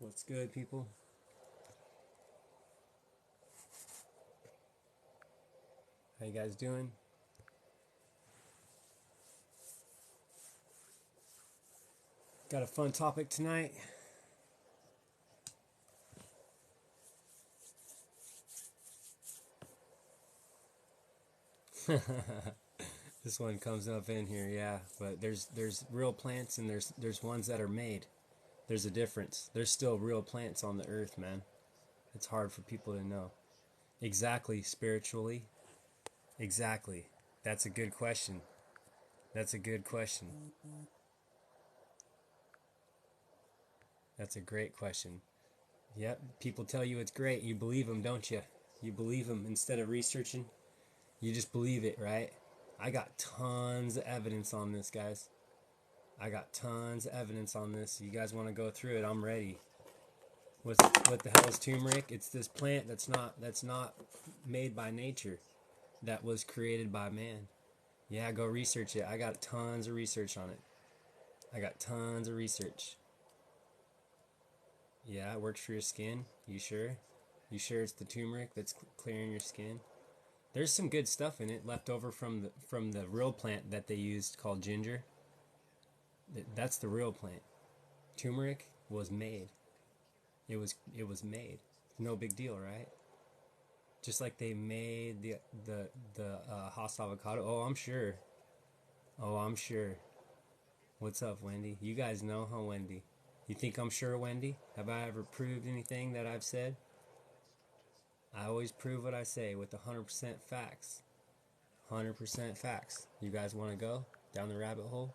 What's good, people? How you guys doing? Got a fun topic tonight. This one comes up in here, yeah. But there's real plants and there's ones that are made. There's a difference. There's still real plants on the earth, man. It's hard for people to know. Exactly, spiritually. Exactly. That's a good question. That's a good question. That's a great question. Yep, people tell you it's great. You believe them, don't you? You believe them instead of researching. You just believe it, right? I got tons of evidence on this, guys. I got tons of evidence on this. You guys want to go through it? I'm ready. What the hell is turmeric? It's this plant that's not made by nature. That was created by man. Yeah, go research it. I got tons of research on it. I got tons of research. Yeah, it works for your skin. You sure? You sure it's the turmeric that's clearing your skin? There's some good stuff in it left over from the real plant that they used called ginger. That's the real plant. Turmeric was made. It was made. No big deal, right? Just like they made the Haas avocado. Oh, I'm sure. Oh, I'm sure. What's up, Wendy? You guys know, huh, Wendy? You think I'm sure, Wendy? Have I ever proved anything that I've said? I always prove what I say with 100% facts. 100% facts. You guys want to go down the rabbit hole?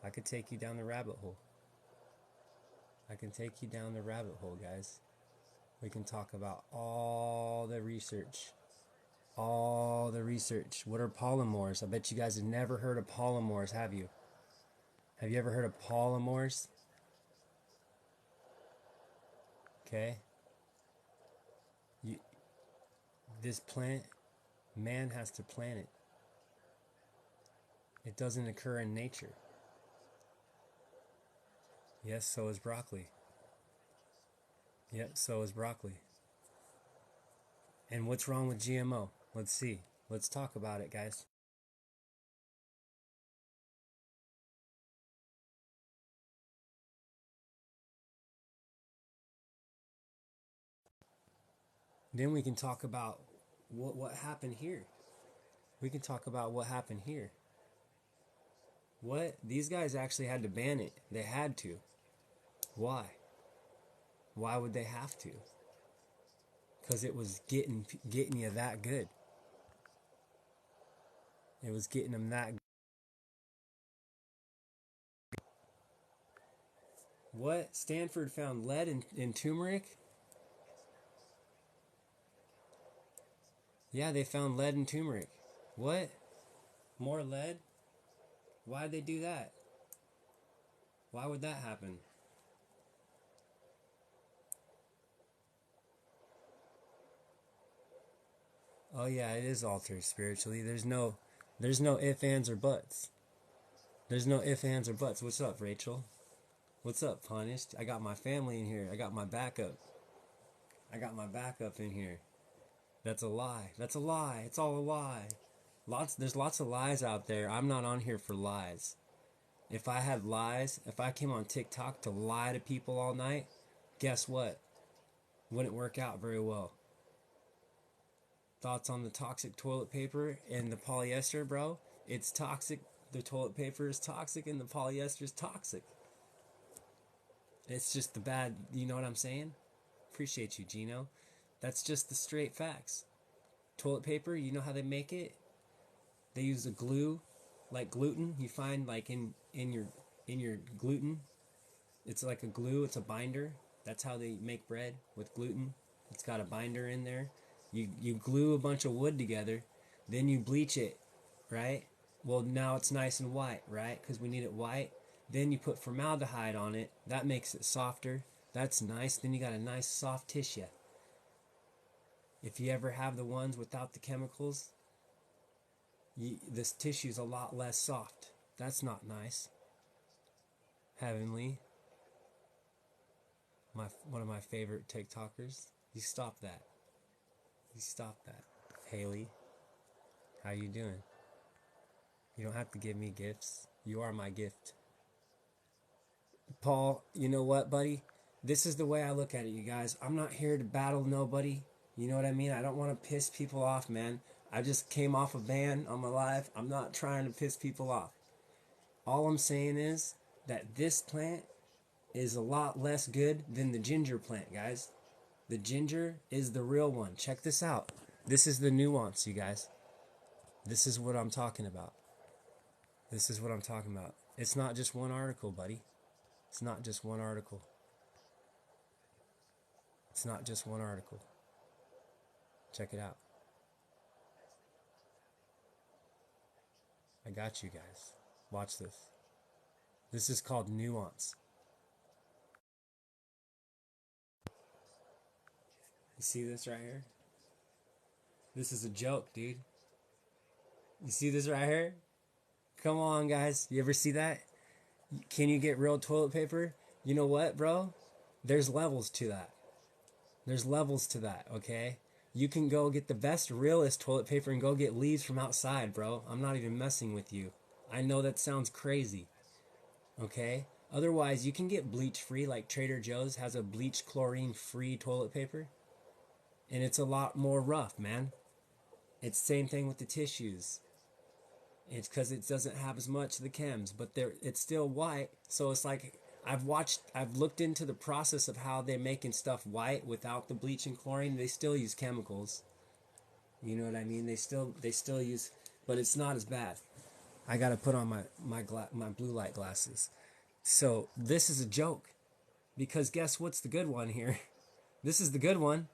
I could take you down the rabbit hole. I can take you down the rabbit hole, guys. We can talk about all the research. All the research. What are polymorphs? I bet you guys have never heard of polymorphs, have you? Have you ever heard of polymorphs? Okay. You, this plant, man has to plant it. It doesn't occur in nature. Yes, so is broccoli. Yep, so is broccoli. And what's wrong with GMO? Let's see. Let's talk about it, guys. Then we can talk about what happened here. We can talk about what happened here. What? These guys actually had to ban it. They had to. Why? Why would they have to? Because it was getting you that good. It was getting them that good. What? Stanford found lead in turmeric? Yeah, they found lead in turmeric. What? More lead? Why'd they do that? Why would that happen? Oh yeah, it is altered spiritually. There's no ifs, ands, or buts. There's no ifs, ands, or buts. What's up, Rachel? What's up, Punished? I got my family in here. I got my backup. I got my backup in here. That's a lie. That's a lie. It's all a lie. There's lots of lies out there. I'm not on here for lies. If I had lies, if I came on TikTok to lie to people all night, guess what? Wouldn't work out very well. Thoughts on the toxic toilet paper and the polyester, bro? It's toxic. The toilet paper is toxic and the polyester is toxic. It's just the bad, you know what I'm saying? Appreciate you, Gino. That's just the straight facts. Toilet paper, you know how they make it? They use a glue, like gluten. You find like in your gluten, it's like a glue. It's a binder. That's how they make bread with gluten. It's got a binder in there. You glue a bunch of wood together, then you bleach it, right? Well, now it's nice and white, right? Because we need it white. Then you put formaldehyde on it. That makes it softer. That's nice. Then you got a nice soft tissue. If you ever have the ones without the chemicals, this tissue's a lot less soft. That's not nice. Heavenly. One of my favorite TikTokers. You stop that. You stop that. Haley, how you doing? You don't have to give me gifts. You are my gift. Paul, you know what, buddy? This is the way I look at it, you guys. I'm not here to battle nobody. You know what I mean? I don't want to piss people off, man. I just came off a ban on my life. I'm not trying to piss people off. All I'm saying is that this plant is a lot less good than the ginger plant, guys. The ginger is the real one. Check this out. This is the nuance, you guys. This is what I'm talking about. This is what I'm talking about. It's not just one article, buddy. It's not just one article. It's not just one article. Check it out. I got you guys. Watch this. This is called nuance. You see this right here? This is a joke, dude. You see this right here? Come on, guys. You ever see that? Can you get real toilet paper? You know what, bro? There's levels to that. There's levels to that, okay? You can go get the best, realest toilet paper and go get leaves from outside, bro. I'm not even messing with you. I know that sounds crazy, okay? Otherwise, you can get bleach-free, like Trader Joe's has a bleach chlorine-free toilet paper. And it's a lot more rough, man. It's the same thing with the tissues. It's because it doesn't have as much of the chems, but it's still white. So it's like I've looked into the process of how they're making stuff white without the bleach and chlorine. They still use chemicals. You know what I mean? They still use, but it's not as bad. I got to put on my blue light glasses. So this is a joke, because guess what's the good one here? This is the good one.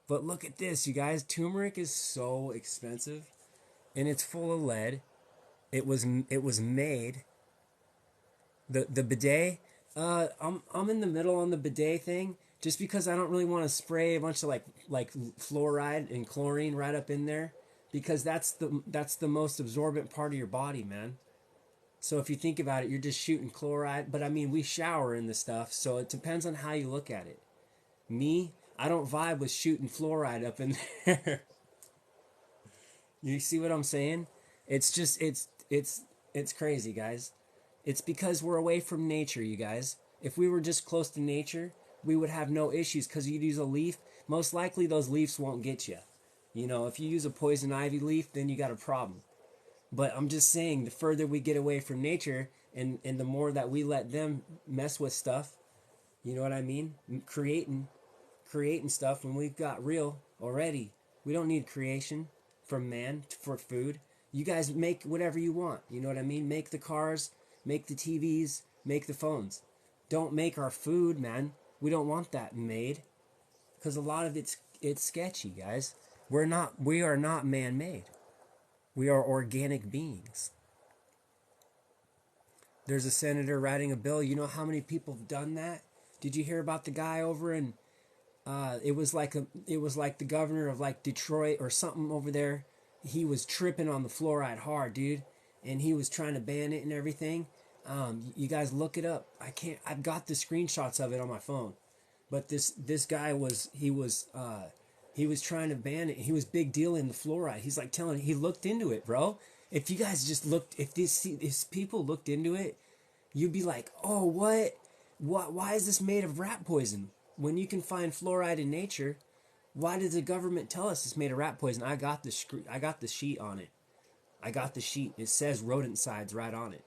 But look at this, you guys. Turmeric is so expensive, and it's full of lead. It was made. The bidet. I'm in the middle on the bidet thing, just because I don't really want to spray a bunch of like fluoride and chlorine right up in there, because that's the most absorbent part of your body, man. So if you think about it, you're just shooting chloride. But I mean, we shower in the stuff, so it depends on how you look at it. Me, I don't vibe with shooting fluoride up in there. You see what I'm saying? It's just it's crazy, guys. It's because we're away from nature, you guys. If we were just close to nature, we would have no issues, because you'd use a leaf. Most likely those leaves won't get you. You know, if you use a poison ivy leaf, then you got a problem. But I'm just saying, the further we get away from nature, and the more that we let them mess with stuff, you know what I mean? Creating stuff when we've got real already. We don't need creation from man for food. You guys make whatever you want. You know what I mean? Make the cars, make the TVs, make the phones. Don't make our food, man. We don't want that made, because a lot of it's sketchy, guys. We are not man-made. We are organic beings. There's a senator writing a bill. You know how many people have done that? Did you hear about the guy over in it was like the governor of like Detroit or something over there. He was tripping on the fluoride hard, dude, and he was trying to ban it and everything. You guys look it up. I've got the screenshots of it on my phone. But this guy he was trying to ban it. He was big deal in the fluoride. He's like he looked into it, bro. If you guys just looked, if people looked into it, you'd be like, oh, what? Why is this made of rat poison? When you can find fluoride in nature, why did the government tell us it's made of rat poison? I got the sheet on it. I got the sheet. It says rodenticides right on it.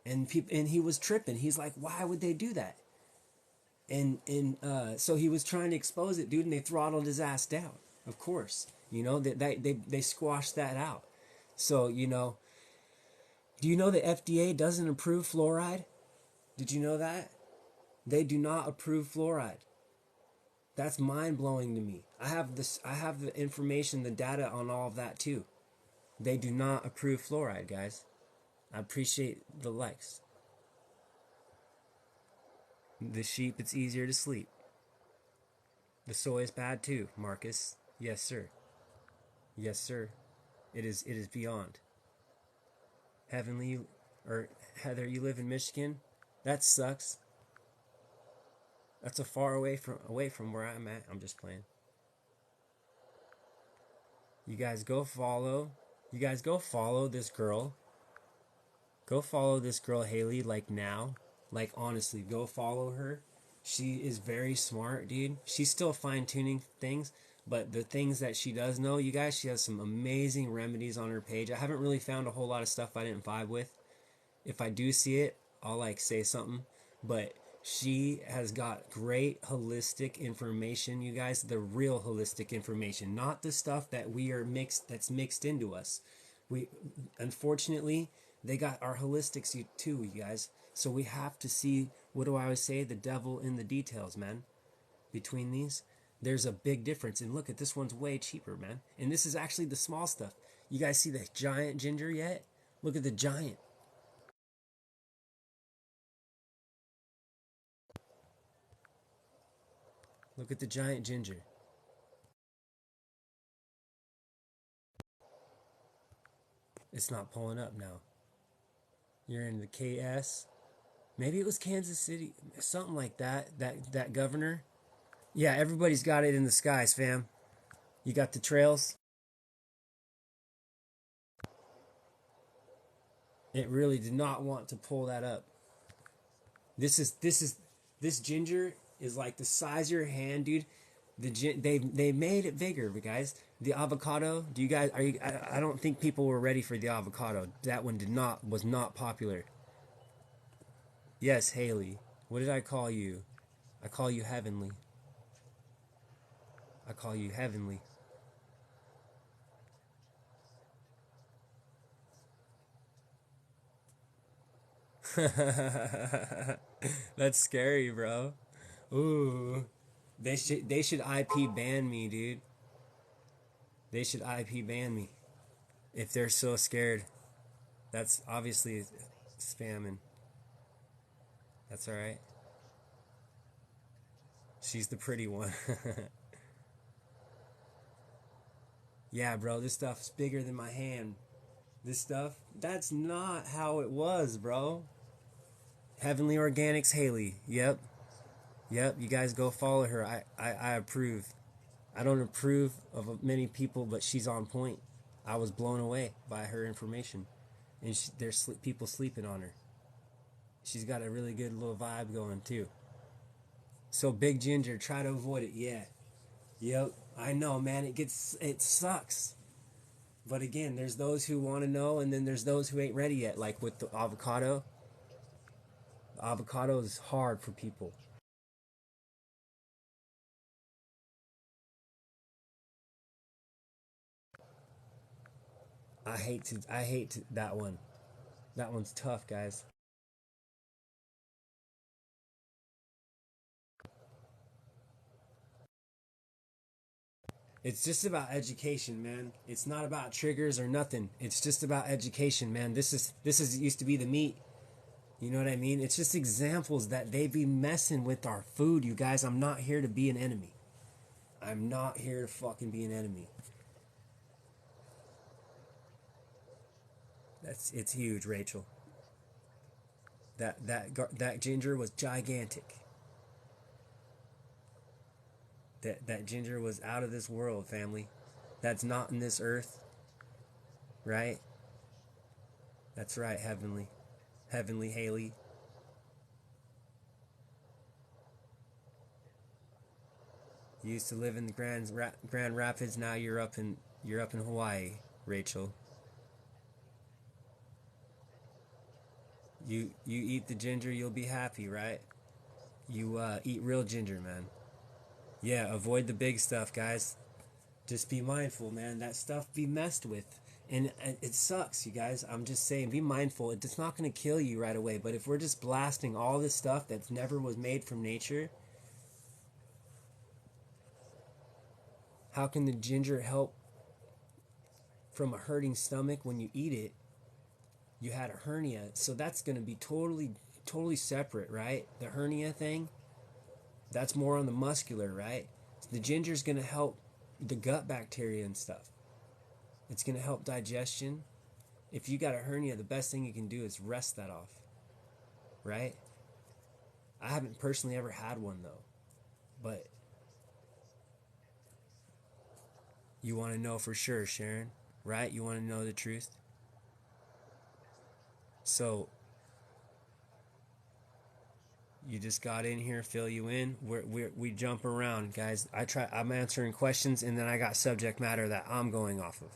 And he was tripping. He's like, why would they do that? And so he was trying to expose it, dude, and they throttled his ass down. Of course, you know, they squashed that out. So, you know, do you know the FDA doesn't approve fluoride? Did you know that? They do not approve fluoride. That's mind-blowing to me. I have the information, the data on all of that too. They do not approve fluoride, guys. I appreciate the likes. The sheep, it's easier to sleep. The soy is bad too, Marcus. Yes, sir. Yes, sir. It is beyond. Heavenly, or Heather, you live in Michigan? That sucks. That's a far away from where I'm at. I'm just playing. You guys go follow. You guys go follow this girl. Go follow this girl Haley like now. Like honestly, go follow her. She is very smart, dude. She's still fine-tuning things, but the things that she does know, you guys, she has some amazing remedies on her page. I haven't really found a whole lot of stuff I didn't vibe with. If I do see it, I'll like say something. But she has got great holistic information, you guys. The real holistic information, not the stuff that we are mixed. That's mixed into us. We, unfortunately, they got our holistics too, you guys. So we have to see. What do I always say? The devil in the details, man. Between these, there's a big difference. And look at this one's way cheaper, man. And this is actually the small stuff. You guys see the giant ginger yet? Look at the giant. Look at the giant ginger. It's not pulling up now. You're in the KS. Maybe it was Kansas City, something like that. That governor. Yeah, everybody's got it in the skies, fam. You got the trails. It really did not want to pull that up. This ginger is like the size of your hand, dude. They made it bigger, guys. The avocado. Do you guys are you? I don't think people were ready for the avocado. That one was not popular. Yes, Haley. What did I call you? I call you heavenly. I call you heavenly. That's scary, bro. Ooh. They should IP ban me, dude. They should IP ban me if they're so scared. That's obviously spamming. That's all right. She's the pretty one. Yeah, bro, this stuff's bigger than my hand. This stuff, that's not how it was, bro. Heavenly Organics Haley. Yep. Yep, you guys go follow her. I approve. I don't approve of many people, but she's on point. I was blown away by her information. And there's people sleeping on her. She's got a really good little vibe going, too. So, Big Ginger, try to avoid it. Yeah. Yep. I know, man. It sucks. But again, there's those who want to know, and then there's those who ain't ready yet. Like with the avocado. The avocado is hard for people. I hate that one. That one's tough, guys. It's just about education, man. It's not about triggers or nothing. It's just about education, man. This is used to be the meat. You know what I mean? It's just examples that they be messing with our food, you guys. I'm not here to be an enemy. I'm not here to fucking be an enemy. It's huge, Rachel. That ginger was gigantic. That ginger was out of this world, family. That's not in this earth, right? That's right, heavenly Haley. You used to live in the Grand Rapids. Now you're up in Hawaii, Rachel. You eat the ginger, you'll be happy, right? You eat real ginger, man. Yeah, avoid the big stuff, guys. Just be mindful, man. That stuff be messed with. And it sucks, you guys. I'm just saying, be mindful. It's not going to kill you right away. But if we're just blasting all this stuff that never was made from nature, how can the ginger help from a hurting stomach when you eat it? You had a hernia. So that's going to be totally separate, right? The hernia thing, that's more on the muscular, right? So the ginger's going to help the gut bacteria and stuff. It's going to help digestion. If you got a hernia, the best thing you can do is rest that off, right? I haven't personally ever had one though. But you want to know for sure, Sharon, right? You want to know the truth. So you just got in here, fill you in. We jump around, guys. I'm answering questions, and then I got subject matter that I'm going off of.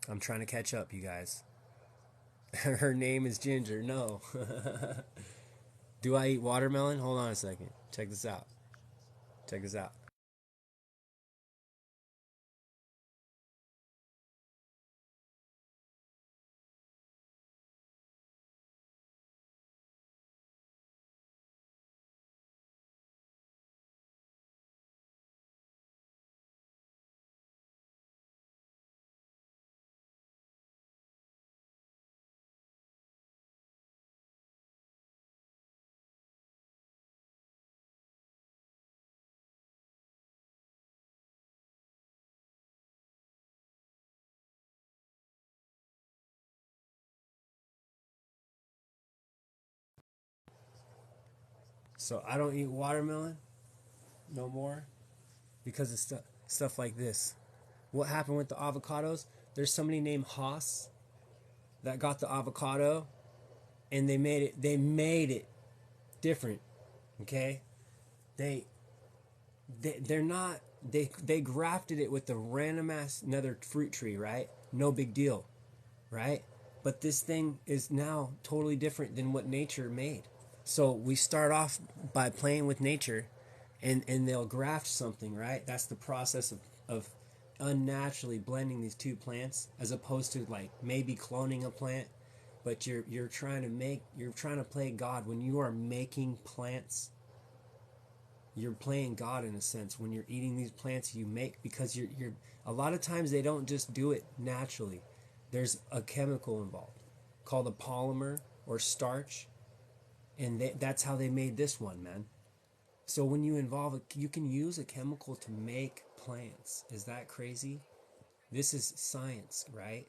I'm trying to catch up, you guys. Her name is Ginger. No. Do I eat watermelon? Hold on a second. Check this out. Check this out. So I don't eat watermelon no more because of stuff like this. What happened with the avocados? There's somebody named Haas that got the avocado, and they made it different. Okay, they they're not they grafted it with the random ass another fruit tree, right? No big deal, right? But this thing is now totally different than what nature made. So we start off by playing with nature, and they'll graft something, right? That's the process of unnaturally blending these two plants, as opposed to like maybe cloning a plant. But you're trying to play God when you are making plants. You're playing God in a sense when you're eating these plants you make, because you're a lot of times they don't just do it naturally. There's a chemical involved called a polymer or starch, and that's how they made this one, man. So when you you can use a chemical to make plants. Is that crazy? This is science, right?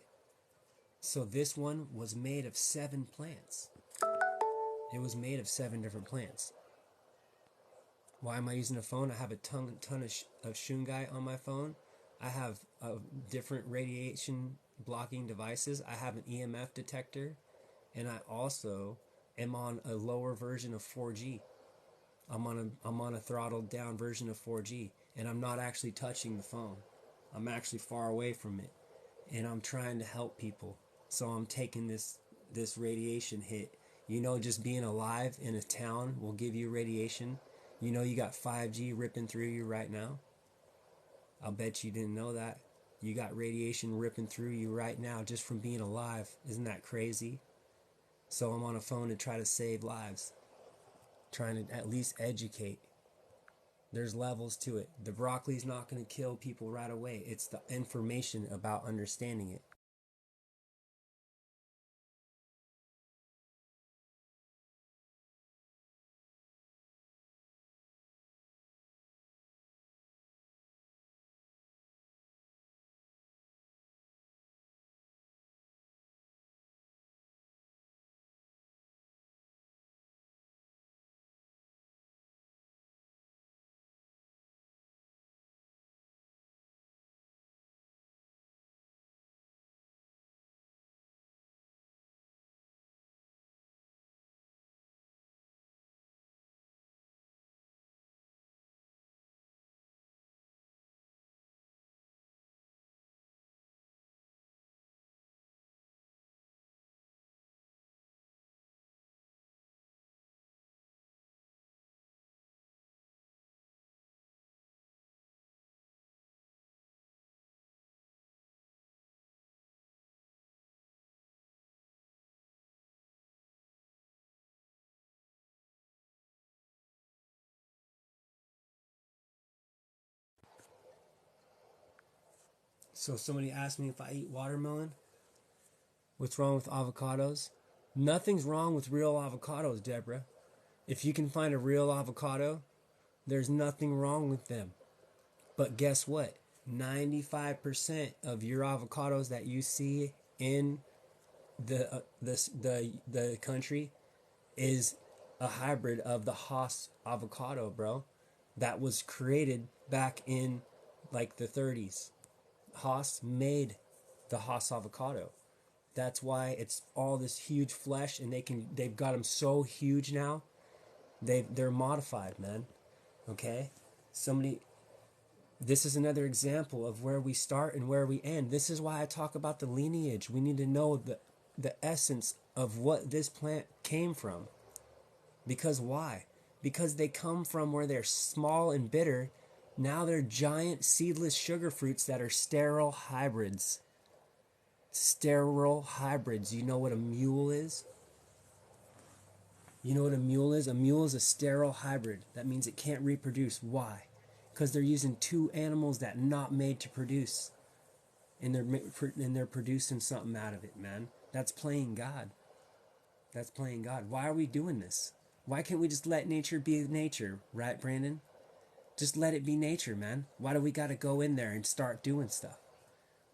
So this one was made of 7 plants. It was made of 7 different plants. Why am I using a phone? I have a ton of shungai on my phone. I have different radiation blocking devices. I have an EMF detector, and I also am on a lower version of 4G. I'm on a throttled down version of 4G, and I'm not actually touching the phone. I'm actually far away from it, and I'm trying to help people. So I'm taking this radiation hit. You know, just being alive in a town will give you radiation. You know, you got 5G ripping through you right now. I'll bet you didn't know that. You got radiation ripping through you right now just from being alive. Isn't that crazy? So I'm on a phone to try to save lives, trying to at least educate. There's levels to it. The broccoli's not going to kill people right away. It's the information about understanding it. So somebody asked me if I eat watermelon. What's wrong with avocados? Nothing's wrong with real avocados, Deborah. If you can find a real avocado, there's nothing wrong with them. But guess what? 95% of your avocados that you see in the country is a hybrid of the Haas avocado, bro. That was created back in like the 30s. Haas made the Haas avocado. That's why it's all this huge flesh, and they've got them so huge now. They're modified, man. Okay, somebody. This is another example of where we start and where we end. This is why I talk about the lineage. We need to know the essence of what this plant came from. Because why? Because they come from where they're small and bitter. Now they're giant seedless sugar fruits that are sterile hybrids. Sterile hybrids. You know what a mule is? You know what a mule is? A mule is a sterile hybrid. That means it can't reproduce. Why? Because they're using two animals that not made to produce. And they're producing something out of it, man. That's playing God. That's playing God. Why are we doing this? Why can't we just let nature be nature, right, Brandon? Just let it be nature, man. Why do we got to go in there and start doing stuff?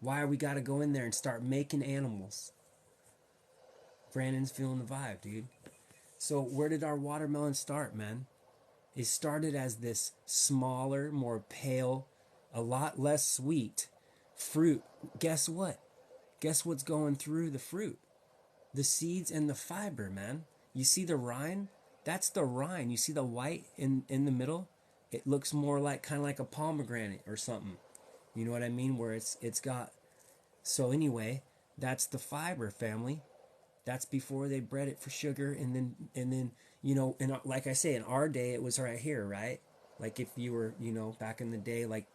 Why are we got to go in there and start making animals? Brandon's feeling the vibe, dude. So where did our watermelon start, man? It started as this smaller, more pale, a lot less sweet fruit. Guess what? Guess what's going through the fruit? The seeds and the fiber, man. You see the rind? That's the rind. You see the white in the middle? It looks more like kind of like a pomegranate or something. You know what I mean? Where it's got. So anyway, that's the fiber, family. That's before they bred it for sugar, and then you know, and like I say, in our day it was right here, right? Like if you were, you know, back in the day, like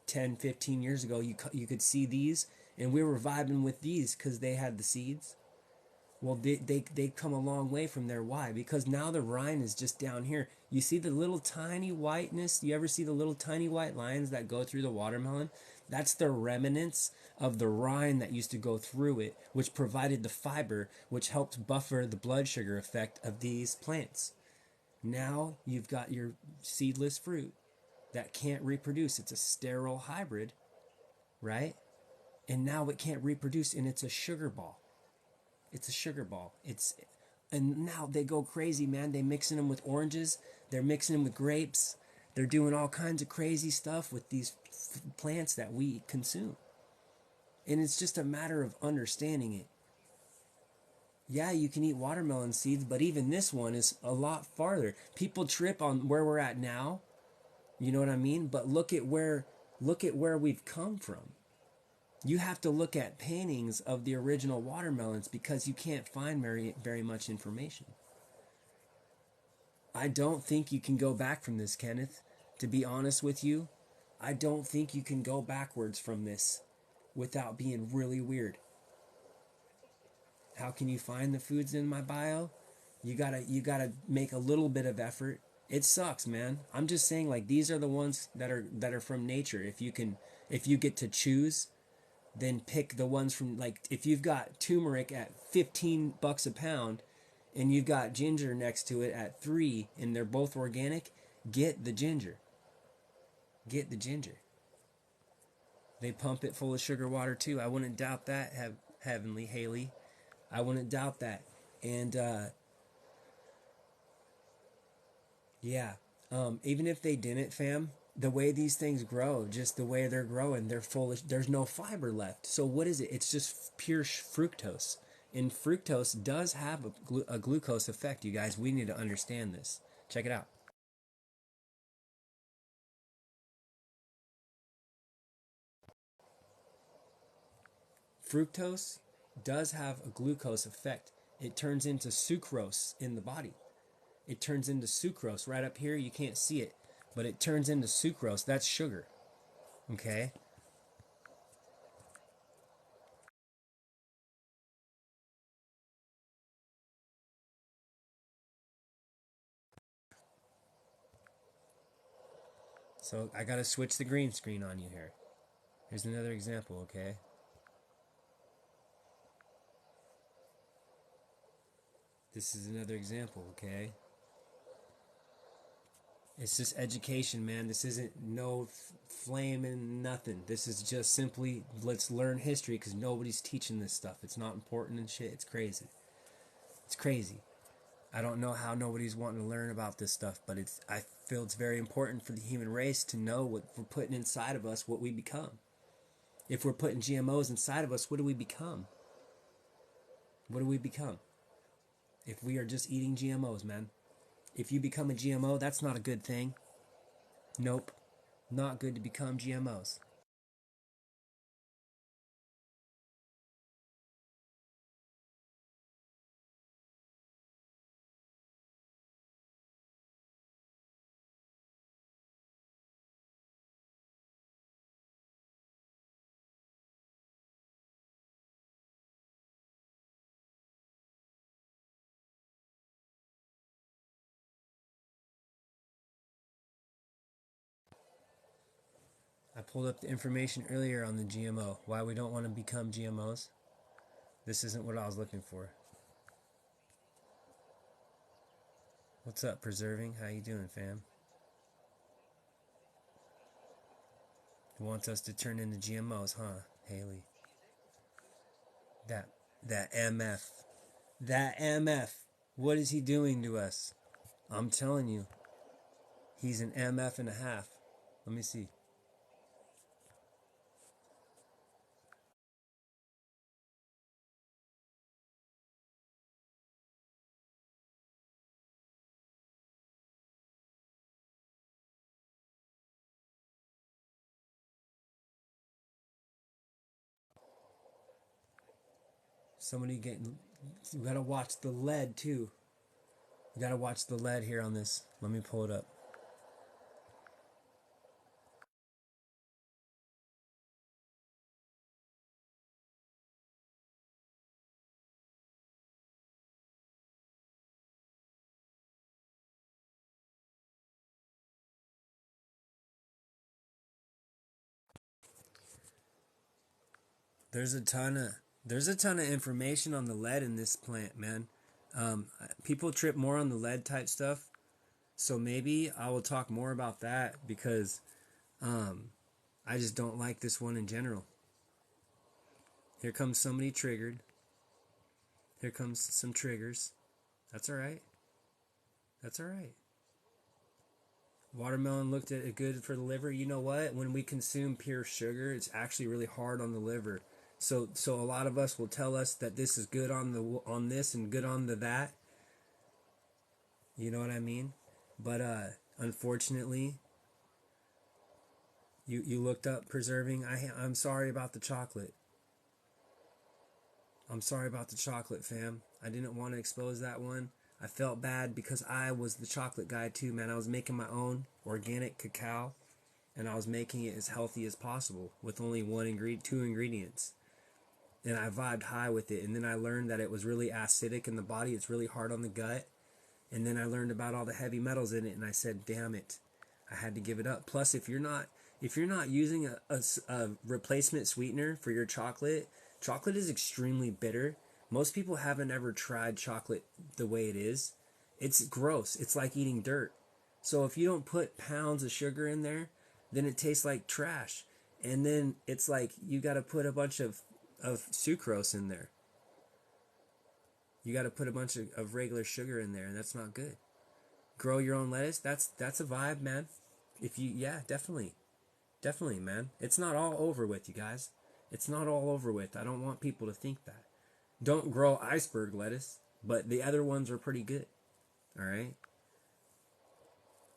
10, 15 years ago, you could see these, and we were vibing with these because they had the seeds. Well, they come a long way from there. Why? Because now the rind is just down here. You see the little tiny whiteness? You ever see the little tiny white lines that go through the watermelon? That's the remnants of the rind that used to go through it, which provided the fiber, which helped buffer the blood sugar effect of these plants. Now you've got your seedless fruit that can't reproduce. It's a sterile hybrid, right? And now it can't reproduce, and it's a sugar ball. It's a sugar ball. And now they go crazy, man. They mixing them with oranges. They're mixing them with grapes. They're doing all kinds of crazy stuff with these plants that we consume. And it's just a matter of understanding it. Yeah, you can eat watermelon seeds, but even this one is a lot farther. People trip on where we're at now. You know what I mean? But look at where we've come from. You have to look at paintings of the original watermelons because you can't find very much information. I don't think you can go back from this, Kenneth. To be honest with you, I don't think you can go backwards from this without being really weird. How can you find the foods in my bio? You gotta make a little bit of effort. It sucks, man. I'm just saying, like, these are the ones that are from nature. If you get to choose, then pick the ones from, like, if you've got turmeric at $15 a pound and you've got ginger next to it at 3 and they're both organic, get the ginger. Get the ginger. They pump it full of sugar water too. I wouldn't doubt that, Heavenly Haley. I wouldn't doubt that. And yeah, even if they didn't, fam, the way these things grow, just the way they're growing, they're full of, there's no fiber left. So what is it? It's just pure fructose. And fructose does have a glucose effect, you guys. We need to understand this. Check it out. Fructose does have a glucose effect. It turns into sucrose in the body. It turns into sucrose. Right up here, you can't see it, but it turns into sucrose. That's sugar. Okay? So I gotta switch the green screen on you here. Here's another example, okay? This is another example, okay? It's just education, man. This isn't no flaming nothing. This is just simply let's learn history because nobody's teaching this stuff. It's not important and shit. It's crazy. It's crazy. I don't know how nobody's wanting to learn about this stuff, but I feel it's very important for the human race to know what we're putting inside of us, what we become. If we're putting GMOs inside of us, what do we become? What do we become? If we are just eating GMOs, man. If you become a GMO, that's not a good thing. Nope. Not good to become GMOs. I pulled up the information earlier on the GMO. Why we don't want to become GMOs. This isn't what I was looking for. What's up, Preserving? How you doing, fam? He wants us to turn into GMOs, huh, Haley? That that MF. That MF. What is he doing to us? I'm telling you, he's an MF and a half. Let me see. Somebody getting. We gotta watch the lead too. We gotta watch the lead here on this. Let me pull it up. There's a ton of information on the lead in this plant, man. People trip more on the lead type stuff, so maybe I will talk more about that because I just don't like this one in general. Here comes somebody triggered. Here comes some triggers. That's all right. That's all right. Watermelon looked at it good for the liver. You know what? When we consume pure sugar, it's actually really hard on the liver. So a lot of us will tell us that this is good on this and good on the that. You know what I mean? But unfortunately, you looked up preserving. I'm sorry about the chocolate. I'm sorry about the chocolate, fam. I didn't want to expose that one. I felt bad because I was the chocolate guy too, man. I was making my own organic cacao, and I was making it as healthy as possible with only two ingredients. And I vibed high with it. And then I learned that it was really acidic in the body. It's really hard on the gut. And then I learned about all the heavy metals in it, and I said, "Damn it, I had to give it up." Plus, if you're not using a replacement sweetener for your chocolate, chocolate is extremely bitter. Most people haven't ever tried chocolate the way it is. It's gross. It's like eating dirt. So if you don't put pounds of sugar in there, then it tastes like trash. And then it's like you got to put a bunch of sucrose in there. You got to put a bunch of regular sugar in there, and that's not good. Grow your own lettuce. That's a vibe, man. If you, yeah, definitely, definitely, man. It's not all over with, you guys. It's not all over with. I don't want people to think that. Don't grow iceberg lettuce, but the other ones are pretty good. All right.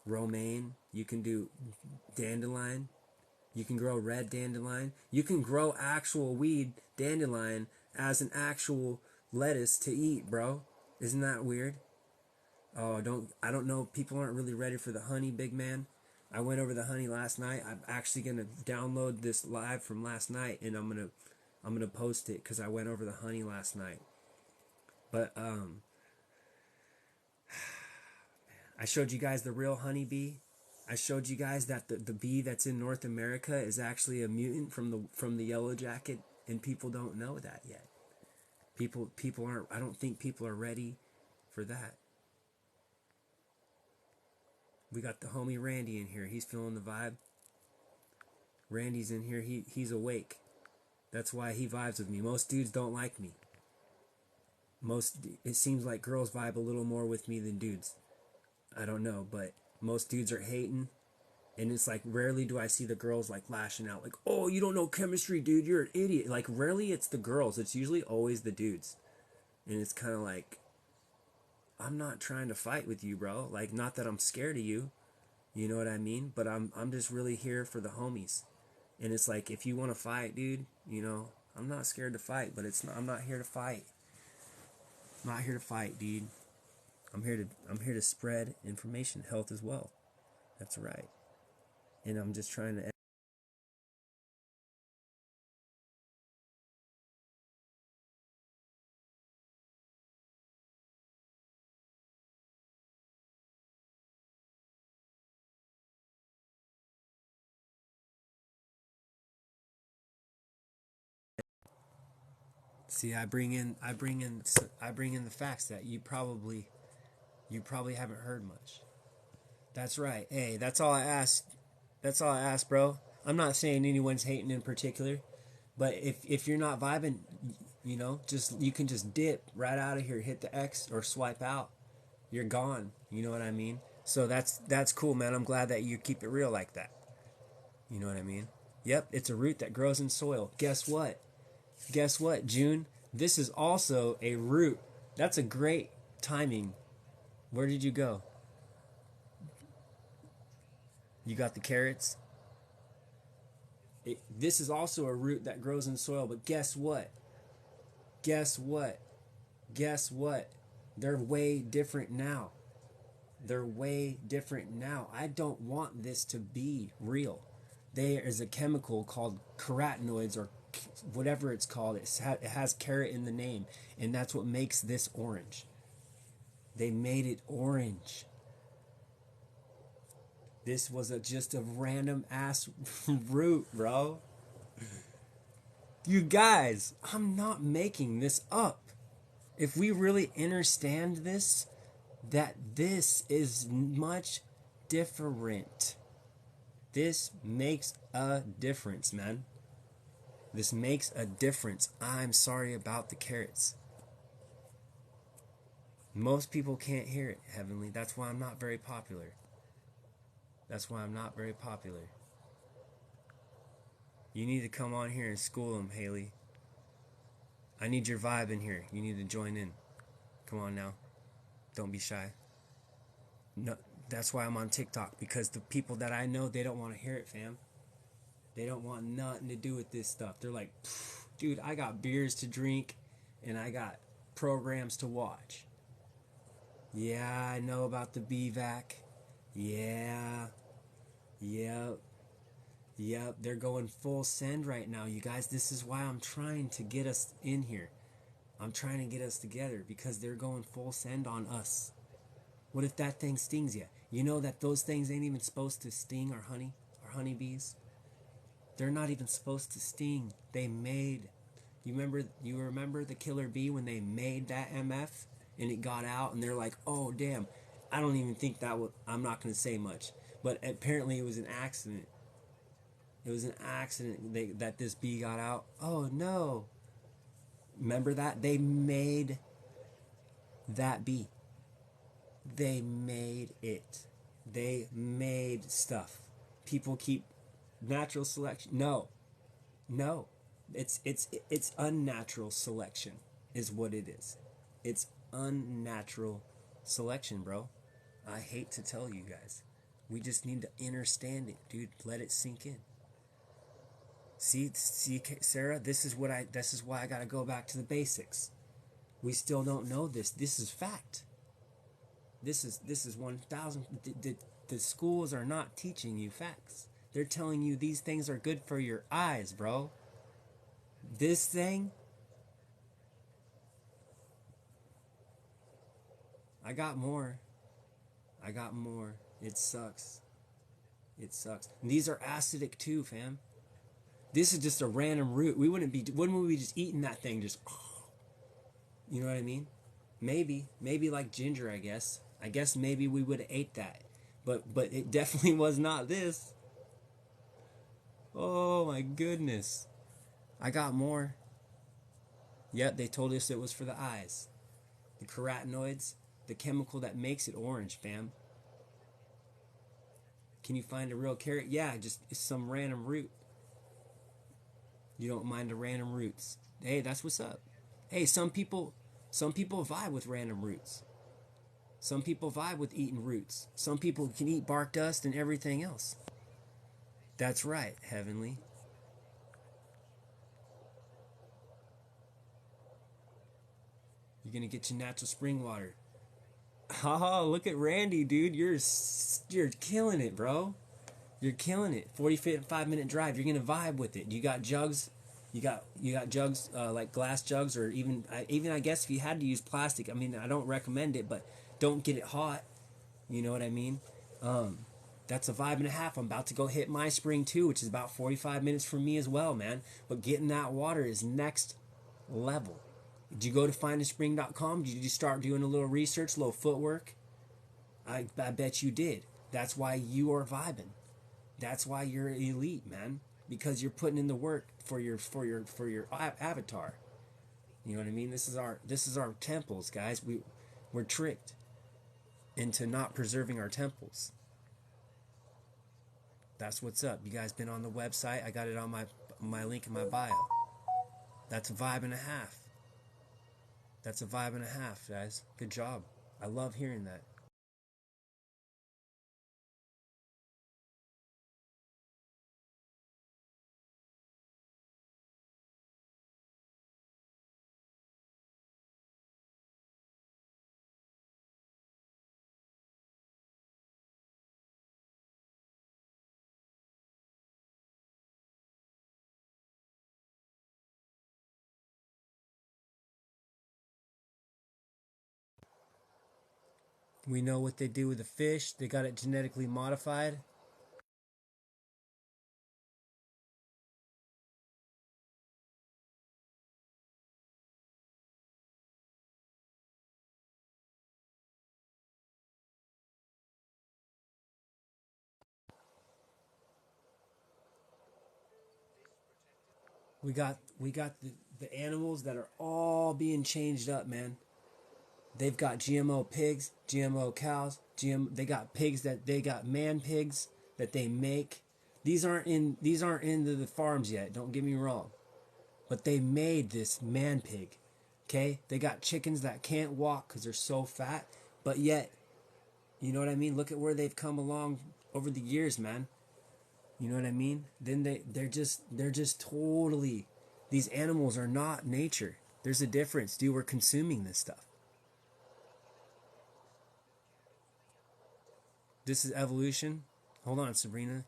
Romaine. You can do dandelion. You can grow red dandelion. You can grow actual weed dandelion as an actual lettuce to eat, bro. Isn't that weird? Oh, I don't know. People aren't really ready for the honey, big man. I went over the honey last night. I'm actually gonna download this live from last night, and I'm gonna post it because I went over the honey last night. But I showed you guys the real honeybee. I showed you guys that the bee that's in North America is actually a mutant from the yellow jacket, and people don't know that yet. People aren't. I don't think people are ready for that. We got the homie Randy in here. He's feeling the vibe. Randy's in here. He's awake. That's why he vibes with me. Most dudes don't like me. It seems like girls vibe a little more with me than dudes. I don't know, but most dudes are hating. And it's like, rarely do I see the girls like lashing out, like, oh, you don't know chemistry, dude, you're an idiot. Like, rarely it's the girls. It's usually always the dudes. And it's kind of like, I'm not trying to fight with you, bro. Like, not that I'm scared of you. You know what I mean? But I'm just really here for the homies. And it's like, if you want to fight, dude, you know, I'm not scared to fight, but I'm not here to fight. I'm not here to fight, dude. I'm here to spread information, health as well. That's right. And I'm just trying to see. I bring in the facts that you probably haven't heard much. That's right. Hey, that's all I ask. That's all I ask, bro. I'm not saying anyone's hating in particular, but if you're not vibing, you know, you can just dip right out of here, hit the X or swipe out. You're gone. You know what I mean? So that's cool, man. I'm glad that you keep it real like that. You know what I mean? Yep, it's a root that grows in soil. Guess what? Guess what, June? This is also a root. That's a great timing. Where did you go? You got the carrots? This is also a root that grows in soil, but guess what? Guess what? Guess what? They're way different now. They're way different now. I don't want this to be real. There is a chemical called carotenoids or whatever it's called. It has carrot in the name, and that's what makes this orange. They made it orange. This was just a random ass root, bro. You guys, I'm not making this up. If we really understand this, that this is much different. This makes a difference, man. This makes a difference. I'm sorry about the carrots. Most people can't hear it, Heavenly. That's why I'm not very popular. That's why I'm not very popular. You need to come on here and school them, Haley. I need your vibe in here. You need to join in. Come on now. Don't be shy. No, that's why I'm on TikTok, because the people that I know, they don't want to hear it, fam. They don't want nothing to do with this stuff. They're like, dude, I got beers to drink and I got programs to watch. Yeah, I know about the BVAC. Yeah. Yep. Yep. They're going full send right now, you guys. This is why I'm trying to get us in here. I'm trying to get us together because they're going full send on us. What if that thing stings you? You know that those things ain't even supposed to sting our honey, our honeybees. They're not even supposed to sting. They made. You remember the killer bee when they made that MF and it got out and they're like, oh damn. I don't even think that would. I'm not going to say much, but apparently it was an accident. It was an accident that this bee got out. Oh no. Remember that? They made that bee. They made it. They made stuff. People keep natural selection. No. No. It's unnatural selection is what it is. It's unnatural selection, bro. I hate to tell you guys. We just need to understand it, dude. Let it sink in. See, Sarah, this is why I got to go back to the basics. We still don't know this. This is fact. This is 1000. The schools are not teaching you facts. They're telling you these things are good for your eyes, bro. This thing, I got more. It sucks. It sucks. And these are acidic too, fam. This is just a random root. Wouldn't we be just eating that thing just, you know what I mean? Maybe like ginger, I guess. Maybe we would have ate that. But it definitely was not this. Oh my goodness. I got more. Yep, they told us it was for the eyes. The carotenoids, the chemical that makes it orange, fam. Can you find a real carrot? Yeah, just it's some random root. You don't mind the random roots. Hey, that's what's up. Hey, some people vibe with random roots. Some people vibe with eating roots. Some people can eat bark dust and everything else. That's right, Heavenly. You're gonna get your natural spring water. Oh, look at Randy, dude. You're killing it, bro. You're killing it. 45-minute drive. You're gonna vibe with it. You got jugs. You got jugs like glass jugs, or even I guess if you had to use plastic. I mean, I don't recommend it, but don't get it hot. You know what I mean? That's a vibe and a half. I'm about to go hit my spring too, which is about 45 minutes from me as well, man. But getting that water is next level. Did you go to findaspring.com? Did you start doing a little research, a little footwork? I bet you did. That's why you are vibing. That's why you're elite, man. Because you're putting in the work for your avatar. You know what I mean? This is our temples, guys. We're tricked into not preserving our temples. That's what's up. You guys been on the website? I got it on my link in my bio. That's a vibe and a half. That's a vibe and a half, guys. Good job. I love hearing that. We know what they do with the fish. They got it genetically modified. We got the animals that are all being changed up, man. They've got GMO pigs, GMO cows, they got pigs that they got man pigs that they make. These aren't into the farms yet, don't get me wrong. But they made this man pig. Okay? They got chickens that can't walk cuz they're so fat, but yet, you know what I mean? Look at where they've come along over the years, man. You know what I mean? Then they're just totally, these animals are not nature. There's a difference, dude. We're consuming this stuff. This is evolution. Hold on, Sabrina.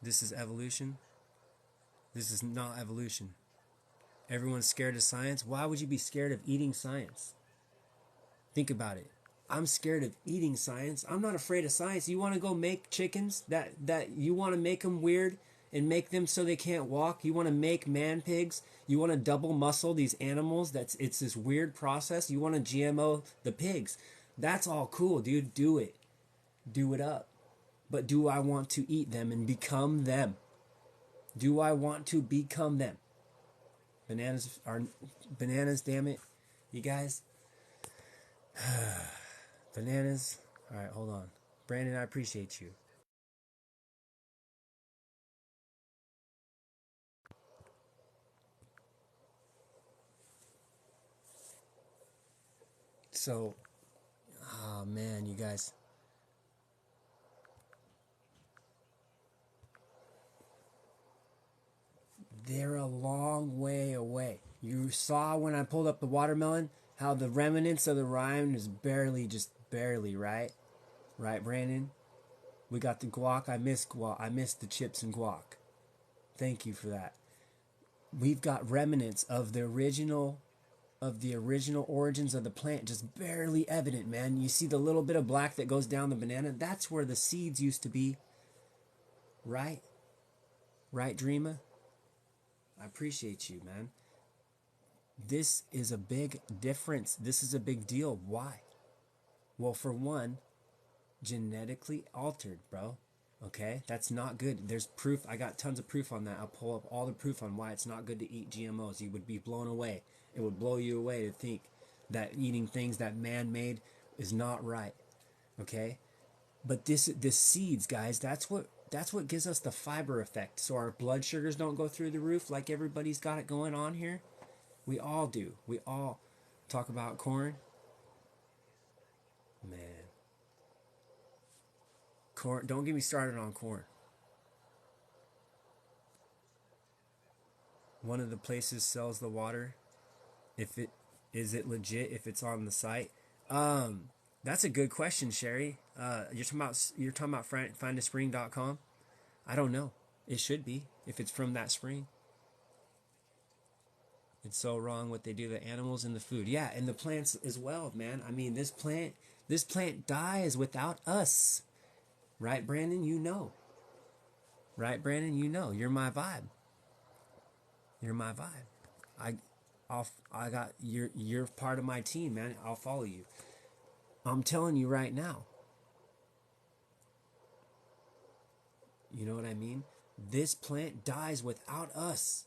This is evolution. This is not evolution. Everyone's scared of science. Why would you be scared of eating science? Think about it. I'm scared of eating science. I'm not afraid of science. You want to go make chickens that you want to make them weird and make them so they can't walk? You want to make man pigs? You want to double muscle these animals? It's this weird process. You want to GMO the pigs? That's all cool, dude. Do it. Do it up. But do I want to eat them and become them? Do I want to become them? Bananas are bananas, damn it. You guys, bananas. All right, hold on. Brandon, I appreciate you. So, oh man, you guys, they're a long way away. You saw when I pulled up the watermelon how the remnants of the rind is barely, just barely, right? Right, Brandon? We got the guac. I miss guac. I miss the chips and guac. Thank you for that. We've got remnants of the original origins of the plant just barely evident, man. You see the little bit of black that goes down the banana? That's where the seeds used to be, right? Right, Dreama? I appreciate you, man. This is a big difference. This is a big deal. Why? Well, for one, Genetically altered, bro. Okay, that's not good. There's proof. I got tons of proof on that. I'll pull up all the proof on why it's not good to eat GMOs. You would be blown away. It would blow you away to think that eating things that man made is not right. Okay, but this seeds, guys. That's what gives us the fiber effect. So our blood sugars don't go through the roof like everybody's got it going on here. We all do. We all talk about corn, man. Corn. Don't get me started on corn. One of the places sells the water. If it is it legit if it's on the site? That's a good question, Sherry. You're talking about findaspring.com. I don't know. It should be if it's from that spring. It's so wrong what they do to animals and the food. Yeah, and the plants as well, man. I mean, this plant dies without us. Right, Brandon? You know. Right, Brandon? You know. You're my vibe. You're my vibe. I I got you're part of my team, man. I'll follow you. I'm telling you right now. You know what I mean? This plant dies without us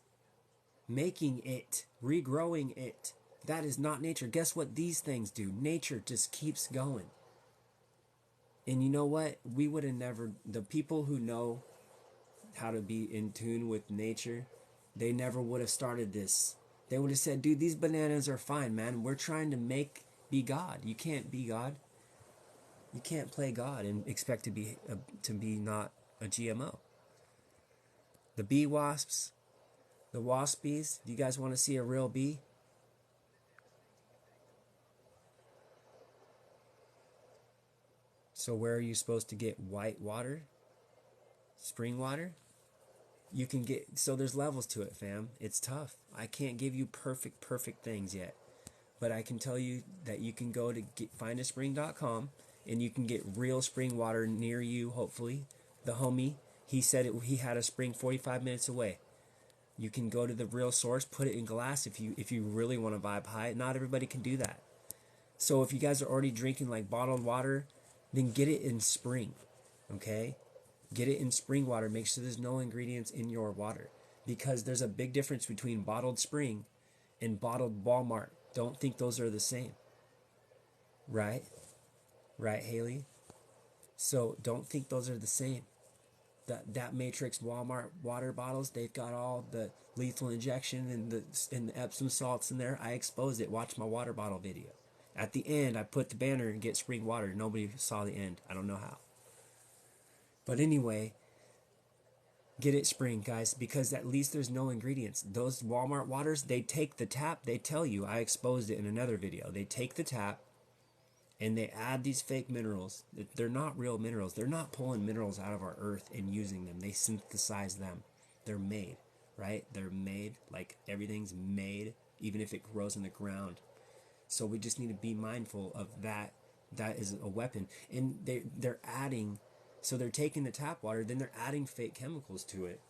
making it, regrowing it. That is not nature. Guess what these things do? Nature just keeps going. And you know what? We would have never, the people who know how to be in tune with nature, they never would have started this. They would have said, dude, these bananas are fine, man. We're trying to be God. You can't be God. You can't play God and expect to be not a GMO. The bee wasps, the waspies. Do you guys want to see a real bee? So where are you supposed to get white water? Spring water? You can get, so there's levels to it, fam. It's tough. I can't give you perfect things yet. But I can tell you that you can go to findaspring.com and you can get real spring water near you, hopefully. The homie, he said he had a spring 45 minutes away. You can go to the real source, put it in glass if you really want to vibe high. Not everybody can do that. So if you guys are already drinking like bottled water, then get it in spring, okay? Get it in spring water. Make sure there's no ingredients in your water because there's a big difference between bottled spring and bottled Walmart. Don't think those are the same, right? Right, Haley? So don't think those are the same. That Matrix Walmart water bottles, they've got all the lethal injection and the Epsom salts in there. I exposed it. Watch my water bottle video. At the end, I put the banner and get spring water. Nobody saw the end. I don't know how. But anyway, get it spring, guys, because at least there's no ingredients. Those Walmart waters, they take the tap. They tell you, I exposed it in another video. They take the tap and they add these fake minerals. They're not real minerals. They're not pulling minerals out of our earth and using them. They synthesize them. They're made, right? They're made like everything's made, even if it grows in the ground. So we just need to be mindful of that. That is a weapon. And they're adding, so they're taking the tap water, then they're adding fake chemicals to it.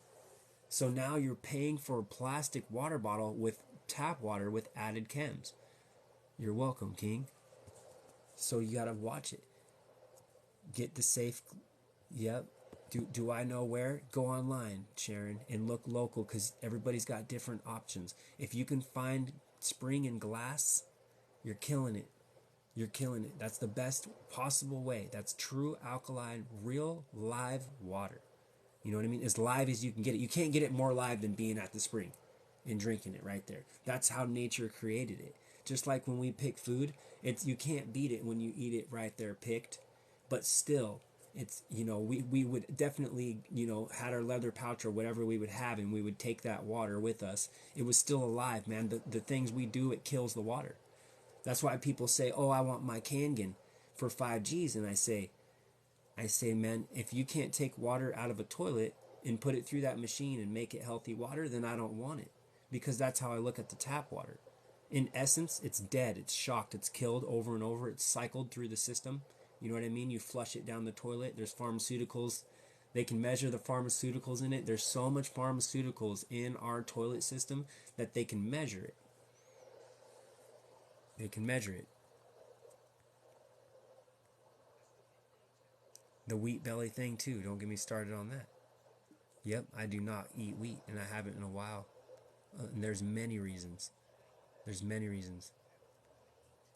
So now you're paying for a plastic water bottle with tap water with added chems. You're welcome, King. So you gotta watch it. Get the safe. Yep. Do I know where? Go online, Sharon, and look local because everybody's got different options. If you can find spring and glass, you're killing it. You're killing it. That's the best possible way. That's true alkaline, real live water. You know what I mean? As live as you can get it. You can't get it more live than being at the spring and drinking it right there. That's how nature created it. Just like when we pick food, it's you can't beat it when you eat it right there picked. But still, it's, we would definitely, had our leather pouch or whatever we would have, and we would take that water with us. It was still alive, man. The things we do, it kills the water. That's why people say, oh, I want my Kangen for 5Gs. And I say, man, if you can't take water out of a toilet and put it through that machine and make it healthy water, then I don't want it. Because that's how I look at the tap water. In essence, it's dead, it's shocked, it's killed over and over, it's cycled through the system. You know what I mean? You flush it down the toilet, there's pharmaceuticals. They can measure the pharmaceuticals in it. There's so much pharmaceuticals in our toilet system that they can measure it. They can measure it. The wheat belly thing too. Don't get me started on that. Yep, I do not eat wheat, and I haven't in a while. And there's many reasons. There's many reasons.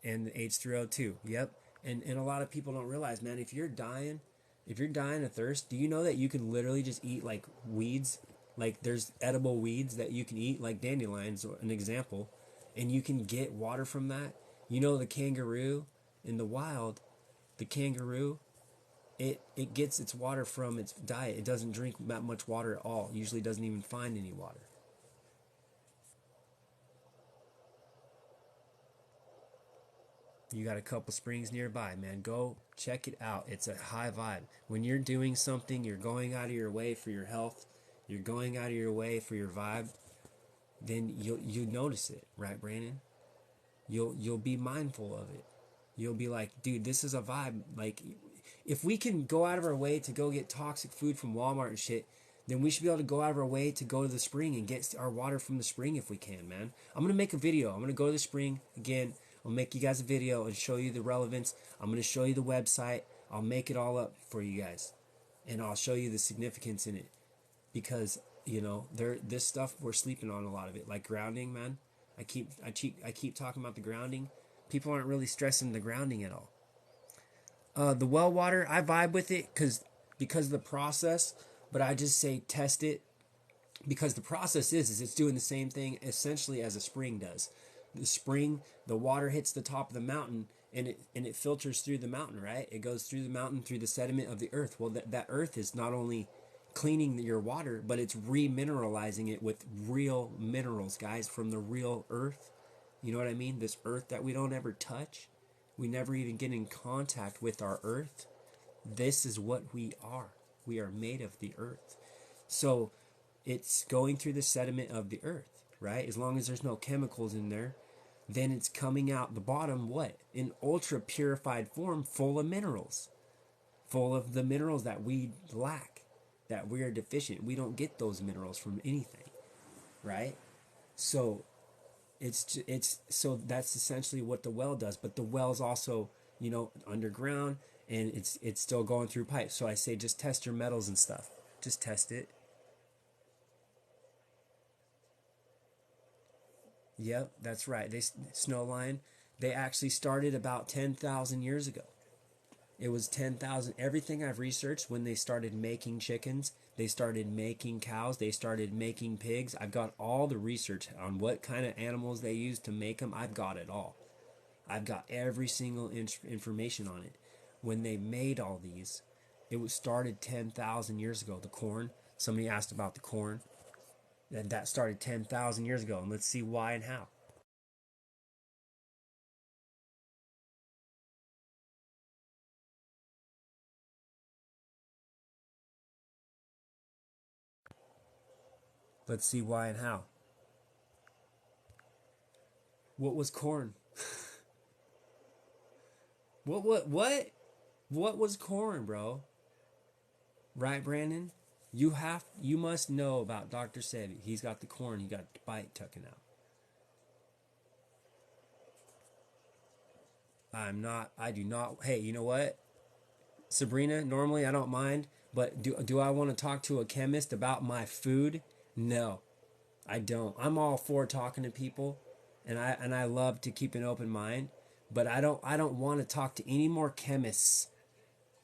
And the H3O2. Yep. And a lot of people don't realize, man, if you're dying of thirst, do you know that you can literally just eat like weeds? Like there's edible weeds that you can eat, like dandelions, an example, and you can get water from that. You know, the kangaroo in the wild, the kangaroo, it gets its water from its diet. It doesn't drink that much water at all. It usually doesn't even find any water. You got a couple springs nearby, man. Go check it out. It's a high vibe. When you're doing something, you're going out of your way for your health, you're going out of your way for your vibe, then you notice it, right, Brandon? You'll be mindful of it. You'll be like, dude, this is a vibe. Like, if we can go out of our way to go get toxic food from Walmart and shit, then we should be able to go out of our way to go to the spring and get our water from the spring if we can, man. I'm gonna make a video. I'm gonna go to the spring again. I'll make you guys a video and show you the relevance. I'm gonna show you the website. I'll make it all up for you guys, and I'll show you the significance in it, because you know this stuff we're sleeping on a lot of it, like grounding, man. I keep talking about the grounding. People aren't really stressing the grounding at all. The well water, I vibe with it because of the process, but I just say test it, because the process is it's doing the same thing essentially as a spring does. The spring, the water hits the top of the mountain, and it filters through the mountain, right? It goes through the mountain, through the sediment of the earth. Well, that earth is not only cleaning your water, but it's remineralizing it with real minerals, guys, from the real earth. You know what I mean? This earth that we don't ever touch. We never even get in contact with our earth. This is what we are. We are made of the earth. So it's going through the sediment of the earth, right? As long as there's no chemicals in there, then it's coming out the bottom, what? In ultra purified form, full of minerals. Full of the minerals that we lack, that we are deficient. We don't get those minerals from anything, right? So it's so that's essentially what the well does. But the well's also, underground, and it's still going through pipes. So I say just test your metals and stuff. Just test it. Yep, that's right. Snow Lion, they actually started about 10,000 years ago. It was 10,000. Everything I've researched, when they started making chickens, they started making cows, they started making pigs. I've got all the research on what kind of animals they used to make them. I've got it all. I've got every single information on it. When they made all these, it was started 10,000 years ago. The corn, somebody asked about the corn, and that started 10,000 years ago. And let's see why and how. Let's see why and how. What was corn? What was corn, bro? Right, Brandon? You must know about Dr. Sebi. He's got the corn, he got the bite tucking out. I do not. Hey, you know what? Sabrina, normally I don't mind, but do I want to talk to a chemist about my food? No, I don't. I'm all for talking to people, and I love to keep an open mind, but I don't want to talk to any more chemists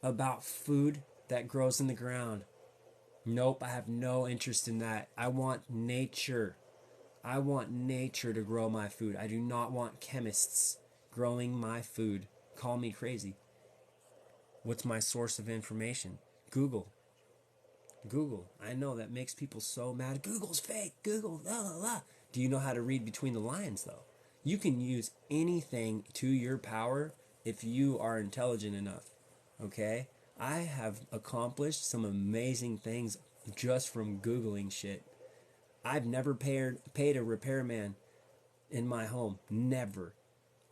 about food that grows in the ground. Nope, I have no interest in that. I want nature. I want nature to grow my food. I do not want chemists growing my food. Call me crazy. What's my source of information? Google. Google. I know that makes people so mad. Google's fake. Google. La la la. Do you know how to read between the lines, though? You can use anything to your power if you are intelligent enough. Okay? I have accomplished some amazing things just from Googling shit. I've never paid a repairman in my home. Never.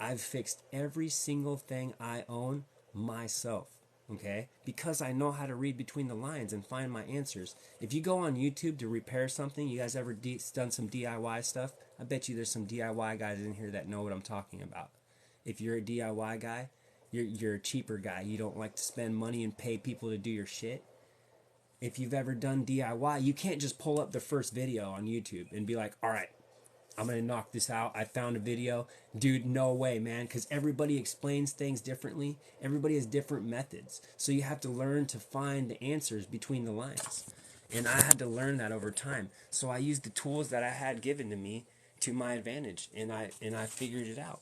I've fixed every single thing I own myself. Okay? Because I know how to read between the lines and find my answers. If you go on YouTube to repair something, you guys ever done some DIY stuff? I bet you there's some DIY guys in here that know what I'm talking about. If you're a DIY guy, You're a cheaper guy. You don't like to spend money and pay people to do your shit. If you've ever done DIY, you can't just pull up the first video on YouTube and be like, all right, I'm going to knock this out. I found a video. Dude, no way, man, because everybody explains things differently. Everybody has different methods. So you have to learn to find the answers between the lines. And I had to learn that over time. So I used the tools that I had given to me to my advantage, and I figured it out.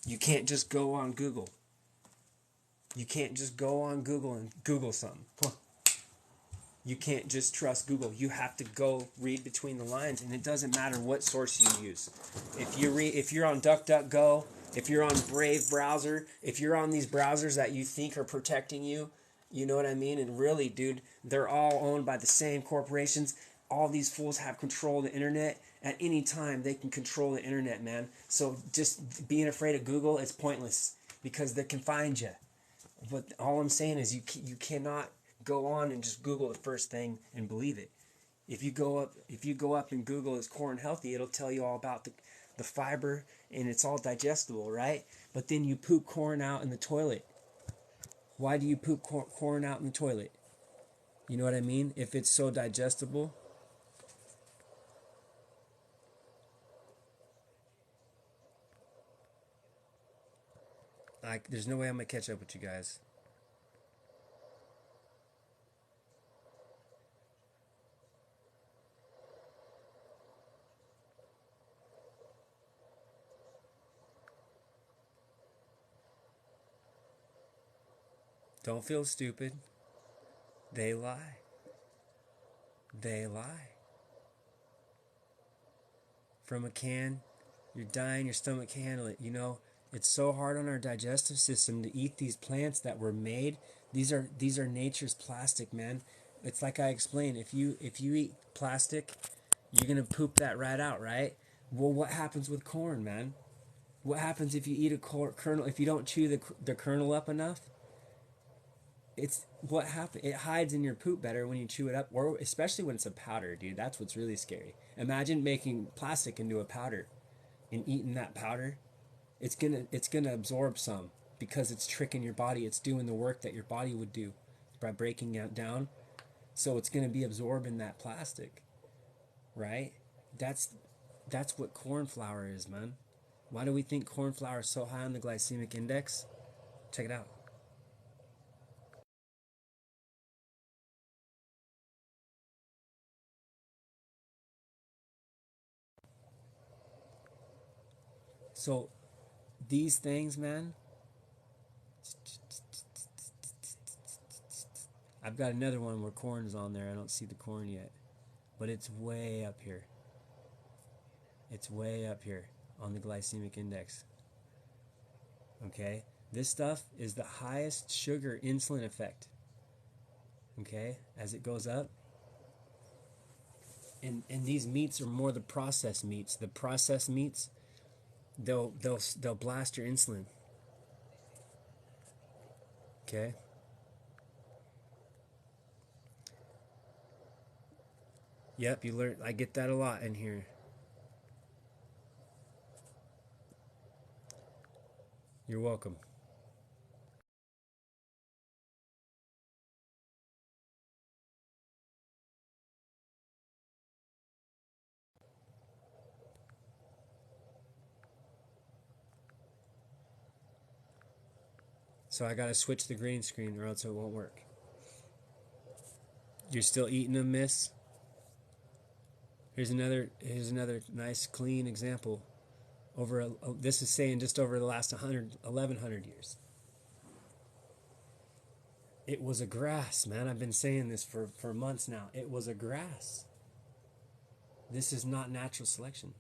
You can't just go on Google. You can't just go on Google and Google something. You can't just trust Google. You have to go read between the lines, and it doesn't matter what source you use. If you're on DuckDuckGo, if you're on Brave browser, if you're on these browsers that you think are protecting you, you know what I mean? And really, dude, they're all owned by the same corporations. All these fools have control of the internet. At any time, they can control the internet, man. So just being afraid of Google is pointless because they can find you. But all I'm saying is you cannot go on and just Google the first thing and believe it. If you go up and Google is corn healthy, it'll tell you all about the fiber and it's all digestible, right? But then you poop corn out in the toilet. Why do you poop corn out in the toilet? You know what I mean? If it's so digestible. There's no way I'm gonna catch up with you guys. Don't feel stupid. They lie. They lie. From a can, you're dying, your stomach can handle it. You know, it's so hard on our digestive system to eat these plants that were made. These are nature's plastic, man. It's like I explained. If you eat plastic, you're gonna poop that right out, right? Well, what happens with corn, man? What happens if you eat a kernel? If you don't chew the kernel up enough, it's what happens. It hides in your poop better when you chew it up, or especially when it's a powder, dude. That's what's really scary. Imagine making plastic into a powder and eating that powder. It's gonna absorb some because it's tricking your body. It's doing the work that your body would do by breaking it down. So it's gonna be absorbing that plastic, right? That's that's what corn flour is, man. Why do we think corn flour is so high on the glycemic index? Check it out. So these things, man. I've got another one where corn is on there. I don't see the corn yet, but it's way up here. It's way up here on the glycemic index. Okay? This stuff is the highest sugar insulin effect. Okay? As it goes up. And these meats are more the processed meats. The processed meats, they'll blast your insulin. Okay? Yep, you learn. I get that a lot in here. You're welcome. So I gotta switch the green screen or else it won't work. You're still eating them, miss? Here's another nice clean example. This is saying just over the last 1100 years. It was a grass, man. I've been saying this for months now. It was a grass. This is not natural selection.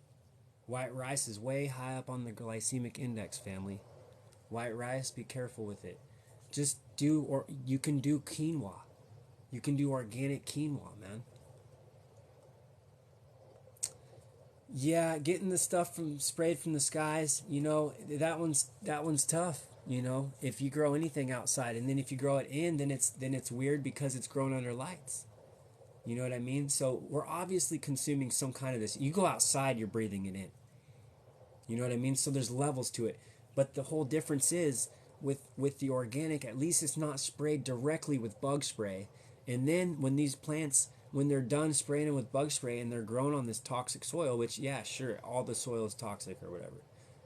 White rice is way high up on the glycemic index, family. White rice, be careful with it. Or you can do quinoa. You can do organic quinoa, man. Yeah, getting the stuff sprayed from the skies, that one's tough. If you grow anything outside, and then if you grow it in, then it's weird because it's grown under lights. You know what I mean? So we're obviously consuming some kind of this. You go outside, you're breathing it in. You know what I mean? So there's levels to it. But the whole difference is with the organic, at least it's not sprayed directly with bug spray. And then when these plants, when they're done spraying them with bug spray and they're grown on this toxic soil, which, yeah, sure, all the soil is toxic or whatever,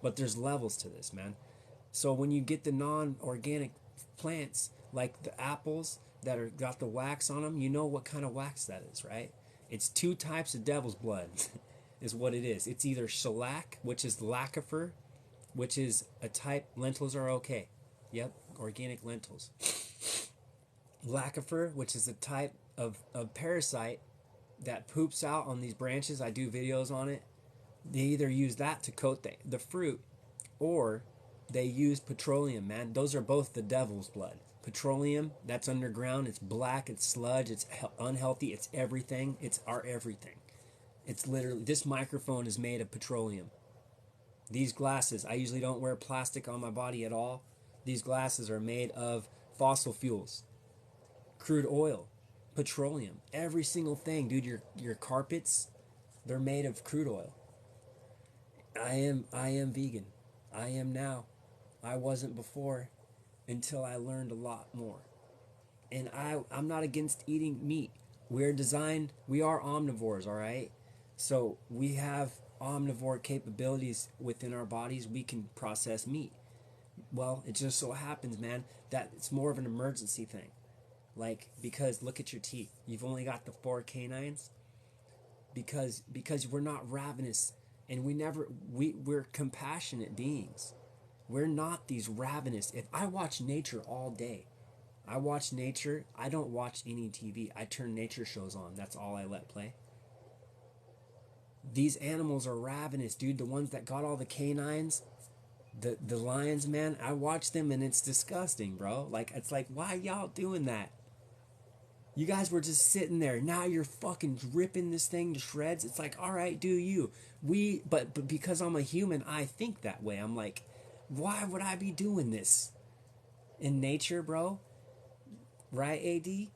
but there's levels to this, man. So when you get the non-organic plants, like the apples that are got the wax on them, you know what kind of wax that is, right? It's two types of devil's blood, is what it is. It's either shellac, which is lacquer, which is a type. Lentils are okay. Yep, organic lentils. Lacquer, which is a type of parasite that poops out on these branches. I do videos on it. They either use that to coat the fruit, or they use petroleum, man. Those are both the devil's blood. Petroleum, that's underground. It's black. It's sludge. It's unhealthy. It's everything. It's our everything. It's literally, this microphone is made of petroleum. These glasses, I usually don't wear plastic on my body at all. These glasses are made of fossil fuels, crude oil, petroleum. Every single thing, dude. Your carpets, they're made of crude oil. I am vegan. I am now. I wasn't before, until I learned a lot more. And I'm not against eating meat. We are omnivores, all right? So we have omnivore capabilities within our bodies. We can process meat. Well, it just so happens, man, that it's more of an emergency thing. Like, because look at your teeth. You've only got the 4 canines because we're not ravenous, and we're compassionate beings. We're not these ravenous. If I watch nature all day, I watch nature. I don't watch any TV. I turn nature shows on. That's all I let play. These animals are ravenous, dude. The ones that got all the canines, the lions, man. I watch them and it's disgusting, bro. Like, it's like, why y'all doing that? You guys were just sitting there. Now you're fucking ripping this thing to shreds. It's like, all right, do you? But because I'm a human, I think that way. I'm like, why would I be doing this? In nature, bro? Right, AD?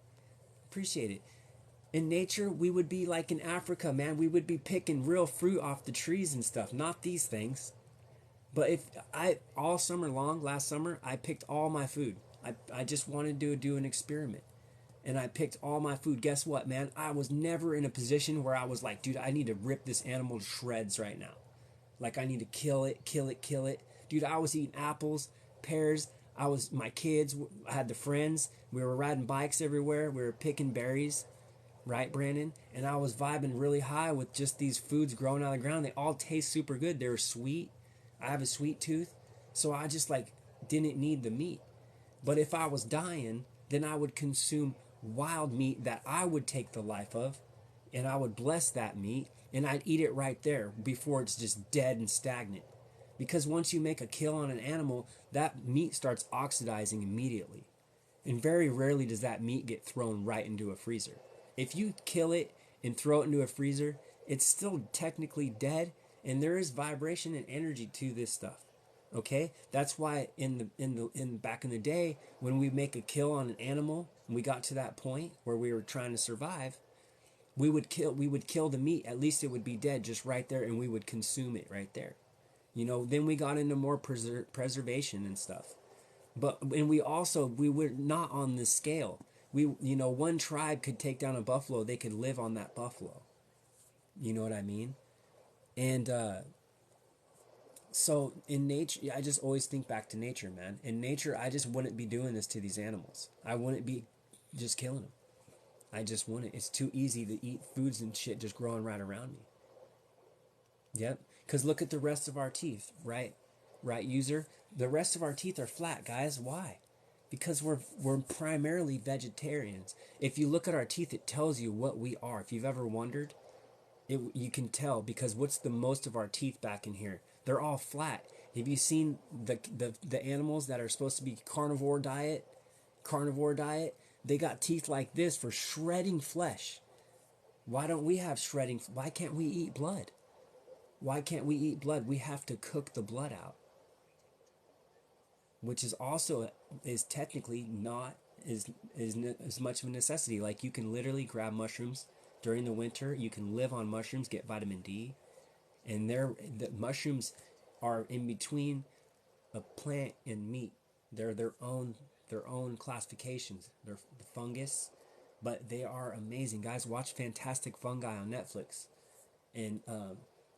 Appreciate it. In nature, we would be like in Africa, man. We would be picking real fruit off the trees and stuff, not these things. But all summer long, last summer, I picked all my food. I just wanted to do an experiment. And I picked all my food. Guess what, man? I was never in a position where I was like, dude, I need to rip this animal to shreds right now. Like, I need to kill it. Dude, I was eating apples, pears. My kids, I had the friends. We were riding bikes everywhere. We were picking berries. Right, Brandon? And I was vibing really high with just these foods growing out of the ground. They all taste super good. They were sweet. I have a sweet tooth. So I just, like, didn't need the meat. But if I was dying, then I would consume wild meat that I would take the life of, and I would bless that meat, and I'd eat it right there before it's just dead and stagnant. Because once you make a kill on an animal, that meat starts oxidizing immediately. And very rarely does that meat get thrown right into a freezer. If you kill it and throw it into a freezer, it's still technically dead, and there is vibration and energy to this stuff. Okay, that's why in back in the day, when we make a kill on an animal and we got to that point where we were trying to survive, we would kill the meat. At least it would be dead just right there, and we would consume it right there. Then we got into more preservation and stuff. And we were not on this scale. One tribe could take down a buffalo. They could live on that buffalo. You know what I mean? And so in nature, I just always think back to nature, man. In nature, I just wouldn't be doing this to these animals. I wouldn't be just killing them. I just wouldn't. It's too easy to eat foods and shit just growing right around me. Yep. Because look at the rest of our teeth, right? Right, user? The rest of our teeth are flat, guys. Why? Because we're primarily vegetarians. If you look at our teeth, it tells you what we are. If you've ever wondered, you can tell, because what's the most of our teeth back in here? They're all flat. Have you seen the animals that are supposed to be carnivore diet? They got teeth like this for shredding flesh. Why don't we have shredding? Why can't we eat blood? Why can't we eat blood? We have to cook the blood out, which is technically not as much of a necessity. Like, you can literally grab mushrooms during the winter. You can live on mushrooms, get vitamin D, and the mushrooms are in between a plant and meat. They're their own classifications. They're the fungus, but they are amazing. Guys, watch Fantastic Fungi on Netflix. And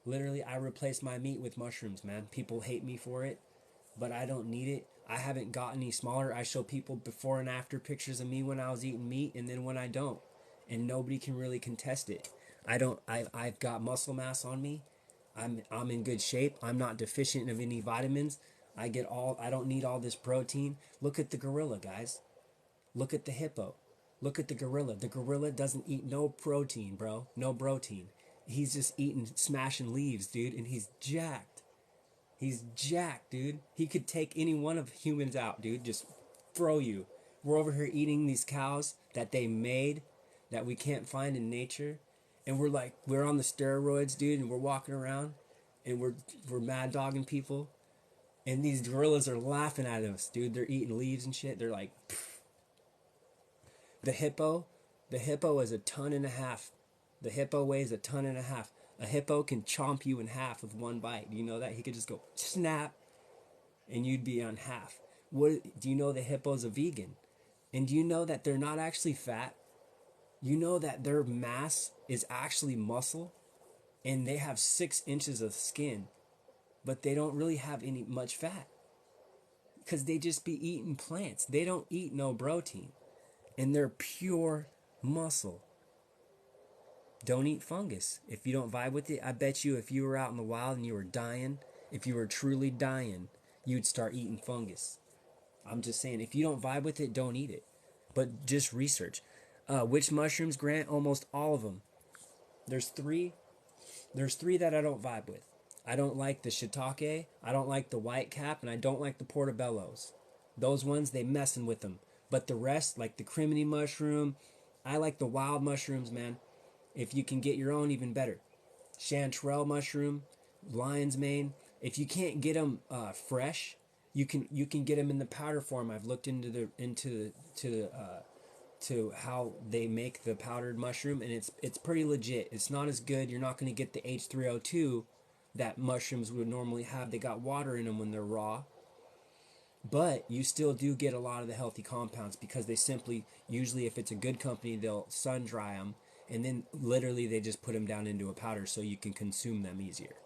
literally, I replace my meat with mushrooms, man. People hate me for it, but I don't need it. I haven't gotten any smaller. I show people before and after pictures of me when I was eating meat and then when I don't. And nobody can really contest it. I've got muscle mass on me. I'm in good shape. I'm not deficient of any vitamins. I don't need all this protein. Look at the gorilla, guys. Look at the hippo. Look at the gorilla. The gorilla doesn't eat no protein, bro. No protein. He's just eating, smashing leaves, dude, and he's jacked. He's jacked, dude. He could take any one of humans out, dude. Just throw you. We're over here eating these cows that they made that we can't find in nature. And we're on the steroids, dude, and we're walking around and we're mad dogging people. And these gorillas are laughing at us, dude. They're eating leaves and shit. They're like, pfft. The hippo is a ton and a half. The hippo weighs a ton and a half. A hippo can chomp you in half with one bite. Do you know that? He could just go snap and you'd be on half. Do you know the hippo's a vegan? And do you know that they're not actually fat? You know that their mass is actually muscle and they have 6 inches of skin, but they don't really have any much fat because they just be eating plants. They don't eat no protein and they're pure muscle. Don't eat fungus. If you don't vibe with it, I bet you if you were out in the wild and you were dying, if you were truly dying, you'd start eating fungus. I'm just saying, if you don't vibe with it, don't eat it. But just research. Which mushrooms, Grant? Almost all of them. There's three that I don't vibe with. I don't like the shiitake, I don't like the white cap, and I don't like the portobellos. Those ones, they messing with them. But the rest, like the crimini mushroom, I like the wild mushrooms, man. If you can get your own, even better. Chanterelle mushroom, lion's mane. If you can't get them fresh, you can get them in the powder form. I've looked into to how they make the powdered mushroom, and it's pretty legit. It's not as good. You're not going to get the H3O2 that mushrooms would normally have. They got water in them when they're raw. But you still do get a lot of the healthy compounds because they simply, usually if it's a good company, they'll sun dry them. And then literally they just put them down into a powder so you can consume them easier.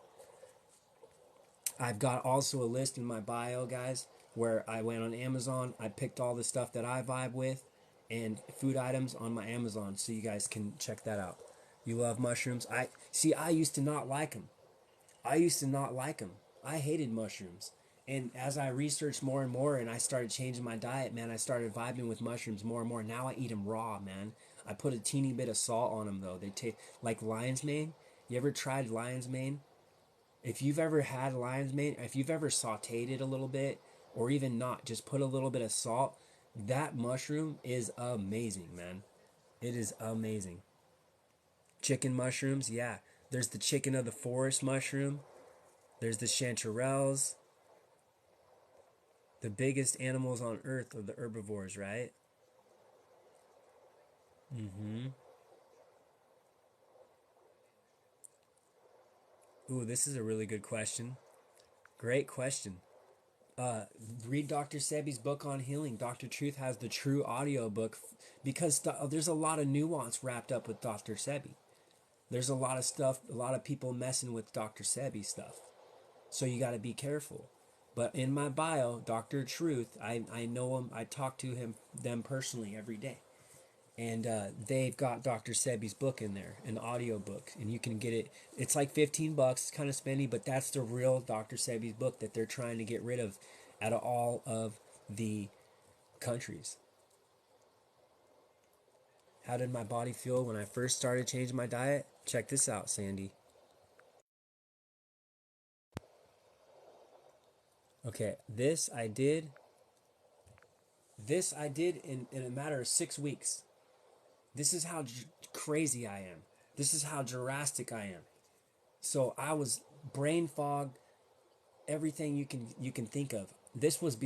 I've got also a list in my bio, guys, where I went on Amazon. I picked all the stuff that I vibe with and food items on my Amazon so you guys can check that out. You love mushrooms? I used to not like them. I hated mushrooms. And as I researched more and more and I started changing my diet, man, I started vibing with mushrooms more and more. Now I eat them raw, man. I put a teeny bit of salt on them, though. They taste like lion's mane. You ever tried lion's mane? If you've ever had lion's mane, if you've ever sauteed it a little bit, or even not, just put a little bit of salt, that mushroom is amazing, man. It is amazing. Chicken mushrooms, yeah. There's the chicken of the forest mushroom. There's the chanterelles. The biggest animals on earth are the herbivores, right? Mm-hmm. Ooh, this is a really good question. Great question. Uh, Read Dr. Sebi's book on healing. Dr. Truth has the true audio book because there's a lot of nuance wrapped up with Dr. Sebi. There's a lot of stuff, a lot of people messing with Dr. Sebi stuff. So you got to be careful. But in my bio, Dr. Truth, I know him, I talk to them personally every day. And they've got Dr. Sebi's book in there, an audio book, and you can get it. It's like $15. It's kind of spendy, but that's the real Dr. Sebi's book that they're trying to get rid of out of all of the countries. How did my body feel when I first started changing my diet? Check this out, Sandy. Okay, this I did in a matter of 6 weeks. This is how crazy I am. This is how drastic I am. So I was brain fogged, everything you can think of. This was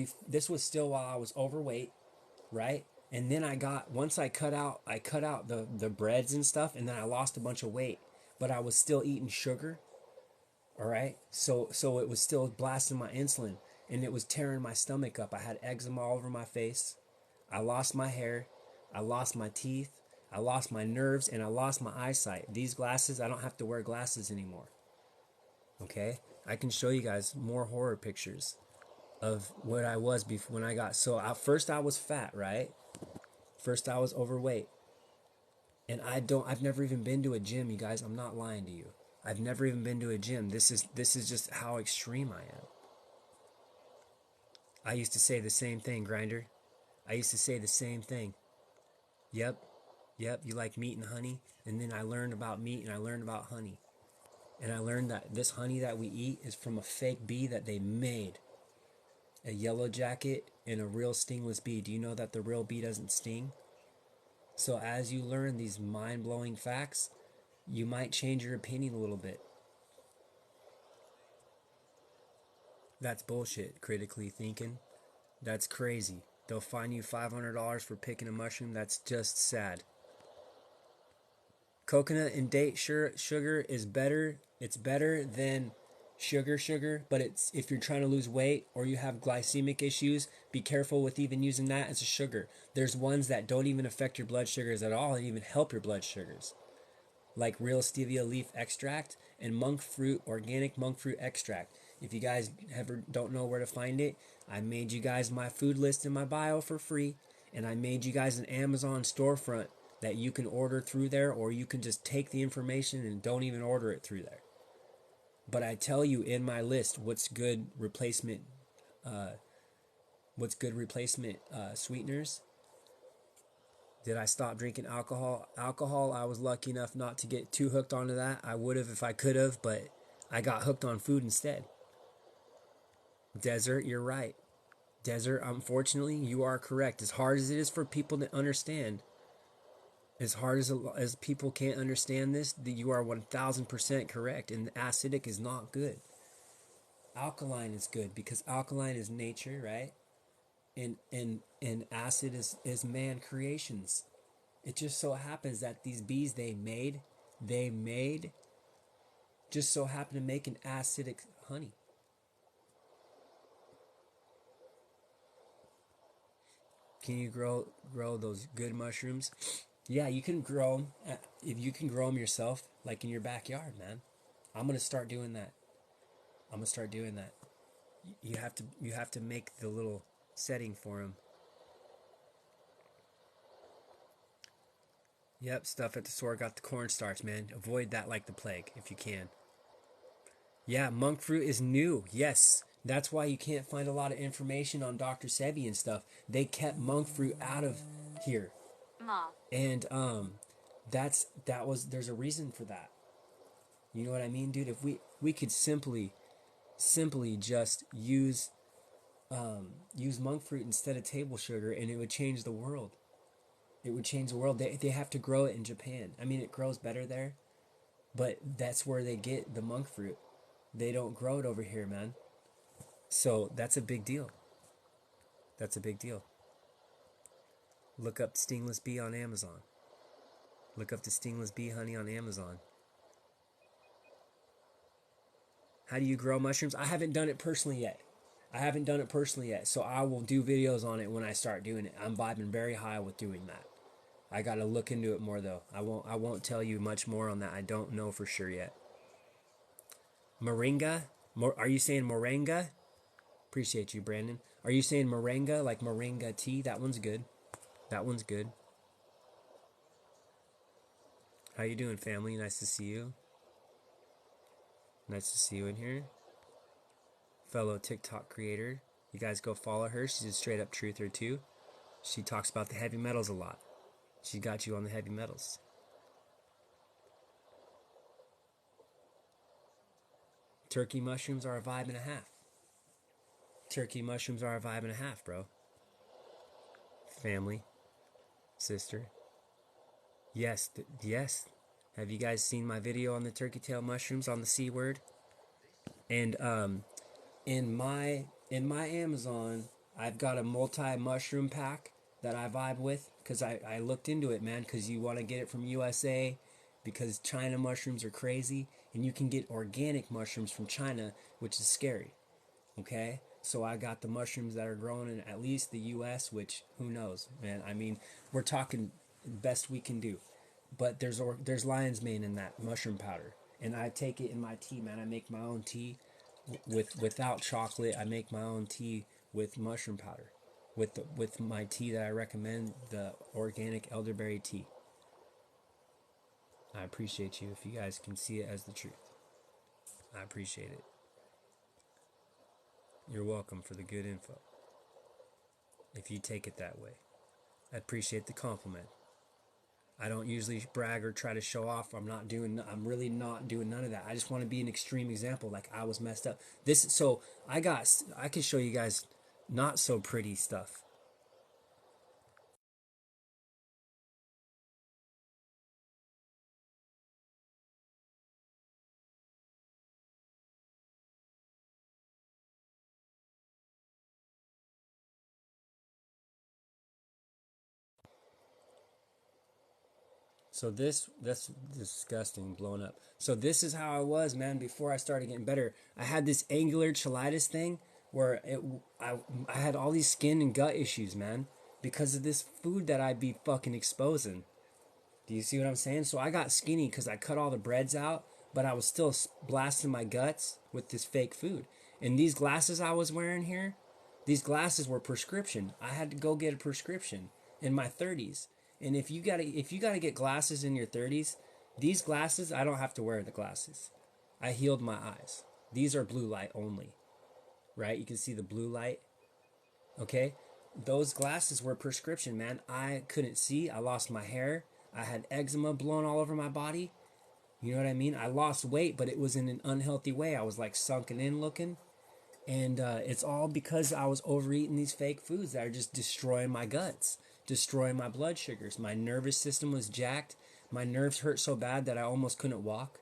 still while I was overweight, right? And then once I cut out the breads and stuff, and then I lost a bunch of weight, but I was still eating sugar. All right, so it was still blasting my insulin, and it was tearing my stomach up. I had eczema all over my face. I lost my hair. I lost my teeth. I lost my nerves, and I lost my eyesight. These glasses, I don't have to wear glasses anymore. Okay? I can show you guys more horror pictures of what I was before when I got. So at first I was fat, right? First I was overweight. And I've never even been to a gym, you guys. I'm not lying to you. I've never even been to a gym. This is just how extreme I am. I used to say the same thing, Grinder. I used to say the same thing. Yep, you like meat and honey? And then I learned about meat and I learned about honey. And I learned that this honey that we eat is from a fake bee that they made. A yellow jacket and a real stingless bee. Do you know that the real bee doesn't sting? So as you learn these mind-blowing facts, you might change your opinion a little bit. That's bullshit, critically thinking. That's crazy. They'll fine you $500 for picking a mushroom. That's just sad. Coconut and date sugar is better. It's better than sugar, but it's if you're trying to lose weight or you have glycemic issues, be careful with even using that as a sugar. There's ones that don't even affect your blood sugars at all and even help your blood sugars, like real stevia leaf extract and monk fruit, organic monk fruit extract. If you guys ever don't know where to find it, I made you guys my food list in my bio for free, and I made you guys an Amazon storefront that you can order through there, or you can just take the information and don't even order it through there. But I tell you in my list what's good replacement sweeteners. Did I stop drinking alcohol? Alcohol, I was lucky enough not to get too hooked onto that. I would have if I could have, but I got hooked on food instead. Desert, you're right. Desert, unfortunately, you are correct. As hard as it is for people to understand, as hard as people can't understand this, you are 1000% correct. And acidic is not good. Alkaline is good because alkaline is nature, right? And acid is man creations. It just so happens that these bees they made just so happen to make an acidic honey. Can you grow those good mushrooms? Yeah, you can grow them. If you can grow them yourself, like in your backyard, man. I'm gonna start doing that. You have to make the little setting for them. Yep, stuff at the store got the cornstarch, man. Avoid that like the plague if you can. Yeah, monk fruit is new. Yes. That's why you can't find a lot of information on Dr. Sebi and stuff. They kept monk fruit out of here. And there's a reason for that. You know what I mean, dude? If we could simply just use monk fruit instead of table sugar, and it would change the world. It would change the world. They have to grow it in Japan. I mean, it grows better there, but that's where they get the monk fruit. They don't grow it over here, man. So that's a big deal. Look up stingless bee on Amazon. Look up the stingless bee honey on Amazon. How do you grow mushrooms? I haven't done it personally yet. So I will do videos on it when I start doing it. I'm vibing very high with doing that. I got to look into it more though. I won't tell you much more on that. I don't know for sure yet. Moringa? Are you saying moringa? Appreciate you, Brandon. Are you saying moringa, like moringa tea? That one's good. How you doing, family? Nice to see you. Nice to see you in here. Fellow TikTok creator. You guys go follow her. She's a straight up truther too. She talks about the heavy metals a lot. She got you on the heavy metals. Turkey mushrooms are a vibe and a half. Bro. Family. Sister. Yes. Have you guys seen my video on the turkey tail mushrooms on the C word? And in my Amazon, I've got a multi-mushroom pack that I vibe with because I looked into it, man, because you want to get it from USA because China mushrooms are crazy, and you can get organic mushrooms from China, which is scary. Okay? So I got the mushrooms that are grown in at least the US, which who knows, man. I mean, we're talking best we can do. But there's lion's mane in that mushroom powder. And I take it in my tea, man. I make my own tea without chocolate. I make my own tea with mushroom powder. With my tea that I recommend, the organic elderberry tea. I appreciate you if you guys can see it as the truth. I appreciate it. You're welcome for the good info. If you take it that way, I appreciate the compliment. I don't usually brag or try to show off. I'm really not doing none of that. I just want to be an extreme example. Like I was messed up. So I can show you guys not so pretty stuff. So that's disgusting, blown up. So this is how I was, man. Before I started getting better, I had this angular cheilitis thing where I had all these skin and gut issues, man, because of this food that I'd be fucking exposing. Do you see what I'm saying? So I got skinny because I cut all the breads out, but I was still blasting my guts with this fake food. And these glasses I was wearing here, these glasses were prescription. I had to go get a prescription in my 30s. And if you gotta get glasses in your 30s, these glasses I don't have to wear the glasses. I healed my eyes. These are blue light only, right? You can see the blue light. Okay, those glasses were prescription, man. I couldn't see. I lost my hair. I had eczema blowing all over my body. You know what I mean? I lost weight, but it was in an unhealthy way. I was like sunken in looking. And it's all because I was overeating these fake foods that are just destroying my guts, destroying my blood sugars. My nervous system was jacked. My nerves hurt so bad that I almost couldn't walk.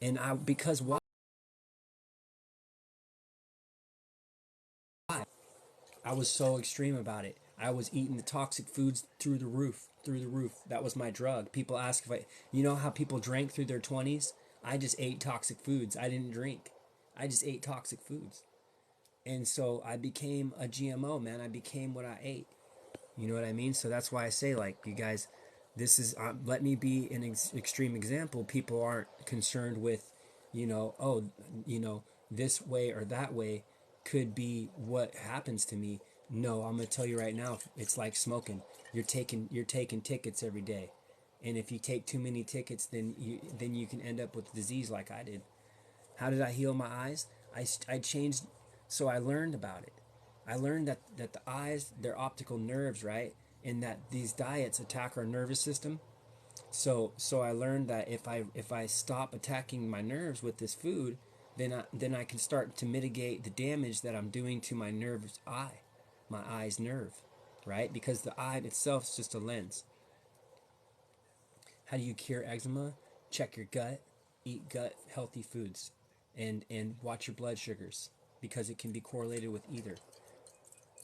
And because why? I was so extreme about it. I was eating the toxic foods through the roof, through the roof. That was my drug. People ask if you know how people drank through their 20s? I just ate toxic foods. I didn't drink. I just ate toxic foods. And so I became a GMO, man. I became what I ate. You know what I mean? So that's why I say, like, you guys, this is, let me be an extreme example. People aren't concerned with, oh, this way or that way could be what happens to me. No, I'm gonna tell you right now, it's like smoking. You're taking tickets every day, and if you take too many tickets, then you can end up with disease like I did. How did I heal my eyes? I changed, so I learned about it. I learned that the eyes, they're optical nerves, right? And that these diets attack our nervous system. So I learned that if I stop attacking my nerves with this food, then I can start to mitigate the damage that I'm doing to my nerve's eye, my eye's nerve, right? Because the eye itself is just a lens. How do you cure eczema? Check your gut, eat gut healthy foods, and watch your blood sugars because it can be correlated with either.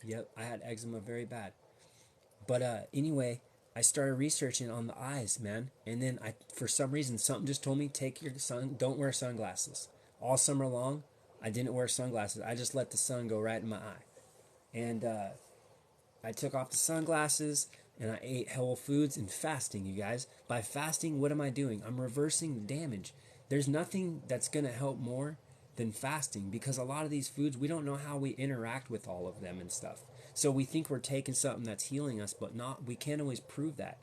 Yep, I had eczema very bad. But anyway, I started researching on the eyes, man, and then for some reason, something just told me don't wear sunglasses. All summer long, I didn't wear sunglasses. I just let the sun go right in my eye, and I took off the sunglasses and I ate whole foods and fasting, you guys. By fasting, what am I doing? I'm reversing the damage. There's nothing that's going to help more than fasting because a lot of these foods, we don't know how we interact with all of them and stuff. So we think we're taking something that's healing us, but not. We can't always prove that.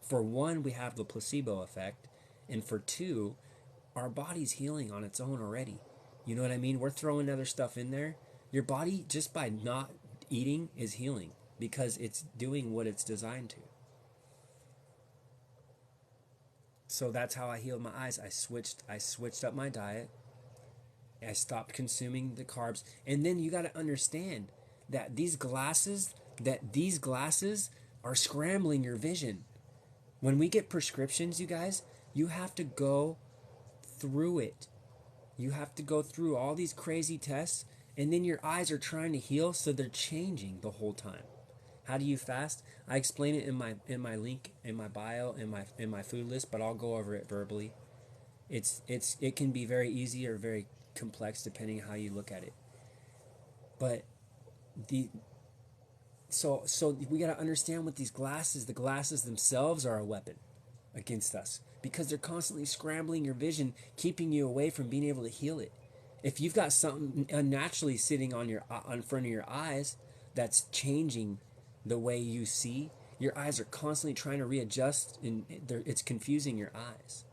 For one, we have the placebo effect, and for two, our body's healing on its own already. You know what I mean? We're throwing other stuff in there. Your body, just by not eating, is healing because it's doing what it's designed to. So that's how I healed my eyes. I switched up my diet. I stopped consuming the carbs. And then you got to understand that these glasses are scrambling your vision. When we get prescriptions, you guys, you have to go through it. You have to go through all these crazy tests, and then your eyes are trying to heal, so they're changing the whole time. How do you fast? I explain it in my link in my bio in my food list, but I'll go over it verbally. It can be very easy or very complex depending how you look at it. But the so we got to understand what these glasses, the glasses themselves are a weapon against us because they're constantly scrambling your vision, keeping you away from being able to heal it. If you've got something unnaturally sitting on your on front of your eyes that's changing the way you see, your eyes are constantly trying to readjust and it's confusing your eyes.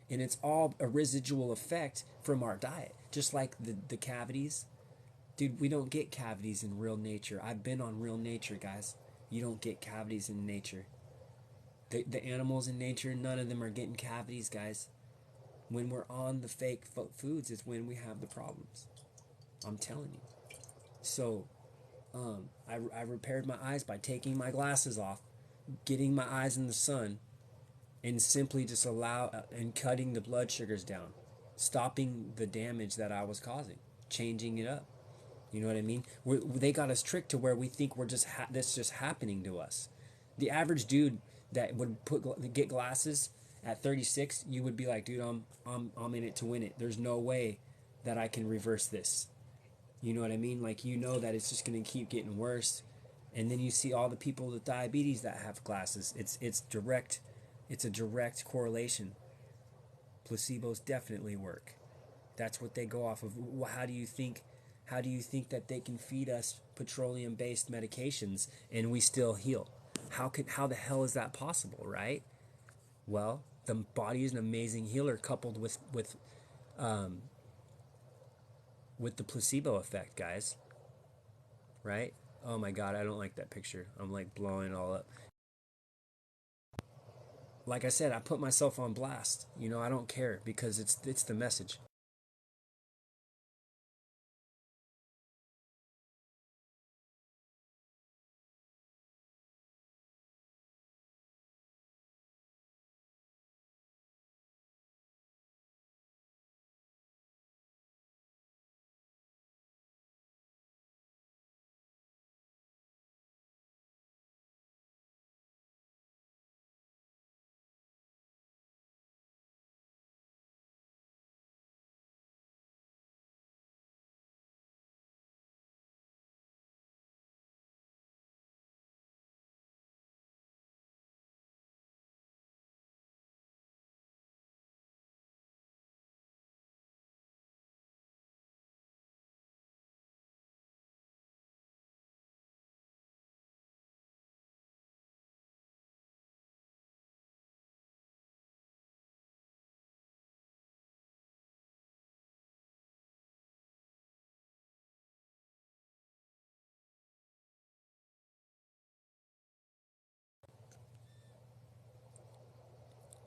And it's all a residual effect from our diet. Just like the cavities. Dude, we don't get cavities in real nature. I've been on real nature, guys. You don't get cavities in nature. The animals in nature, none of them are getting cavities, guys. When we're on the fake foods is when we have the problems. I'm telling you. So, I repaired my eyes by taking my glasses off, getting my eyes in the sun, and simply just and cutting the blood sugars down, stopping the damage that I was causing, changing it up. You know what I mean? They got us tricked to where we think we're just that's just happening to us. The average dude that would get glasses at 36, you would be like, dude, I'm in it to win it. There's no way that I can reverse this. You know what I mean? Like, you know that it's just going to keep getting worse. And then you see all the people with diabetes that have glasses. It's direct. It's a direct correlation. Placebos definitely work. That's what they go off of. How do you think that they can feed us petroleum-based medications and we still heal? How the hell is that possible, right? Well, the body is an amazing healer coupled with the placebo effect, guys. Right? Oh my god, I don't like that picture. I'm like blowing it all up. Like I said, I put myself on blast. You know, I don't care because it's the message.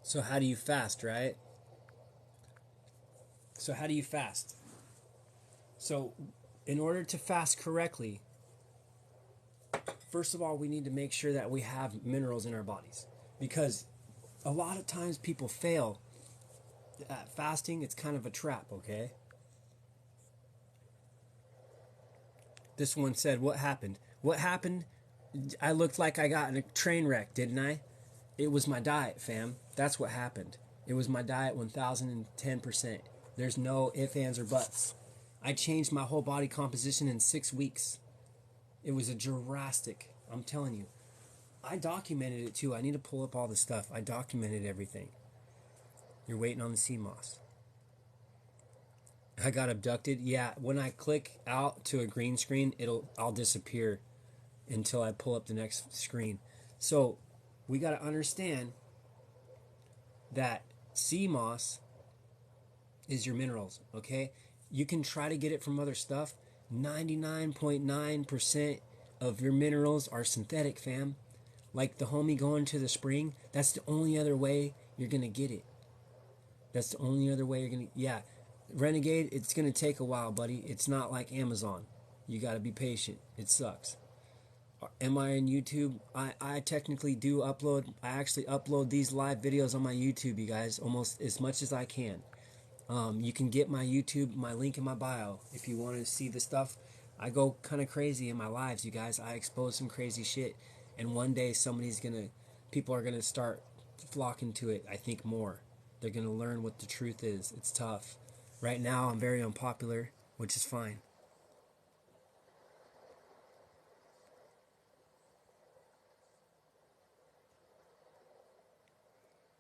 So how do you fast, right? So how do you fast? So in order to fast correctly, first of all, we need to make sure that we have minerals in our bodies because a lot of times people fail at fasting. It's kind of a trap, okay? This one said, "What happened? What happened? I looked like I got in a train wreck, didn't I? It was my diet, fam. That's what happened. It was my diet 1010%. There's no ifs, ands, or buts. I changed my whole body composition in 6 weeks. It was a drastic. I'm telling you. I documented it too. I need to pull up all the stuff. I documented everything. You're waiting on the sea moss. I got abducted. Yeah, when I click out to a green screen, I'll disappear until I pull up the next screen. So we got to understand that sea moss is your minerals, okay? You can try to get it from other stuff. 99.9% of your minerals are synthetic, fam. Like the homie going to the spring, that's the only other way you're going to get it. That's the only other way you're going to, yeah. Renegade, it's going to take a while, buddy. It's not like Amazon. You got to be patient. It sucks. Am I on YouTube? I technically do upload. I actually upload these live videos on my YouTube, you guys, almost as much as I can. You can get my YouTube, my link in my bio, if you want to see the stuff. I go kind of crazy in my lives, you guys. I expose some crazy shit, and one day people are gonna start flocking to it. I think more. They're gonna learn what the truth is. It's tough. Right now, I'm very unpopular, which is fine.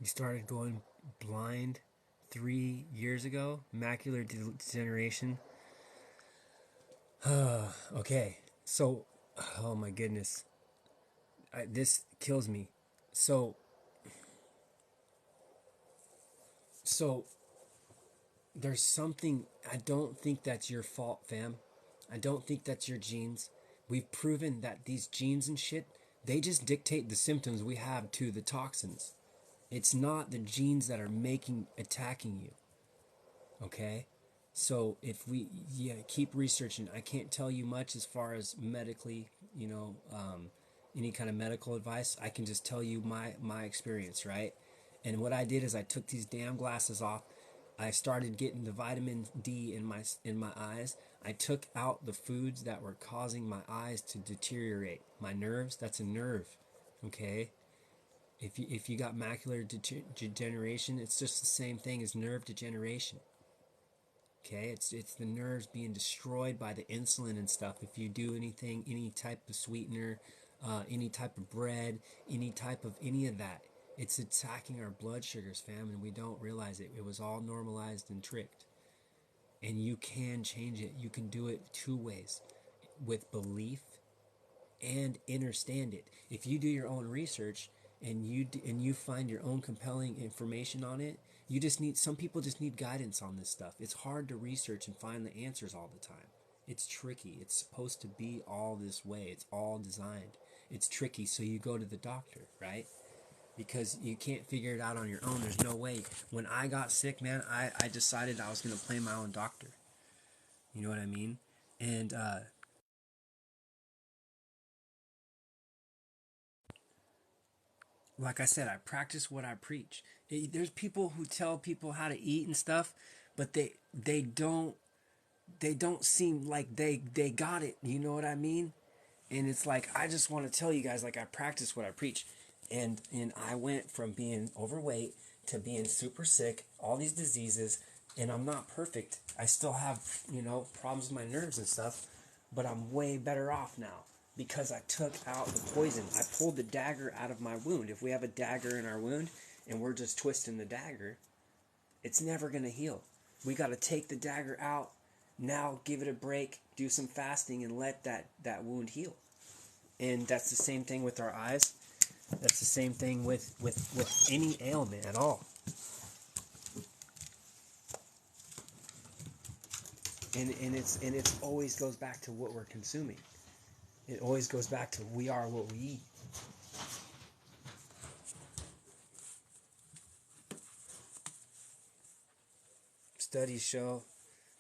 You started going blind 3 years ago. Macular degeneration. Okay. So, oh my goodness. This kills me. So, so there's something. I don't think that's your fault, fam. I don't think that's your genes. We've proven that these genes and shit, they just dictate the symptoms we have to the toxins. It's not the genes that are attacking you. Okay? So if we, yeah, keep researching. I can't tell you much as far as medically, any kind of medical advice. I can just tell you my experience, right? And what I did is I took these damn glasses off. I started getting the vitamin D in my eyes. I took out the foods that were causing my eyes to deteriorate. My nerves, that's a nerve, okay? If you got macular degeneration, it's just the same thing as nerve degeneration. Okay, it's the nerves being destroyed by the insulin and stuff. If you do anything, any type of sweetener, any type of bread, any of that, it's attacking our blood sugars, fam, and we don't realize it. It was all normalized and tricked. And you can change it. You can do it two ways, with belief and understand it. If you do your own research and you find your own compelling information on it, you just need, some people just need guidance on this stuff. It's hard to research and find the answers all the time. It's tricky. It's supposed to be all this way. It's all designed. It's tricky, so you go to the doctor, right? Because you can't figure it out on your own. There's no way. When I got sick, man, I decided I was going to play my own doctor. You know what I mean? And like I said, I practice what I preach. There's people who tell people how to eat and stuff, but they don't seem like they got it. You know what I mean? And it's like, I just want to tell you guys, like, I practice what I preach. And I went from being overweight to being super sick, all these diseases, and I'm not perfect. I still have, problems with my nerves and stuff, but I'm way better off now because I took out the poison. I pulled the dagger out of my wound. If we have a dagger in our wound and we're just twisting the dagger, it's never going to heal. We got to take the dagger out, now give it a break, do some fasting, and let that wound heal. And that's the same thing with our eyes. That's the same thing with any ailment at all. And it's always goes back to what we're consuming. It always goes back to we are what we eat. Studies show,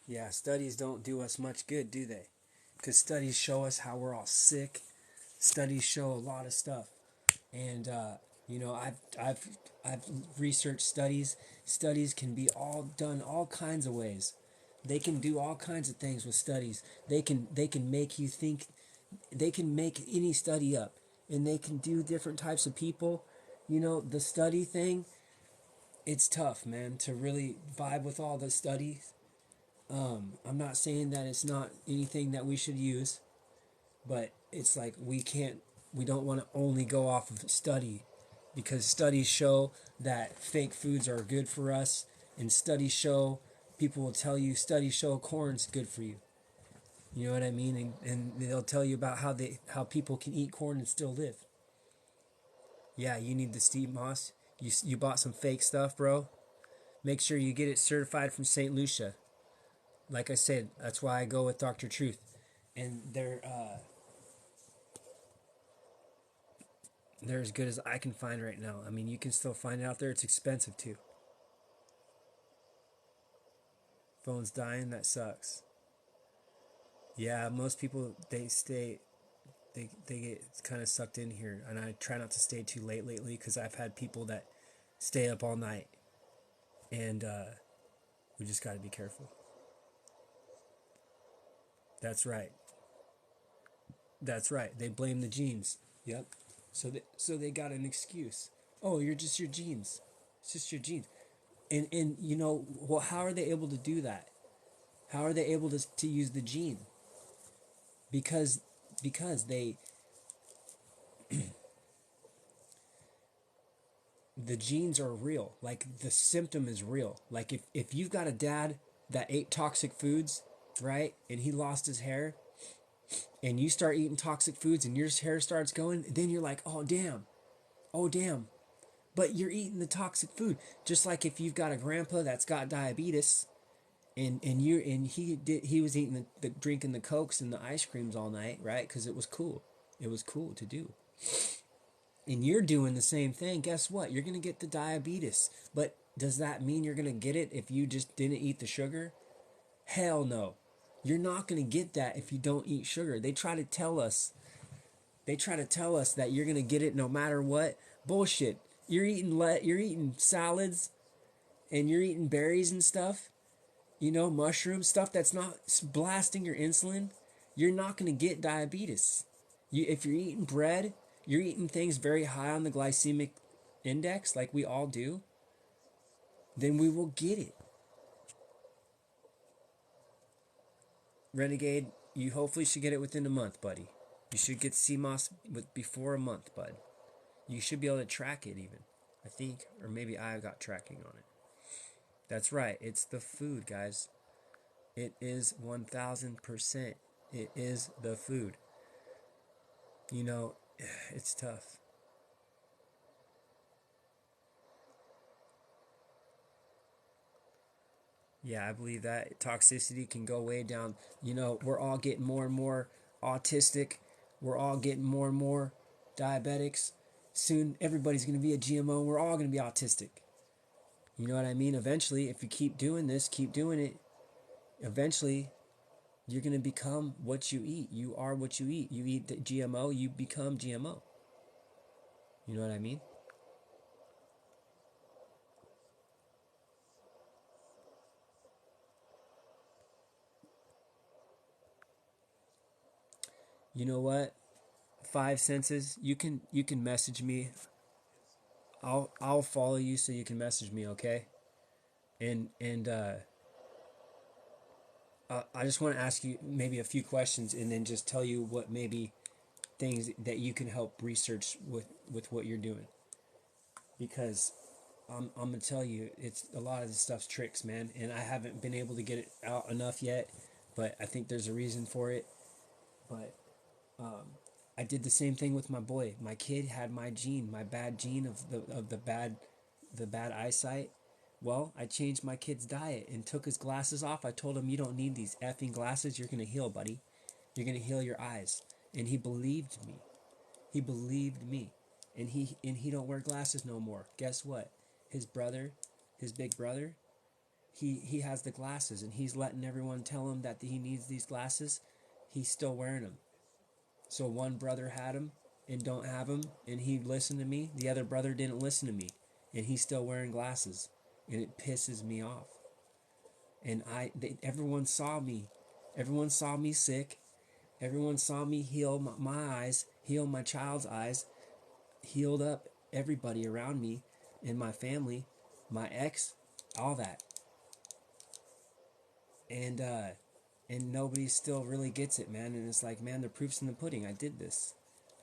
yeah, studies don't do us much good, do they? Because studies show us how we're all sick. Studies show a lot of stuff. And I've researched studies. Studies can be all done all kinds of ways. They can do all kinds of things with studies. They can make you think. They can make any study up, and they can do different types of people. The study thing. It's tough, man, to really vibe with all the studies. I'm not saying that it's not anything that we should use, but it's like we don't want to only go off of study, because studies show that fake foods are good for us, and people will tell you studies show corn's good for you. You know what I mean? And they'll tell you about how people can eat corn and still live. Yeah, you need the Steve Moss. You bought some fake stuff, bro. Make sure you get it certified from St. Lucia. Like I said, that's why I go with Dr. Truth. And they're as good as I can find right now. I mean, you can still find it out there. It's expensive too. Phone's dying. That sucks. Yeah, most people they get kind of sucked in here, and I try not to stay too late lately because I've had people that stay up all night, and we just got to be careful. That's right. That's right. They blame the genes. Yep. So they got an excuse. Oh, you're just your genes. It's just your genes. And well, how are they able to do that? How are they able to use the gene? Because the genes are real. Like the symptom is real. Like if you've got a dad that ate toxic foods, right, and he lost his hair, and you start eating toxic foods and your hair starts going, then you're like, oh damn. But you're eating the toxic food. Just like if you've got a grandpa that's got diabetes, and he was eating the drinking the cokes and the ice creams all night, right? Because it was cool. It was cool to do. And you're doing the same thing. Guess what? You're gonna get the diabetes. But does that mean you're gonna get it if you just didn't eat the sugar? Hell no. You're not gonna get that if you don't eat sugar. They try to tell us. They try to tell us that you're gonna get it no matter what. Bullshit. You're eating salads and you're eating berries and stuff. You know, mushrooms, stuff that's not blasting your insulin. You're not gonna get diabetes. If you're eating bread, you're eating things very high on the glycemic index, like we all do, then we will get it. Renegade, you hopefully should get it within a month, buddy. You should get CMOS before a month, bud. You should be able to track it even, I think, or maybe I got tracking on it. That's right, it's the food, guys. It is 1000%. It is the food. You know, it's tough. Yeah, I believe that toxicity can go way down. You know, we're all getting more and more autistic. We're all getting more and more diabetics. Soon, everybody's going to be a GMO. We're all going to be autistic. You know what I mean? Eventually, if you keep doing this, keep doing it, eventually, you're going to become what you eat. You are what you eat. You eat the GMO, you become GMO. You know what I mean? You know what? Five senses. You can message me. I'll follow you so you can message me, okay? And I just want to ask you maybe a few questions, and then just tell you what maybe things that you can help research with what you're doing, because I'm gonna tell you, it's a lot of this stuff's tricks, man, and I haven't been able to get it out enough yet, but I think there's a reason for it. But I did the same thing with my boy. My kid had my bad gene of the bad eyesight. Well, I changed my kid's diet and took his glasses off. I told him, you don't need these effing glasses. You're gonna heal, buddy. You're gonna heal your eyes. And he believed me. He believed me. And he don't wear glasses no more. Guess what? His brother, his big brother, he has the glasses, and he's letting everyone tell him that he needs these glasses. He's still wearing them. So one brother had him and don't have him, and he listened to me. The other brother didn't listen to me, and he's still wearing glasses, and it pisses me off. And everyone saw me. Everyone saw me sick. Everyone saw me heal my eyes, heal my child's eyes, healed up everybody around me in my family, my ex, all that. And nobody still really gets it, man. And it's like, man, the proof's in the pudding. I did this.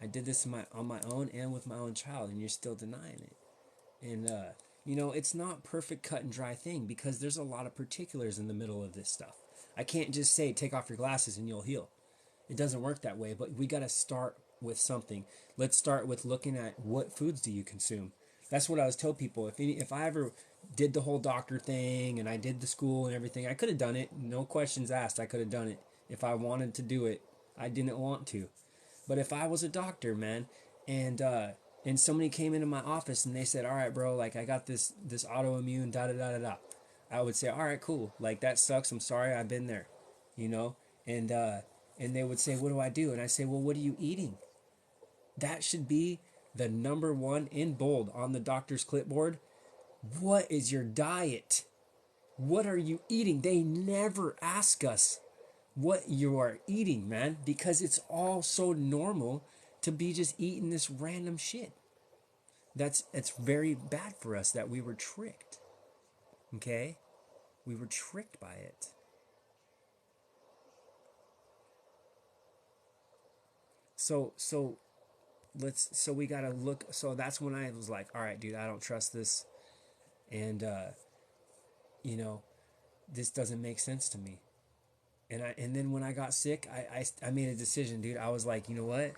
I did this on my own and with my own child, and you're still denying it. And you know, it's not perfect cut and dry thing, because there's a lot of particulars in the middle of this stuff. I can't just say take off your glasses and you'll heal. It doesn't work that way, but we got to start with something. Let's start with looking at what foods do you consume. That's what I was telling people. If I ever did the whole doctor thing and I did the school and everything, I could have done it. No questions asked. I could have done it if I wanted to do it. I didn't want to. But if I was a doctor, man, and somebody came into my office and they said, "All right, bro, like I got this autoimmune da da da da da," I would say, "All right, cool. Like that sucks. I'm sorry. I've been there, you know." And they would say, "What do I do?" And I say, "Well, what are you eating?" That should be the number one in bold on the doctor's clipboard. What is your diet? What are you eating? They never ask us what you are eating, man, because it's all so normal to be just eating this random shit. It's very bad for us that we were tricked. Okay? We were tricked by it. So so we gotta look. So that's when I was like, all right, dude, I don't trust this. And, you know, this doesn't make sense to me. And then when I got sick, I made a decision, dude. I was like, you know what?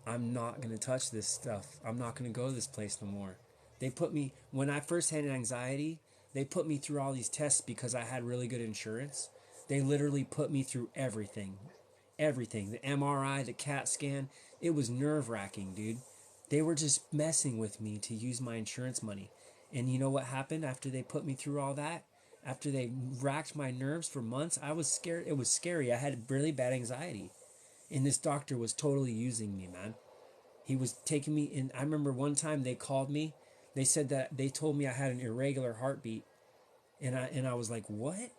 I'm not going to touch this stuff. I'm not going to go to this place no more. They put me, when I first had anxiety, they put me through all these tests because I had really good insurance. They literally put me through everything. Everything. The MRI, the CAT scan. It was nerve wracking, dude. They were just messing with me to use my insurance money. And you know what happened after they put me through all that? After they racked my nerves for months, I was scared. It was scary. I had really bad anxiety. And this doctor was totally using me, man. He was taking me in. I remember one time they called me. They said that they told me I had an irregular heartbeat. And I was like, "What?"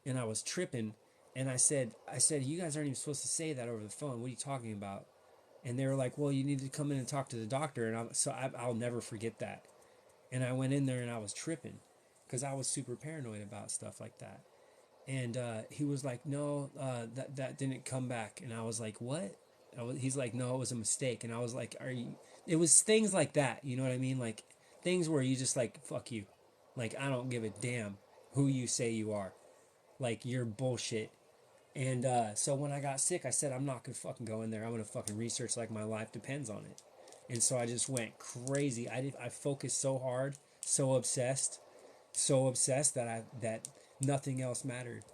And I was tripping. And I said, "You guys aren't even supposed to say that over the phone. What are you talking about?" And they were like, "Well, you need to come in and talk to the doctor." And I'll never forget that. And I went in there and I was tripping because I was super paranoid about stuff like that. And he was like, "No, that didn't come back." And I was like, "What?" He's like, "No, it was a mistake." And I was like, "Are you?" It was things like that, you know what I mean? Like things where you just like, "Fuck you," like I don't give a damn who you say you are, like you're bullshit. And so when I got sick, I said, "I'm not gonna fucking go in there. I'm gonna fucking research like my life depends on it." And so I just went crazy. I focused so hard, so obsessed that nothing else mattered.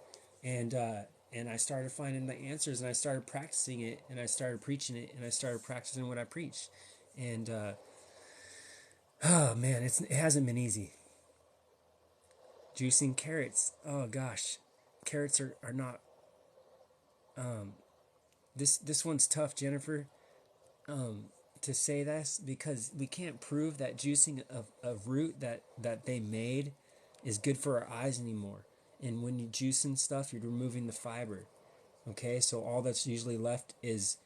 And I started finding the answers, and I started practicing it, and I started preaching it, and I started practicing what I preached. And oh man, it hasn't been easy. Juicing carrots. Oh gosh, carrots are not. This one's tough, Jennifer. To say this because we can't prove that juicing a root that they made is good for our eyes anymore. And when you juicing stuff, you're removing the fiber. Okay, so all that's usually left is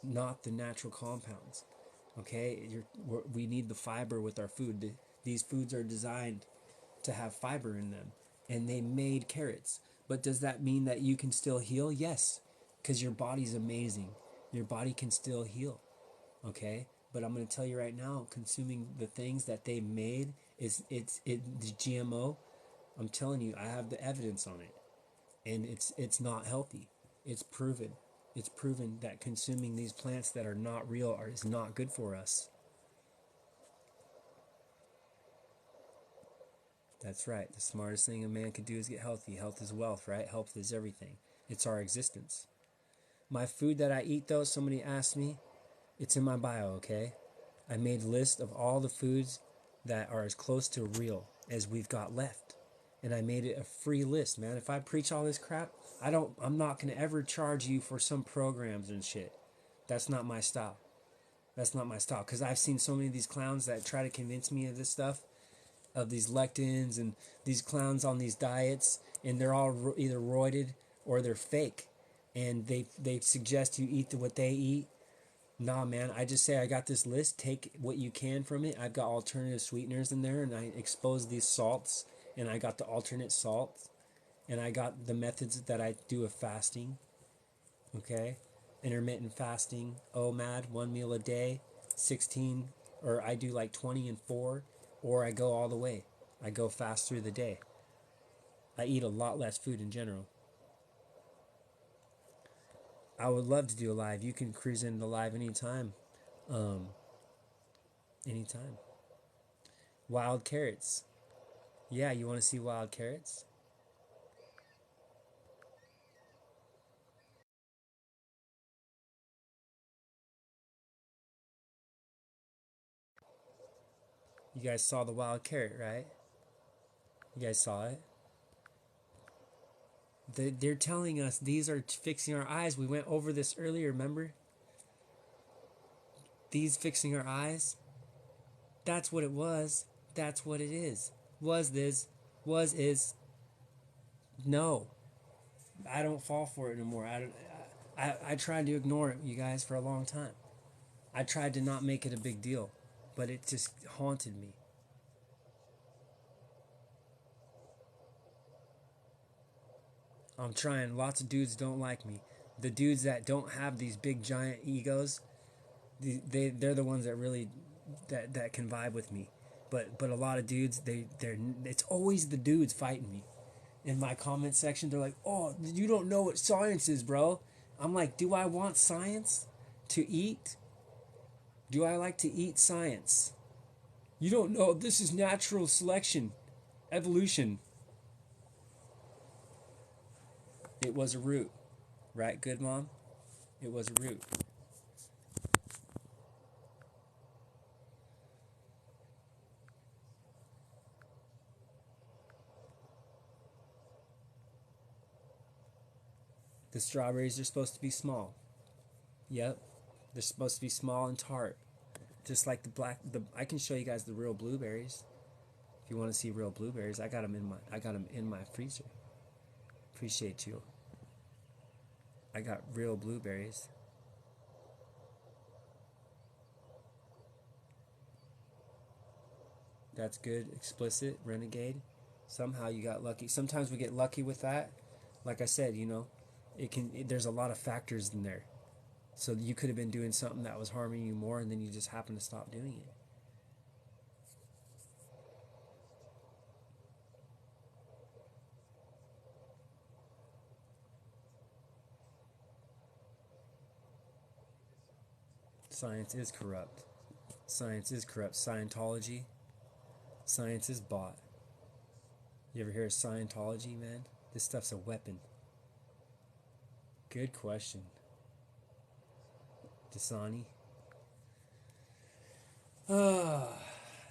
not the natural compounds. Okay, we need the fiber with our food. These foods are designed to have fiber in them, and they made carrots. But does that mean that you can still heal? Yes, because your body's amazing. Your body can still heal. Okay, but I'm going to tell you right now, consuming the things that they made the GMO. I'm telling you, I have the evidence on it, and it's not healthy. It's proven. It's proven that consuming these plants that are not real is not good for us. That's right. The smartest thing a man could do is get healthy. Health is wealth, right? Health is everything. It's our existence. My food that I eat, though, somebody asked me, it's in my bio, okay? I made a list of all the foods that are as close to real as we've got left. And I made it a free list, man. If I preach all this crap, I'm not going to ever charge you for some programs and shit. That's not my style. That's not my style. Because I've seen so many of these clowns that try to convince me of this stuff, of these lectins and these clowns on these diets, and they're all either roided or they're fake. And they suggest you eat what they eat. Nah, man, I just say I got this list. Take what you can from it. I've got alternative sweeteners in there, and I expose these salts, and I got the alternate salts, and I got the methods that I do of fasting. Okay, intermittent fasting, OMAD, 1 meal a day, 16, or I do like 20 and 4, or I go all the way. I go fast through the day. I eat a lot less food in general. I would love to do a live. You can cruise into live anytime. Um, anytime. Wild carrots. Yeah, you want to see wild carrots? You guys saw the wild carrot, right? You guys saw it? They're telling us these are fixing our eyes. We went over this earlier, remember? These fixing our eyes. That's what it was. That's what it is. Was this. Was is. No. I don't fall for it anymore. I tried to ignore it, you guys, for a long time. I tried to not make it a big deal, but it just haunted me. I'm trying. Lots of dudes don't like me. The dudes that don't have these big giant egos, they're the ones that really that can vibe with me. But a lot of dudes, they're it's always the dudes fighting me in my comment section. They're like, "Oh, you don't know what science is, bro." I'm like, "Do I want science to eat? Do I like to eat science? You don't know. This is natural selection, evolution. It was a root, right? Good mom. It was a root." The strawberries are supposed to be small. Yep, they're supposed to be small and tart, just like the black. I can show you guys the real blueberries. If you want to see real blueberries, I got them in my freezer. Appreciate you. I got real blueberries. That's good. Explicit renegade. Somehow you got lucky. Sometimes we get lucky with that. Like I said, there's a lot of factors in there. So you could have been doing something that was harming you more, and then you just happen to stop doing it. Science is corrupt. Science is corrupt. Scientology. Science is bought. You ever hear of Scientology, man? This stuff's a weapon. Good question. Dasani.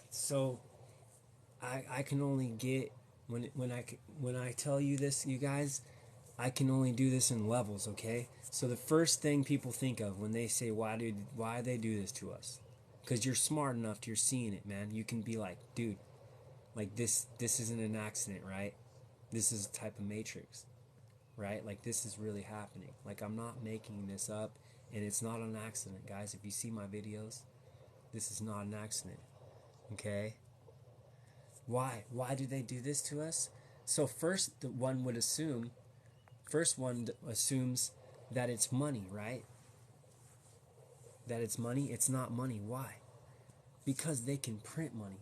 So I can only get when I tell you this, you guys, I can only do this in levels, okay? So the first thing people think of when they say why they do this to us, because you're smart enough, you're seeing it, man. You can be like, dude, like this isn't an accident, right? This is a type of matrix, right? Like this is really happening. Like I'm not making this up, and it's not an accident, guys. If you see my videos, this is not an accident, okay? Why do they do this to us? So first, first one assumes that it's money, right? That it's money. It's not money. Why? Because they can print money.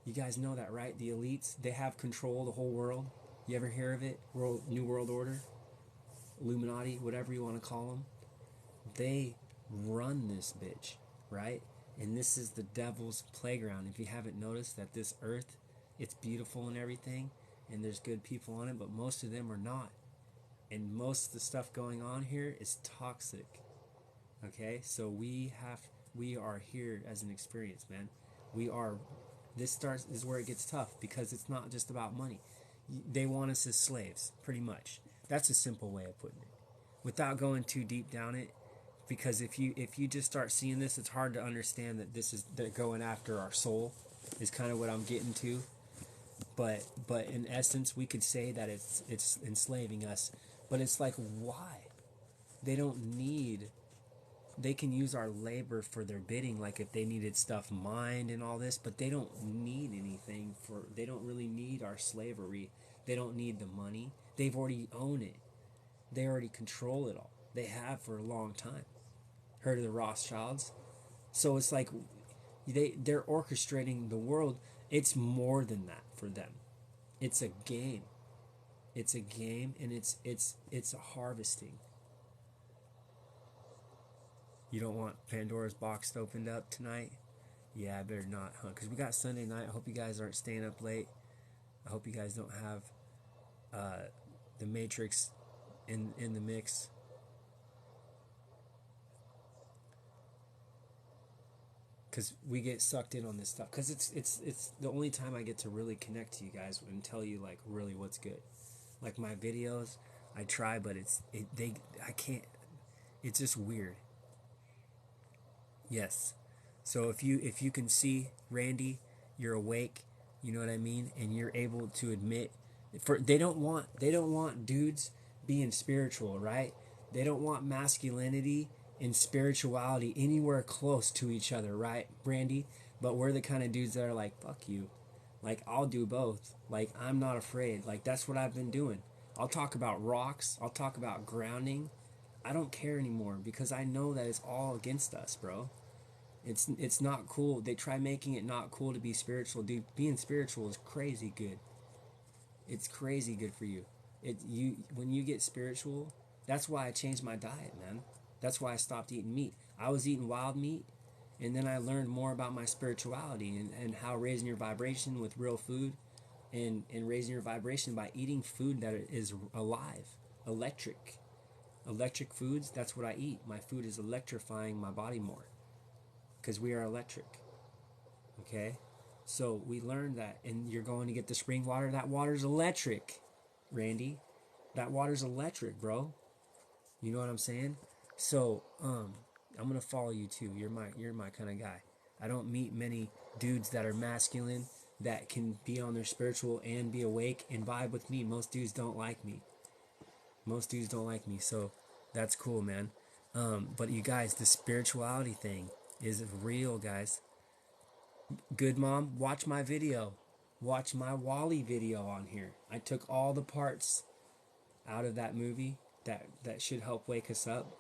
You guys know that, right? The elites, they have control of the whole world. You ever hear of it? New World Order, Illuminati, whatever you want to call them. They run this bitch, right? And this is the devil's playground. If you haven't noticed that this earth, it's beautiful and everything, and there's good people on it, but most of them are not. And most of the stuff going on here is toxic. Okay? So we are here as an experience, man. We are this is where it gets tough, because it's not just about money. They want us as slaves, pretty much. That's a simple way of putting it. Without going too deep down it, because if you just start seeing this, it's hard to understand that they're going after our soul, is kind of what I'm getting to. But in essence, we could say that it's enslaving us. But it's like, why? They don't need. They can use our labor for their bidding, like if they needed stuff mined and all this, but they don't need anything they don't really need our slavery. They don't need the money. They've already own it. They already control it all. They have for a long time. Heard of the Rothschilds? So it's like they're orchestrating the world. It's more than that for them. It's a game. It's a game, and it's a harvesting. You don't want Pandora's box opened up tonight? Yeah, I better not, huh? Because we got Sunday night. I hope you guys aren't staying up late. I hope you guys don't have the Matrix in the mix. Because we get sucked in on this stuff. Because it's the only time I get to really connect to you guys and tell you like really what's good. Like my videos, I try, but I can't. It's just weird. Yes. So if you can see Randy, you're awake, you know what I mean, and you're able to admit they don't want dudes being spiritual, right? They don't want masculinity and spirituality anywhere close to each other, right, Randy? But we're the kind of dudes that are like, fuck you. Like, I'll do both. Like, I'm not afraid. Like, that's what I've been doing. I'll talk about rocks. I'll talk about grounding. I don't care anymore because I know that it's all against us, bro. It's not cool. They try making it not cool to be spiritual. Dude, being spiritual is crazy good. It's crazy good for you. You when you get spiritual, that's why I changed my diet, man. That's why I stopped eating meat. I was eating wild meat, and then I learned more about my spirituality and how raising your vibration with real food and raising your vibration by eating food that is alive, electric. Electric foods, that's what I eat. My food is electrifying my body more because we are electric. Okay? So we learned that, and you're going to get the spring water. That water's electric, Randy. That water's electric, bro. You know what I'm saying? So, I'm gonna follow you too. You're my kind of guy. I don't meet many dudes that are masculine that can be on their spiritual and be awake and vibe with me. Most dudes don't like me. Most dudes don't like me. So that's cool, man. But you guys, the spirituality thing is real, guys. Good mom, watch my video. Watch my Wally video on here. I took all the parts out of that movie that should help wake us up,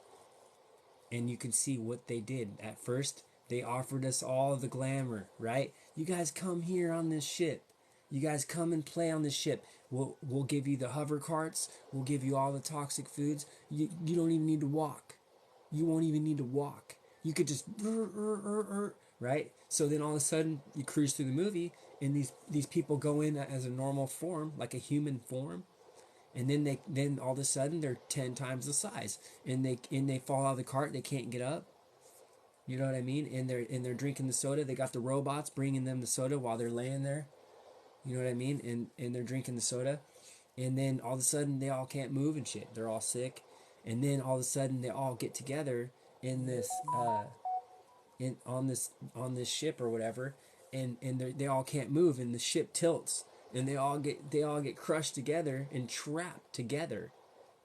and you can see what they did. At first, they offered us all the glamour, right? You guys come here on this ship. You guys come and play on this ship. We'll give you the hover carts. We'll give you all the toxic foods. You don't even need to walk. You won't even need to walk. You could just right? So then all of a sudden you cruise through the movie, and these people go in as a normal form, like a human form, and then all of a sudden they're 10 times the size, and they fall out of the cart. They can't get up. You know what I mean? And they're drinking the soda. They got the robots bringing them the soda while they're laying there. You know what I mean? And they're drinking the soda, and then all of a sudden they all can't move and shit. They're all sick, and then all of a sudden they all get together in this on this ship or whatever, and they all can't move, and the ship tilts, and they all get crushed together and trapped together,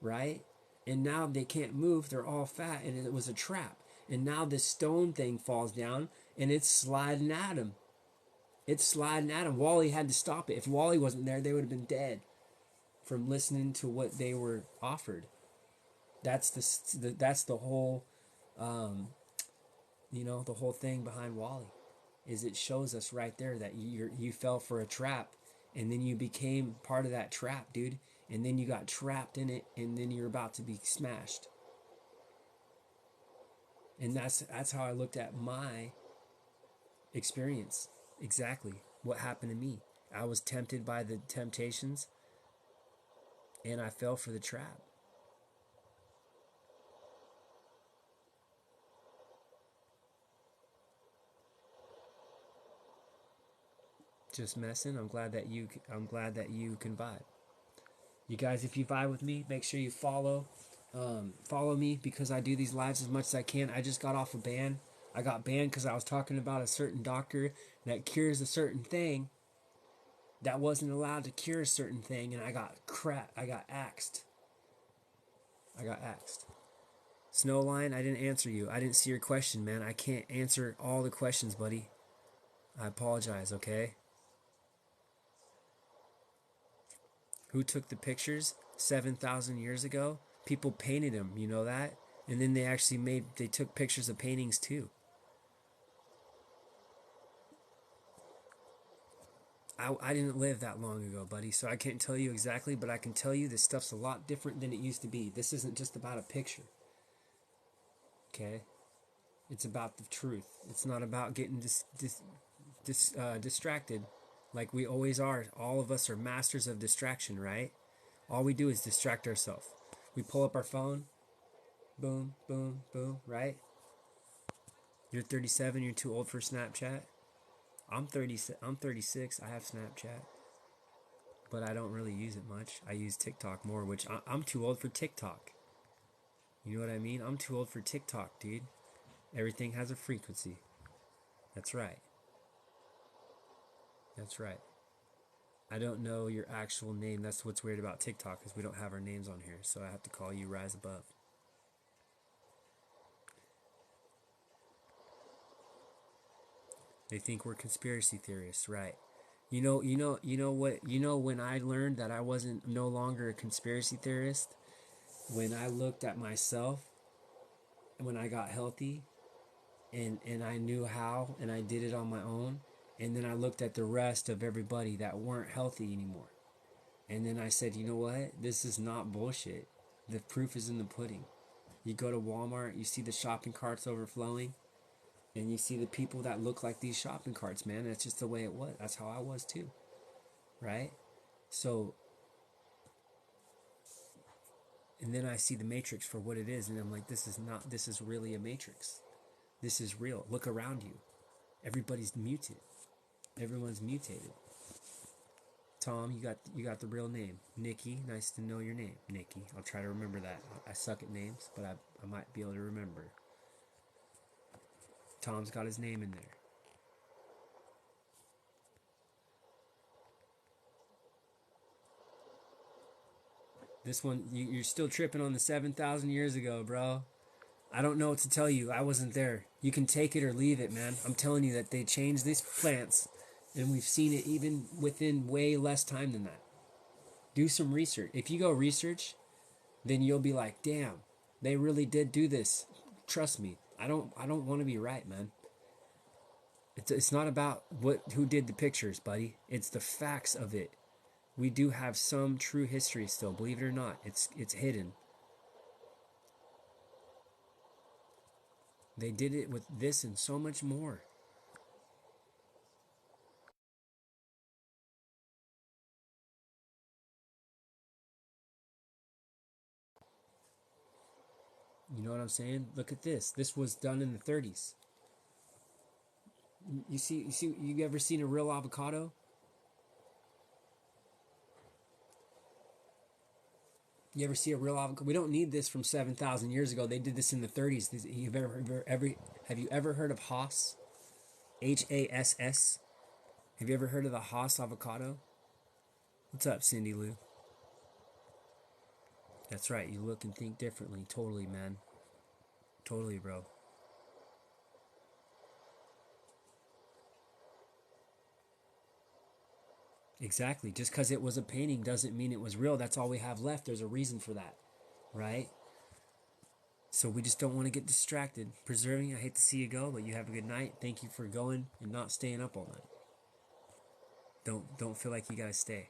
right? And now they can't move. They're all fat, and it was a trap. And now this stone thing falls down, and it's sliding at him. It's sliding at him. Wally had to stop it. If Wally wasn't there, they would have been dead from listening to what they were offered. That's the whole, the whole thing behind Wally, is it shows us right there that you fell for a trap, and then you became part of that trap, dude, and then you got trapped in it, and then you're about to be smashed. And that's how I looked at my experience. Exactly what happened to me. I was tempted by the temptations, and I fell for the trap. Just messing. I'm glad that you can vibe. You guys, if you vibe with me, make sure you follow me, because I do these lives as much as I can. I just got off a ban. I got banned because I was talking about a certain doctor that cures a certain thing that wasn't allowed to cure a certain thing, and I got axed. I got axed. Snowline, I didn't answer you. I didn't see your question, man. I can't answer all the questions, buddy. I apologize, okay? Who took the pictures 7,000 years ago? People painted them, you know that? And then they took pictures of paintings too. I didn't live that long ago, buddy, so I can't tell you exactly, but I can tell you this stuff's a lot different than it used to be. This isn't just about a picture, okay? It's about the truth. It's not about getting distracted like we always are. All of us are masters of distraction, right? All we do is distract ourselves. We pull up our phone, boom, boom, boom, right? You're 37, you're too old for Snapchat. I'm 36, I have Snapchat, but I don't really use it much. I use TikTok more, which I'm too old for TikTok. You know what I mean? I'm too old for TikTok, dude. Everything has a frequency. That's right. That's right. I don't know your actual name. That's what's weird about TikTok, is we don't have our names on here, so I have to call you Rise Above. They think we're conspiracy theorists, right? You know when I learned that I wasn't no longer a conspiracy theorist, when I looked at myself, when I got healthy, and I knew how, and I did it on my own. And then I looked at the rest of everybody that weren't healthy anymore. And then I said, you know what? This is not bullshit. The proof is in the pudding. You go to Walmart, you see the shopping carts overflowing, and you see the people that look like these shopping carts, man. That's just the way it was. That's how I was too, right? So, and then I see the matrix for what it is, and I'm like, this is really a matrix. This is real. Look around you. Everybody's muted. Everyone's mutated. Tom, you got the real name. Nikki, nice to know your name. Nikki. I'll try to remember that. I suck at names, but I might be able to remember. Tom's got his name in there. This one, you're still tripping on the 7,000 years ago, bro. I don't know what to tell you. I wasn't there. You can take it or leave it, man. I'm telling you that they changed these plants, and we've seen it even within way less time than that. Do some research. If you go research, then you'll be like, damn, they really did do this. Trust me. I don't want to be right, man. It's not about who did the pictures, buddy. It's the facts of it. We do have some true history still, believe it or not. It's hidden. They did it with this and so much more. You know what I'm saying? Look at this. This was done in the 30s. You ever seen a real avocado? You ever see a real avocado? We don't need this from 7,000 years ago. They did this in the 30s. Have you ever heard of Hass? Hass? Have you ever heard of the Hass avocado? What's up, Cindy Lou? That's right. You look and think differently. Totally, man. Totally, bro. Exactly. Just because it was a painting doesn't mean it was real. That's all we have left. There's a reason for that, right? So we just don't want to get distracted. Preserving, I hate to see you go, but you have a good night. Thank you for going and not staying up all night. Don't feel like you gotta stay.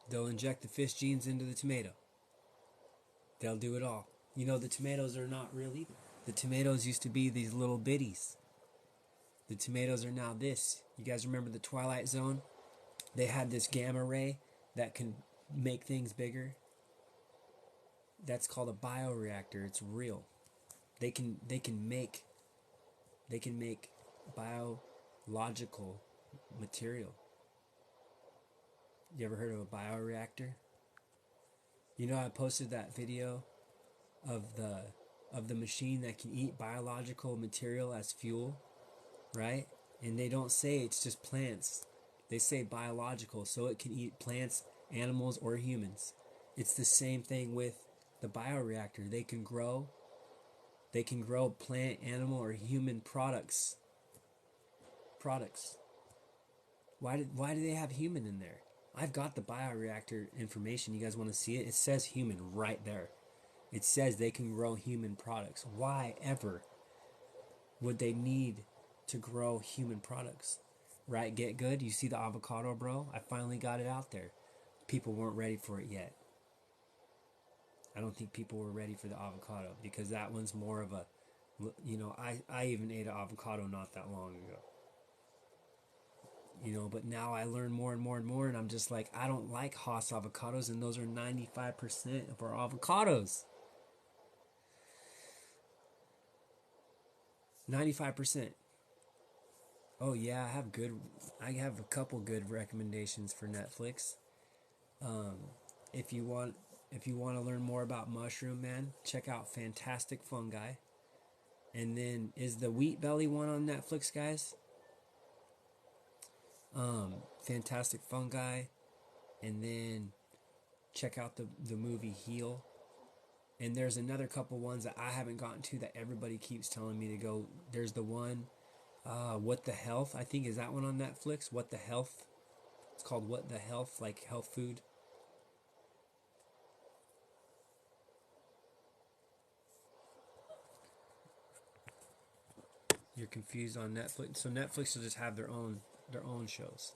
They'll inject the fish genes into the tomato. They'll do it all. You know, the tomatoes are not real either. The tomatoes used to be these little bitties. The tomatoes are now this. You guys remember the Twilight Zone? They had this gamma ray that can make things bigger. That's called a bioreactor. It's real. They can make biological material. You ever heard of a bioreactor? You know, I posted that video of the machine that can eat biological material as fuel, right? And they don't say it's just plants. They say biological, so it can eat plants, animals, or humans. It's the same thing with the bioreactor. They can grow plant, animal, or human products. Products. Why do they have human in there? I've got the bioreactor information. You guys want to see it? It says human right there. It says they can grow human products. Why ever would they need to grow human products? Right? Get good? You see the avocado, bro? I finally got it out there. People weren't ready for it yet. I don't think people were ready for the avocado because that one's more of a, I even ate an avocado not that long ago. But now I learn more and more and more, and I'm just like, I don't like Hass avocados, and those are 95% of our avocados. 95%. Oh yeah, I have a couple good recommendations for Netflix. If you want if you want to learn more about mushroom, man, check out Fantastic Fungi. And then is the Wheat Belly one on Netflix, guys? Fantastic Fungi, and then check out the movie Heal. And there's another couple ones that I haven't gotten to that everybody keeps telling me to go. There's the one, What the Health, I think, is that one on Netflix? What the Health. It's called What the Health, like health food. You're confused on Netflix. So Netflix will just have their own shows.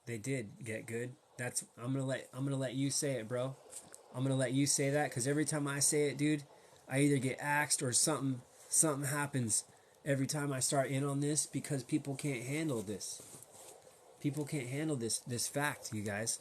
They did get good. I'm gonna let you say it, bro. I'm gonna let you say that because every time I say it, dude, I either get axed or something happens every time I start in on this because people can't handle this. People can't handle this fact, you guys.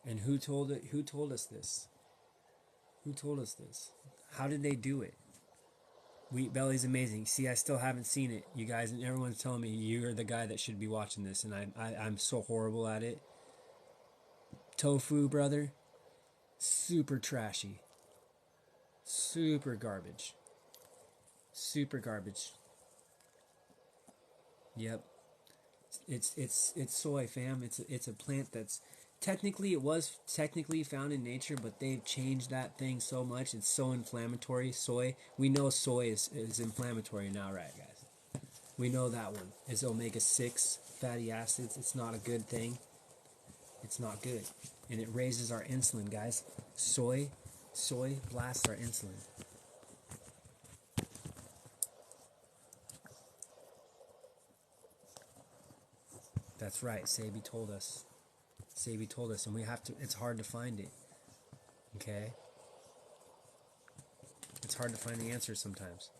And who told it? Who told us this? Who told us this? How did they do it? Wheat Belly's amazing. See, I still haven't seen it, you guys, and everyone's telling me you're the guy that should be watching this, and I'm so horrible at it. Tofu, brother, super trashy, super garbage, super garbage. Yep, it's soy, fam. It's a plant that's technically it was technically found in nature, but they've changed that thing so much. It's so inflammatory. Soy, we know soy is inflammatory now, right, guys? We know that one is omega-6 fatty acids. It's not a good thing. It's not good. And it raises our insulin, guys. Soy blasts our insulin. That's right. Sabi told us. Sabi told us, and we have to. It's hard to find it. Okay. It's hard to find the answer sometimes.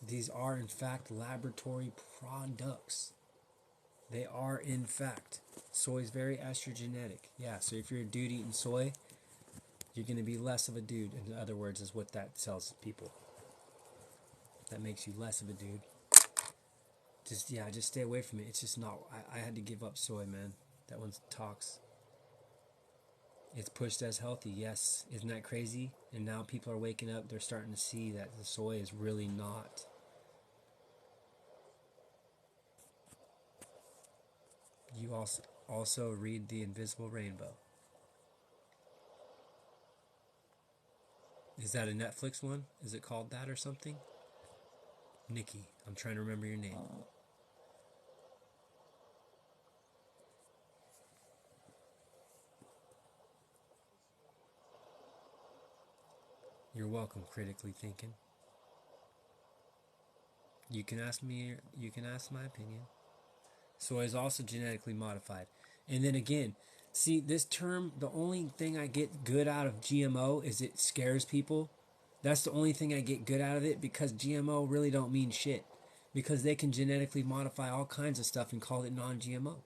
These are, in fact, laboratory products. They are, in fact. Soy is very estrogenic. Yeah, so if you're a dude eating soy, you're going to be less of a dude. In other words, is what that tells people. That makes you less of a dude. Just stay away from it. It's just not. I had to give up soy, man. That one's tox. It's pushed as healthy, yes. Isn't that crazy? And now people are waking up. They're starting to see that the soy is really not. You also read The Invisible Rainbow. Is that a Netflix one? Is it called that or something? Nikki, I'm trying to remember your name. You're welcome, critically thinking. You can ask me. You can ask my opinion. Soy is also genetically modified. And then again, see this term, the only thing I get good out of GMO is it scares people. That's the only thing I get good out of it because GMO really don't mean shit. Because they can genetically modify all kinds of stuff and call it non-GMO.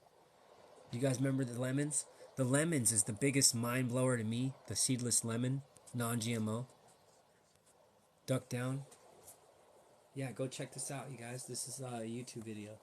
You guys remember the lemons? The lemons is the biggest mind blower to me. The seedless lemon, non-GMO. Duck down. Yeah, go check this out, you guys. This is a YouTube video.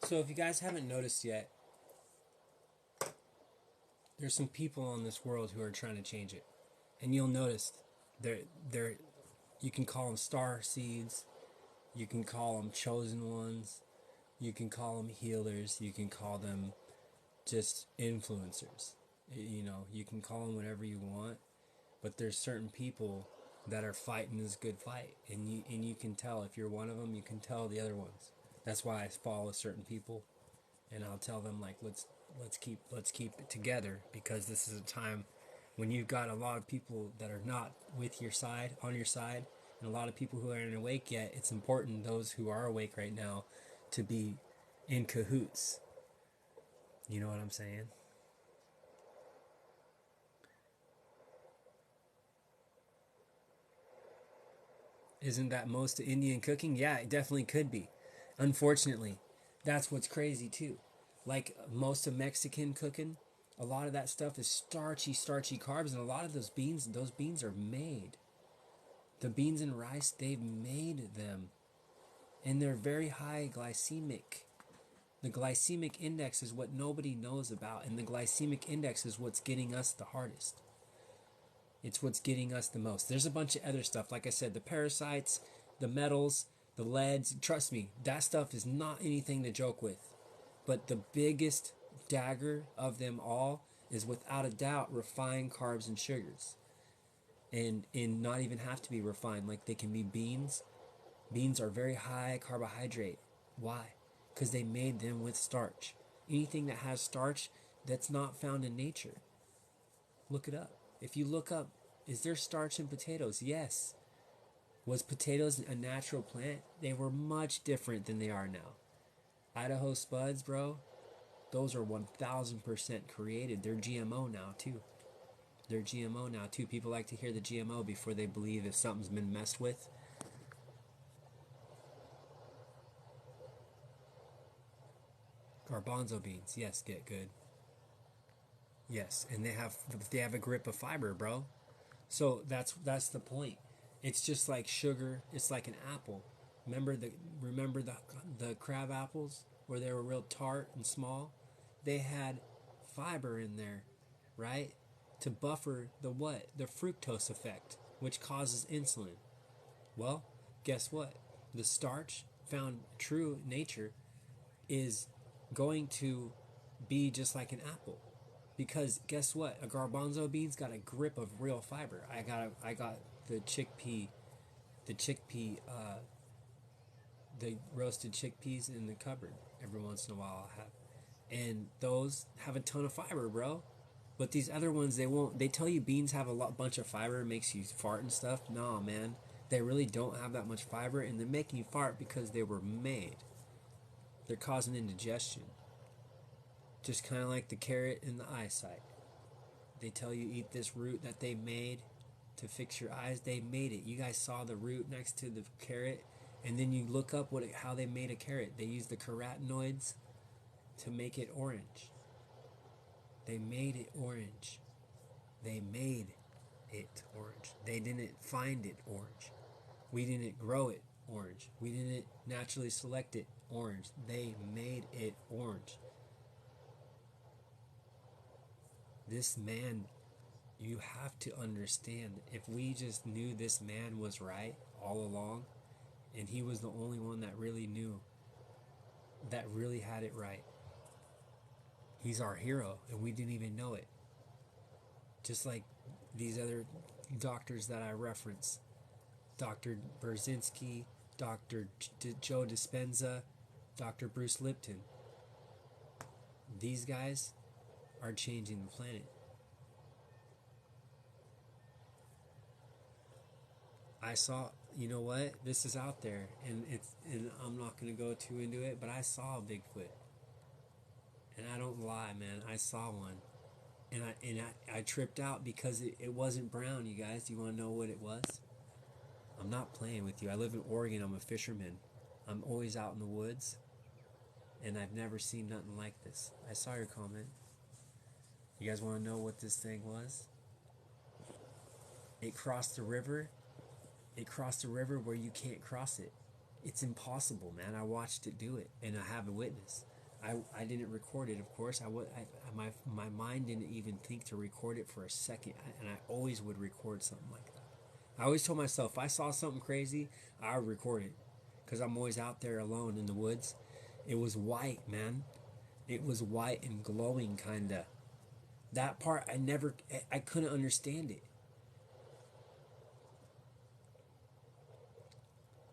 So if you guys haven't noticed yet, there's some people on this world who are trying to change it. And you'll notice they're you can call them star seeds, you can call them chosen ones, you can call them healers, you can call them just influencers. You know, you can call them whatever you want, but there's certain people that are fighting this good fight, and you can tell if you're one of them, you can tell the other ones. That's why I follow certain people, and I'll tell them like let's keep it together because this is a time when you've got a lot of people that are not with your side on your side, And a lot of people who aren't awake yet, it's important, those who are awake right now, to be in cahoots. You know what I'm saying? Isn't that most Indian cooking? Yeah, it definitely could be. Unfortunately, that's what's crazy too. Like most of Mexican cooking, a lot of that stuff is starchy carbs, and a lot of those beans are made. The beans and rice, they've made them, and they're very high glycemic. The glycemic index is what nobody knows about, and the glycemic index is what's getting us the hardest. It's what's getting us the most. There's a bunch of other stuff, like I said, the parasites, the metals, the leads. Trust me, that stuff is not anything to joke with. But the biggest dagger of them all is without a doubt refined carbs and sugars. And not even have to be refined, like they can be beans. Beans are very high carbohydrate. Why? Because they made them with starch. Anything that has starch that's not found in nature, look it up. If you look up, is there starch in potatoes? Yes. Was potatoes a natural plant? They were much different than they are now. Idaho spuds, bro, those are 1000% created. They're GMO now, too. They're GMO now, too. People like to hear the GMO before they believe if something's been messed with. Garbanzo beans, yes, get good. Yes, and they have a grip of fiber, bro. So that's the point. It's just like sugar. It's like an apple. Remember the remember the crab apples where they were real tart and small. They had fiber in there, right? To buffer the what? The fructose effect, which causes insulin. Well, guess what? The starch found true nature is going to be just like an apple. Because guess what? A garbanzo bean's got a grip of real fiber. I got the chickpea, the roasted chickpeas in the cupboard. Every once in a while I'll have, and those have a ton of fiber, bro. But these other ones, they won't. They tell you beans have a bunch of fiber, it makes you fart and stuff. No, man, they really don't have that much fiber, and they're making you fart because they were made. They're causing indigestion. Just kind of like the carrot and the eyesight. They tell you eat this root that they made to fix your eyes. They made it. You guys saw the root next to the carrot, and then you look up how they made a carrot. They used the carotenoids to make it orange. They made it orange. They made it orange. They didn't find it orange. We didn't grow it orange. We didn't naturally select it orange. They made it orange. This man, you have to understand, if we just knew this man was right all along, and he was the only one that really knew, that really had it right, he's our hero, and we didn't even know it. Just like these other doctors that I reference, Dr. Berzinski, Dr. Joe Dispenza, Dr. Bruce Lipton. These guys are changing the planet. I saw, you know what? This is out there, and I'm not going to go too into it, but I saw a Bigfoot. And I don't lie, man. I saw one. And I tripped out because it wasn't brown, you guys. Do you want to know what it was? I'm not playing with you. I live in Oregon. I'm a fisherman. I'm always out in the woods, and I've never seen nothing like this. I saw your comment. You guys want to know what this thing was? It crossed the river. It crossed the river where you can't cross it. It's impossible, man. I watched it do it, and I have a witness. I didn't record it, of course. My mind didn't even think to record it for a second, and I always would record something like that. I always told myself, if I saw something crazy, I would record it, because I'm always out there alone in the woods. It was white, man. It was white and glowing, kinda. That part, I couldn't understand it.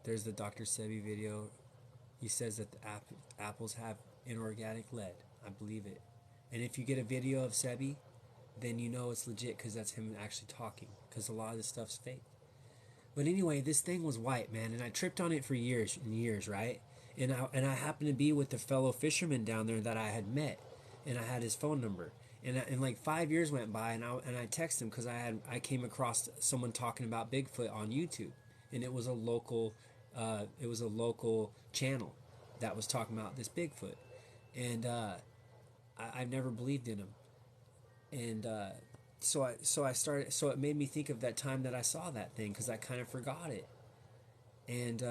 There's the Dr. Sebi video. He says that the apples have inorganic lead. I believe it. And if you get a video of Sebi, then you know it's legit, because that's him actually talking. Because a lot of this stuff's fake. But anyway, this thing was white, man, and I tripped on it for years and years, right? And I happened to be with the fellow fisherman down there that I had met, and I had his phone number. And like 5 years went by, and I texted him because I came across someone talking about Bigfoot on YouTube, and it was a local channel that was talking about this Bigfoot, and I've never believed in him, and so I started. So it made me think of that time that I saw that thing because I kind of forgot it, and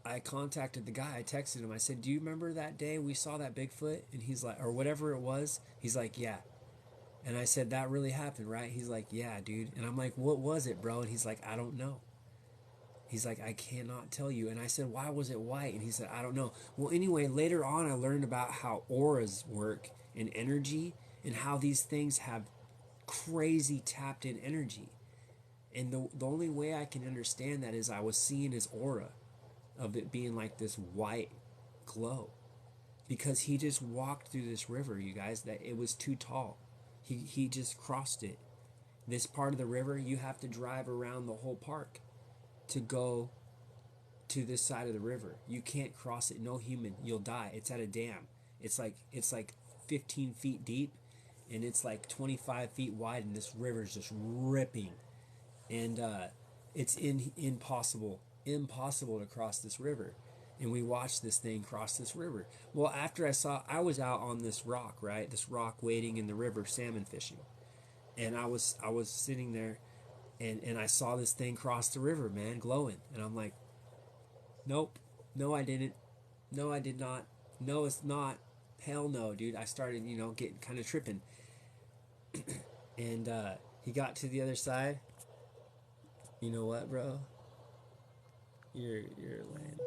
I contacted the guy. I texted him. I said, "Do you remember that day we saw that Bigfoot?" And he's like, or whatever it was. He's like, "Yeah." And I said, "That really happened, right?" He's like, "Yeah, dude." And I'm like, "What was it, bro?" And he's like, "I don't know." He's like, "I cannot tell you." And I said, "Why was it white?" And he said, "I don't know." Well, anyway, later on, I learned about how auras work and energy, and how these things have crazy tapped in energy. And the only way I can understand that is I was seeing his aura of it being like this white glow, because he just walked through this river, you guys, that it was too tall. He just crossed it. This part of the river, you have to drive around the whole park to go to this side of the river. You can't cross it. No human. You'll die. It's at a dam. It's like 15 feet deep, and it's like 25 feet wide, and this river's just ripping, and it's impossible to cross this river. And we watched this thing cross this river. Well, after I was out on this rock, right, this rock waiting in the river salmon fishing, and I was sitting there, and I saw this thing cross the river, man, glowing, and I'm like, nope, no, I didn't, no, I did not, no, it's not, hell no, dude. I started, getting kind of tripping, and he got to the other side. You know what, bro? You're lame.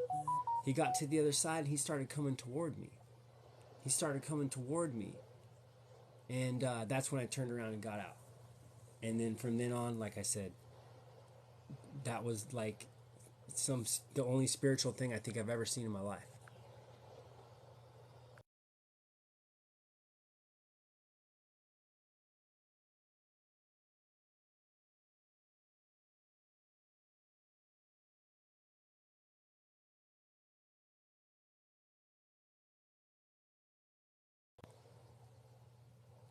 He got to the other side and he started coming toward me. He started coming toward me, and that's when I turned around and got out. And then from then on, like I said, that was like the only spiritual thing I think I've ever seen in my life.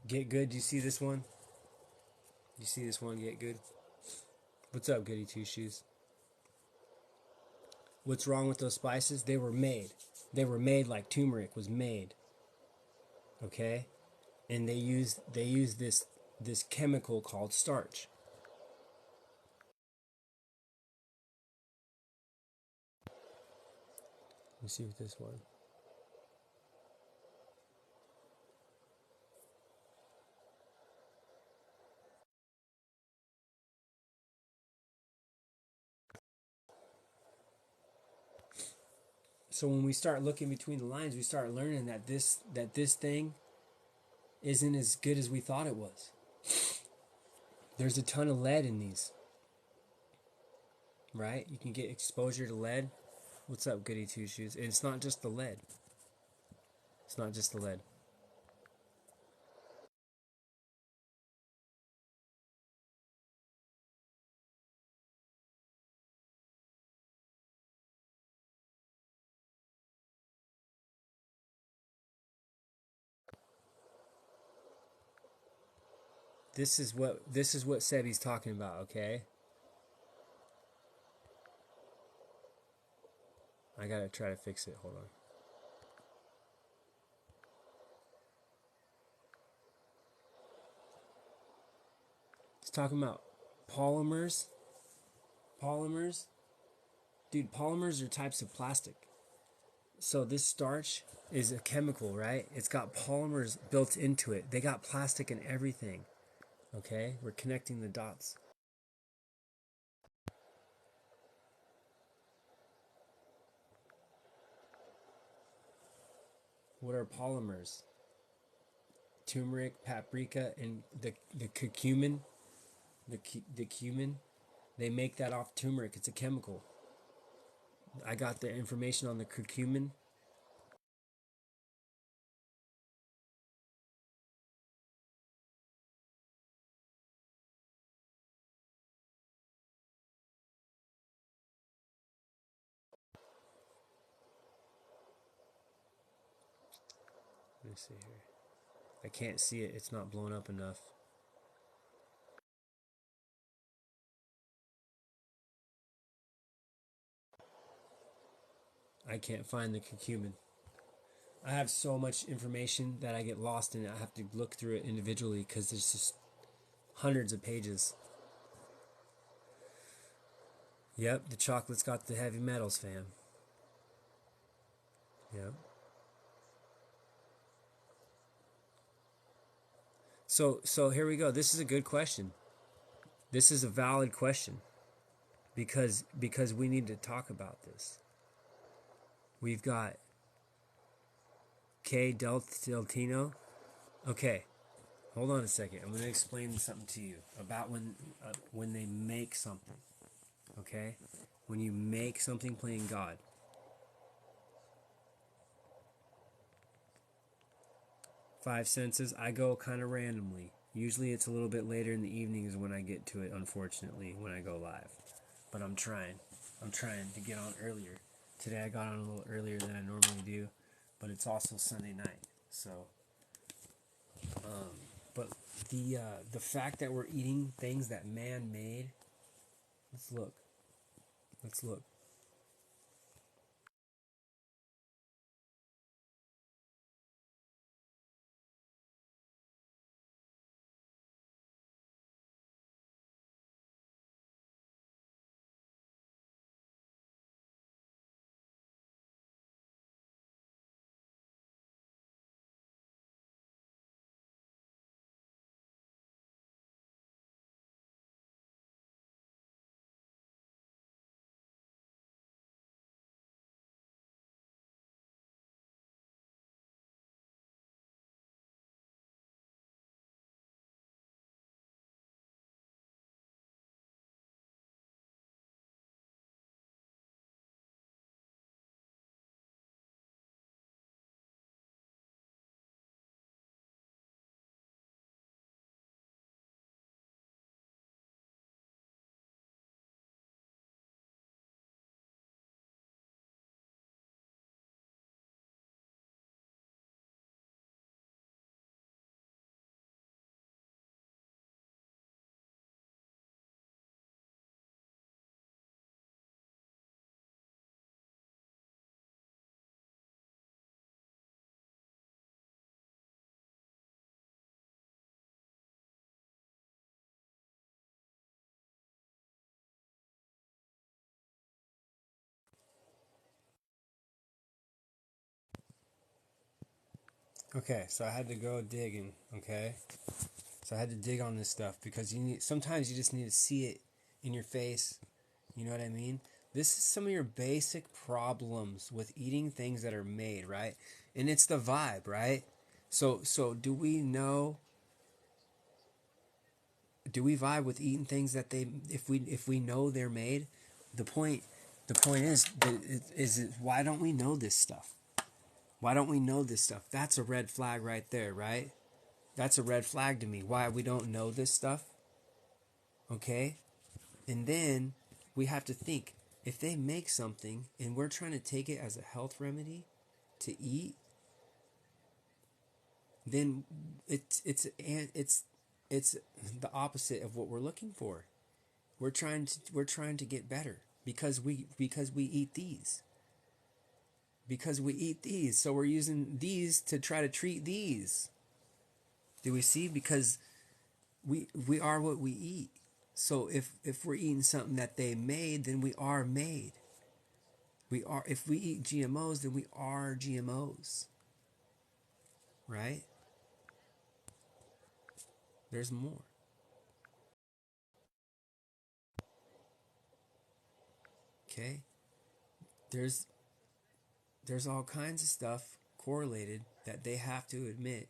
Get good. Do you see this one? You see this one? Get good. What's up, Goody Two Shoes? What's wrong with those spices? They were made. They were made like turmeric was made. Okay, and they use this chemical called starch. Let me see what this one. So when we start looking between the lines, we start learning that this thing isn't as good as we thought it was. There's a ton of lead in these, right? You can get exposure to lead. What's up, Goody Two Shoes? And it's not just the lead. It's not just the lead. This is what Sebi's talking about. Okay, I gotta try to fix it. Hold on. It's talking about polymers. Polymers, dude. Polymers are types of plastic. So this starch is a chemical, right? It's got polymers built into it. They got plastic and everything. Okay, we're connecting the dots. What are polymers? Turmeric, paprika, and the curcumin. The cumin. They make that off turmeric. It's a chemical. I got the information on the curcumin. me see here. I can't see it. It's not blown up enough. I can't find the curcumin. I have so much information that I get lost in it. I have to look through it individually because there's just hundreds of pages. Yep, the chocolate's got the heavy metals, fam. Yep. So here we go. This is a good question. This is a valid question because we need to talk about this. We've got K Deltino. Okay, hold on a second. I'm going to explain something to you about when they make something. Okay, when you make something playing God. Five senses. I go kind of randomly. Usually it's a little bit later in the evenings when I get to it, unfortunately, when I go live. But I'm trying. I'm trying to get on earlier. Today I got on a little earlier than I normally do, but it's also Sunday night. So, but the fact that we're eating things that man made, let's look. Let's look. Okay, so I had to go digging, okay? So I had to dig on this stuff because sometimes you just need to see it in your face. You know what I mean? This is some of your basic problems with eating things that are made, right? And it's the vibe, right? So do we vibe with eating things that if we know they're made? The point is why don't we know this stuff? Why don't we know this stuff? That's a red flag right there, right? That's a red flag to me. Why we don't know this stuff? Okay? And then we have to think, if they make something and we're trying to take it as a health remedy to eat, then it's the opposite of what we're looking for. We're trying to get better because we eat these. Because we eat these, so we're using these to try to treat these. Do we see? Because we are what we eat. So if we're eating something that they made, then we are made. We are. If we eat GMOs, then we are GMOs. Right? There's more. Okay? There's all kinds of stuff correlated that they have to admit.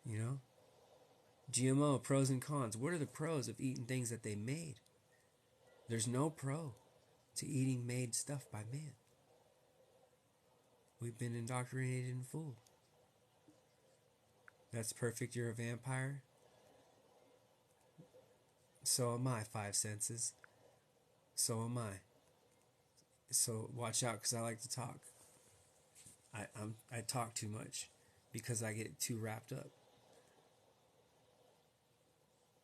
You know? GMO pros and cons. What are the pros of eating things that they made? There's no pro to eating made stuff by man. We've been indoctrinated and fooled. That's perfect, you're a vampire. So am I, five senses. So am I. So watch out, because I like to talk. I talk too much. because I get too wrapped up.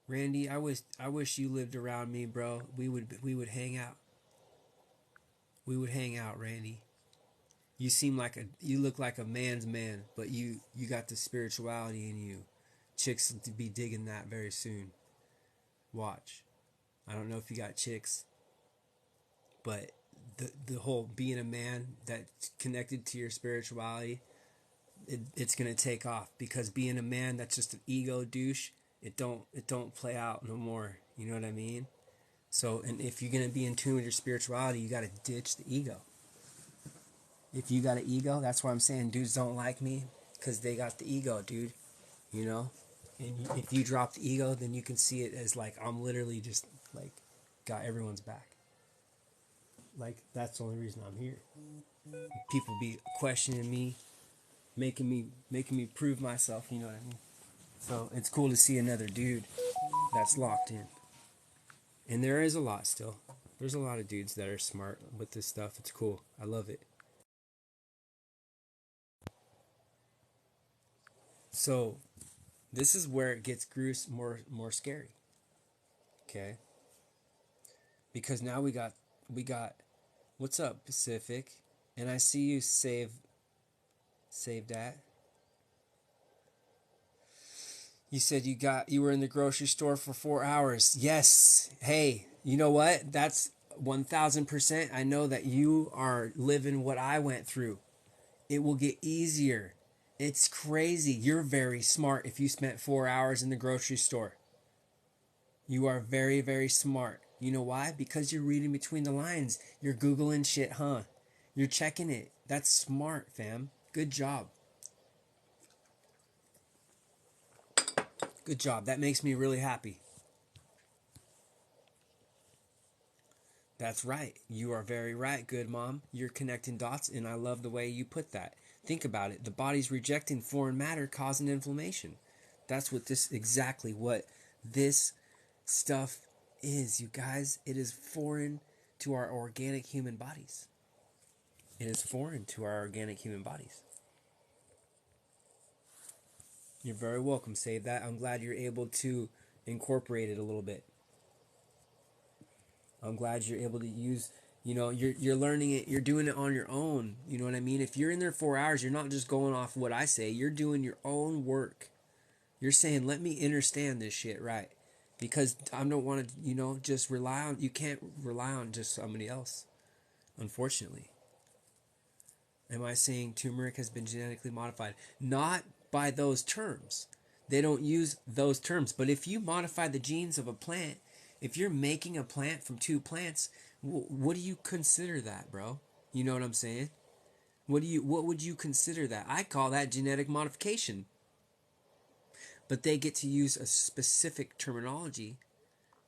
Randy, I wish you lived around me, bro. We would hang out. We would hang out, Randy. You look like a man's man, but you got the spirituality in you. Chicks to be digging that very soon. Watch. I don't know if you got chicks, but the whole being a man that's connected to your spirituality, it's gonna take off, because being a man that's just an ego douche, it don't play out no more. You know what I mean? So, and if you're gonna be in tune with your spirituality, you gotta ditch the ego. If you got an ego, that's why I'm saying dudes don't like me, because they got the ego, dude. You know? And if you drop the ego, then you can see it as like, I'm literally just like got everyone's back. Like, that's the only reason I'm here. People be questioning me, making me prove myself, you know what I mean? So it's cool to see another dude that's locked in. And there is a lot still. There's a lot of dudes that are smart with this stuff. It's cool. I love it. So this is where it gets more scary. Okay? Because now we got what's up, Pacific? And I see you save that. You said you were in the grocery store for 4 hours. Yes. Hey, you know what? That's 1000%. I know that you are living what I went through. It will get easier. It's crazy. You're very smart if you spent 4 hours in the grocery store. You are very, very smart. You know why? Because you're reading between the lines. You're Googling shit, huh? You're checking it. That's smart, fam. Good job. Good job. That makes me really happy. That's right. You are very right, good mom. You're connecting dots, and I love the way you put that. Think about it. The body's rejecting foreign matter, causing inflammation. That's exactly what this stuff is, you guys. It is foreign to our organic human bodies. It is foreign to our organic human bodies. You're very welcome. Save that. I'm glad you're able to incorporate it a little bit. I'm glad you're able to use, you're learning it. You're doing it on your own. You know what I mean? If you're in there 4 hours, you're not just going off what I say. You're doing your own work. You're saying, let me understand this shit right. Because I don't want to, just rely on, you can't rely on just somebody else, unfortunately. Am I saying turmeric has been genetically modified? Not by those terms. They don't use those terms. But if you modify the genes of a plant, if you're making a plant from two plants, what do you consider that, bro? You know what I'm saying? What would you consider that? I call that genetic modification. But they get to use a specific terminology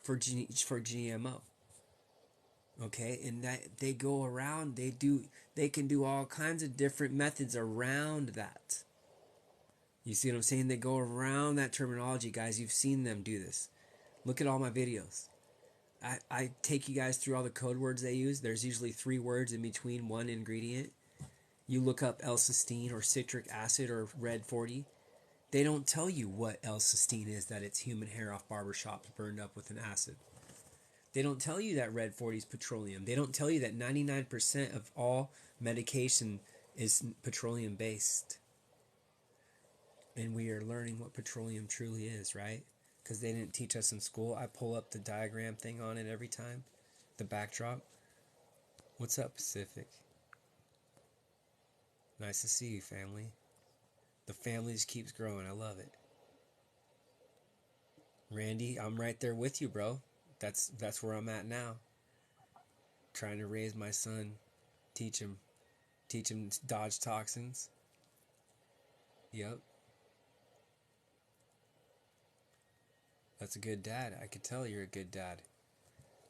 for GMO. Okay, and that they go around, they can do all kinds of different methods around that. You see what I'm saying? They go around that terminology, guys. You've seen them do this. Look at all my videos. I take you guys through all the code words they use. There's usually 3 words in between one ingredient. You look up L-cysteine or citric acid or red 40. They don't tell you what L-cysteine is, that it's human hair off barbershops burned up with an acid. They don't tell you that red 40 is petroleum. They don't tell you that 99% of all medication is petroleum based. And we are learning what petroleum truly is, right? Because they didn't teach us in school. I pull up the diagram thing on it every time. The backdrop. What's up, Pacific? Nice to see you, family. The family just keeps growing. I love it. Randy, I'm right there with you, bro. That's where I'm at now. Trying to raise my son, teach him dodge toxins. Yep. That's a good dad. I could tell you're a good dad.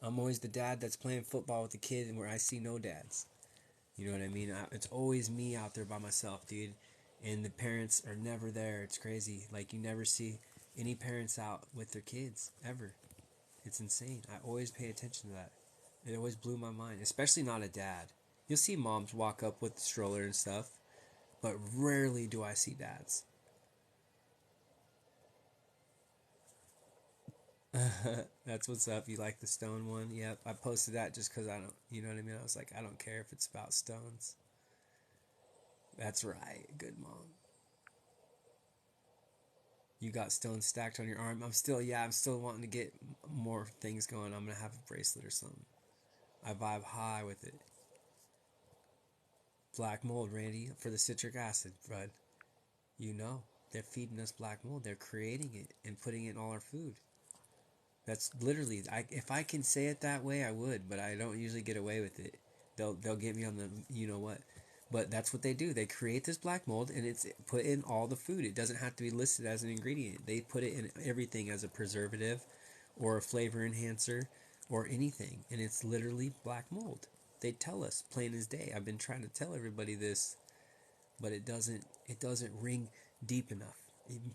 I'm always the dad that's playing football with the kid and where I see no dads. You know what I mean? It's always me out there by myself, dude. And the parents are never there. It's crazy. Like, you never see any parents out with their kids, ever. It's insane. I always pay attention to that. It always blew my mind. Especially not a dad. You'll see moms walk up with the stroller and stuff. but rarely do I see dads. That's what's up. You like the stone one? Yep. I posted that just because I don't, you know what I mean? I was like, I don't care if it's about stones. That's right. Good mom. You got stones stacked on your arm. I'm still wanting to get more things going. I'm going to have a bracelet or something. I vibe high with it. Black mold, Randy, for the citric acid, bud. You know, they're feeding us black mold. They're creating it and putting it in all our food. That's literally, if I can say it that way, I would, but I don't usually get away with it. They'll get me on the you know what, but that's what they do. They create this black mold and it's put in all the food. It doesn't have to be listed as an ingredient. They put it in everything as a preservative, or a flavor enhancer, or anything, and it's literally black mold. They tell us plain as day. I've been trying to tell everybody this, but it doesn't ring deep enough.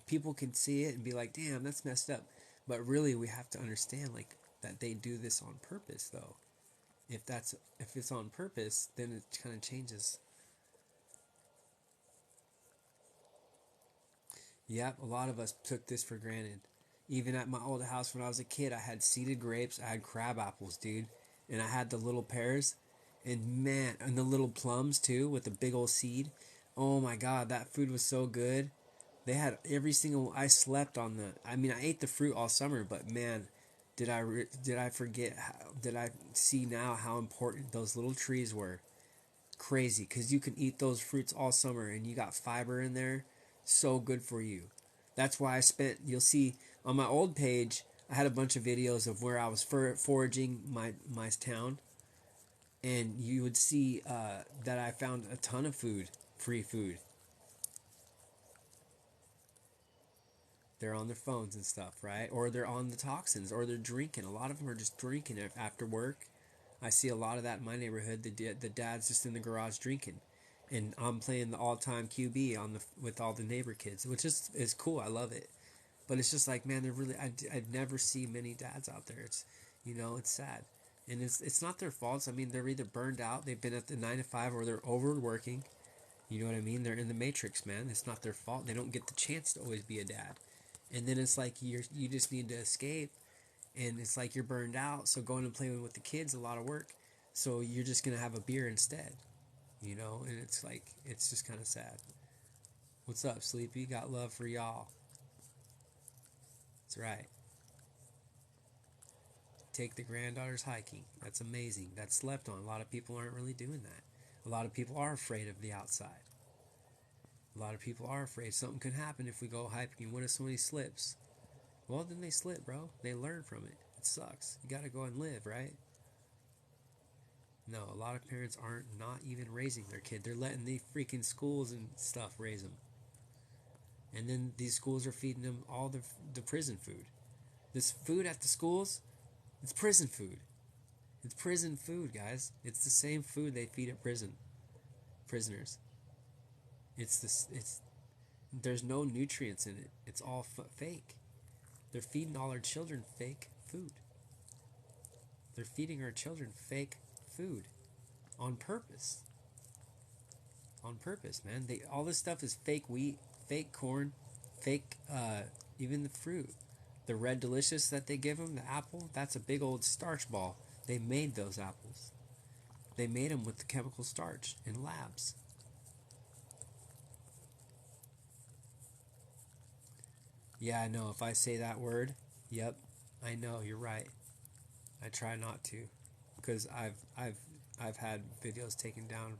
People can see it and be like, "Damn, that's messed up," but really, we have to understand like that they do this on purpose. Though, if it's on purpose, then it kind of changes. Yep, a lot of us took this for granted. Even at my old house when I was a kid, I had seeded grapes, I had crab apples, dude, and I had the little pears, and man, and the little plums too with the big old seed. Oh my God, that food was so good. They had every single. I slept on the. I mean, I ate the fruit all summer, but man, did I forget? Did I see now how important those little trees were? Crazy, because you can eat those fruits all summer, and you got fiber in there. So good for you. That's why I spent. You'll see on my old page. I had a bunch of videos of where I was foraging my town, and you would see that I found a ton of food, free food. They're on their phones and stuff, right? Or they're on the toxins, or they're drinking. A lot of them are just drinking after work. I see a lot of that in my neighborhood. The dad's just in the garage drinking, and I'm playing the all-time QB on the with all the neighbor kids, which is cool. I love it, but it's just like, man, they're really. I'd never see many dads out there. It's sad, and it's not their faults. I mean, they're either burned out, they've been at the 9 to 5, or they're overworking. You know what I mean? They're in the matrix, man. It's not their fault. They don't get the chance to always be a dad. And then it's like you just need to escape, and it's like you're burned out. So going and playing with the kids a lot of work. So you're just gonna have a beer instead, And it's like it's just kind of sad. What's up, Sleepy? Got love for y'all. That's right. Take the granddaughters hiking. That's amazing. That's slept on. A lot of people aren't really doing that. A lot of people are afraid of the outside. A lot of people are afraid something could happen if we go hiking. What if somebody slips? Well, then they slip, bro. They learn from it. It sucks. You gotta go and live, right? No, a lot of parents aren't not even raising their kid. They're letting the freaking schools and stuff raise them. And then these schools are feeding them all the prison food. This food at the schools, it's prison food. It's prison food, guys. It's the same food they feed at prisoners. It's there's no nutrients in it. It's all fake. They're feeding all our children fake food. They're feeding our children fake food on purpose. On purpose, man. All this stuff is fake wheat, fake corn, fake even the fruit. The Red Delicious that they give them, the apple, that's a big old starch ball. They made those apples. They made them with the chemical starch in labs. Yeah, I know. If I say that word, yep, I know. You're right. I try not to, because I've had videos taken down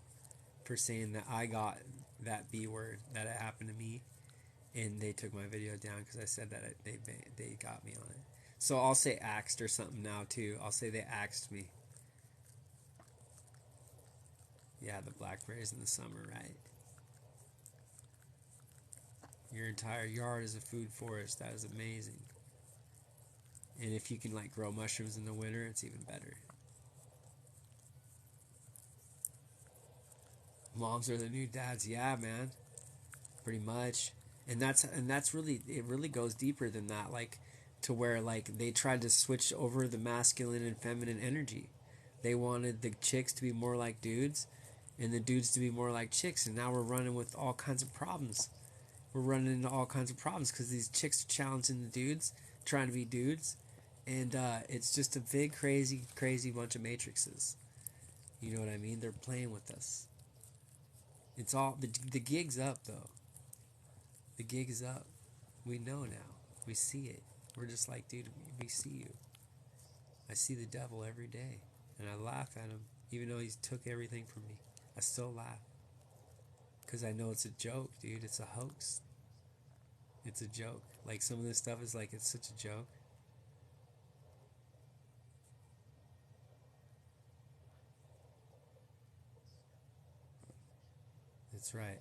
for saying that I got that B word, that it happened to me, and they took my video down because I said that they got me on it. So I'll say axed or something now too. I'll say they axed me. Yeah, the blackberries in the summer, right? Your entire yard is a food forest. That is amazing. And if you can like grow mushrooms in the winter, it's even better. Moms are the new dads. Yeah, man. Pretty much. And that's really, it really goes deeper than that, like to where like they tried to switch over the masculine and feminine energy. They wanted the chicks to be more like dudes, and the dudes to be more like chicks. And now we're running with all kinds of problems. We're running into all kinds of problems because these chicks are challenging the dudes, trying to be dudes, and it's just a big, crazy, crazy bunch of matrices. You know what I mean? They're playing with us. It's all the gig's up though. The gig is up. We know now. We see it. We're just like, dude, we see you. I see the devil every day, and I laugh at him, even though he's took everything from me. I still laugh because I know it's a joke, dude. It's a hoax. It's a joke. Like some of this stuff is like it's such a joke. That's right.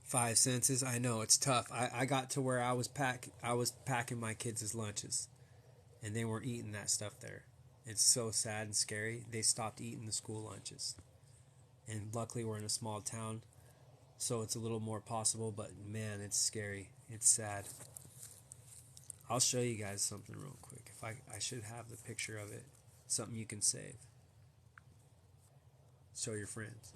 Five senses. I know it's tough. I got to where I was packing my kids' lunches, and they weren't eating that stuff there. It's so sad and scary. They stopped eating the school lunches, and luckily we're in a small town, so it's a little more possible. But man, it's scary. It's sad. I'll show you guys something real quick. If I should have the picture of it, something you can save. Show your friends.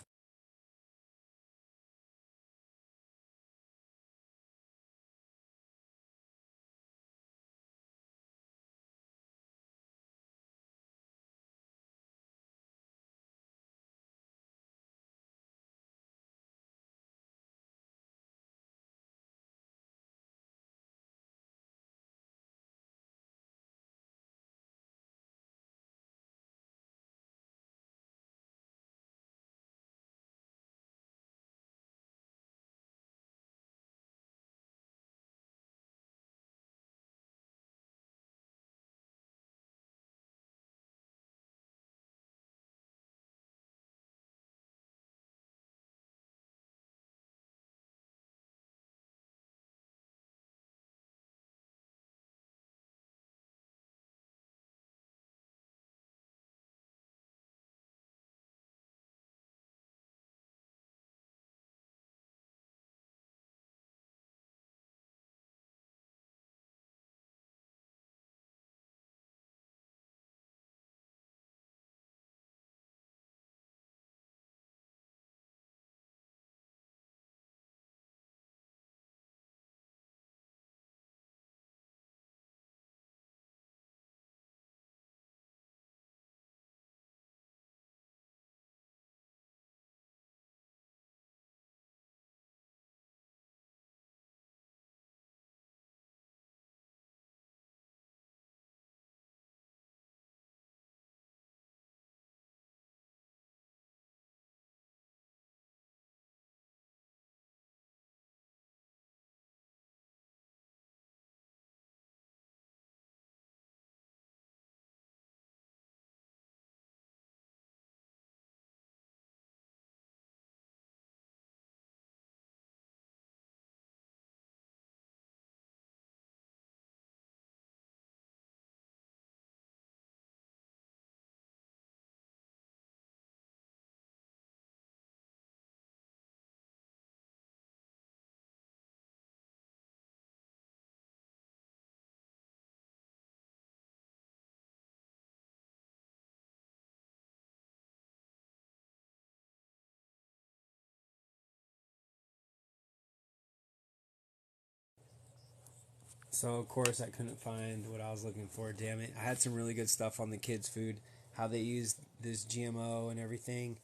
So of course I couldn't find what I was looking for. Damn it! I had some really good stuff on the kids' food, how they used this GMO and everything,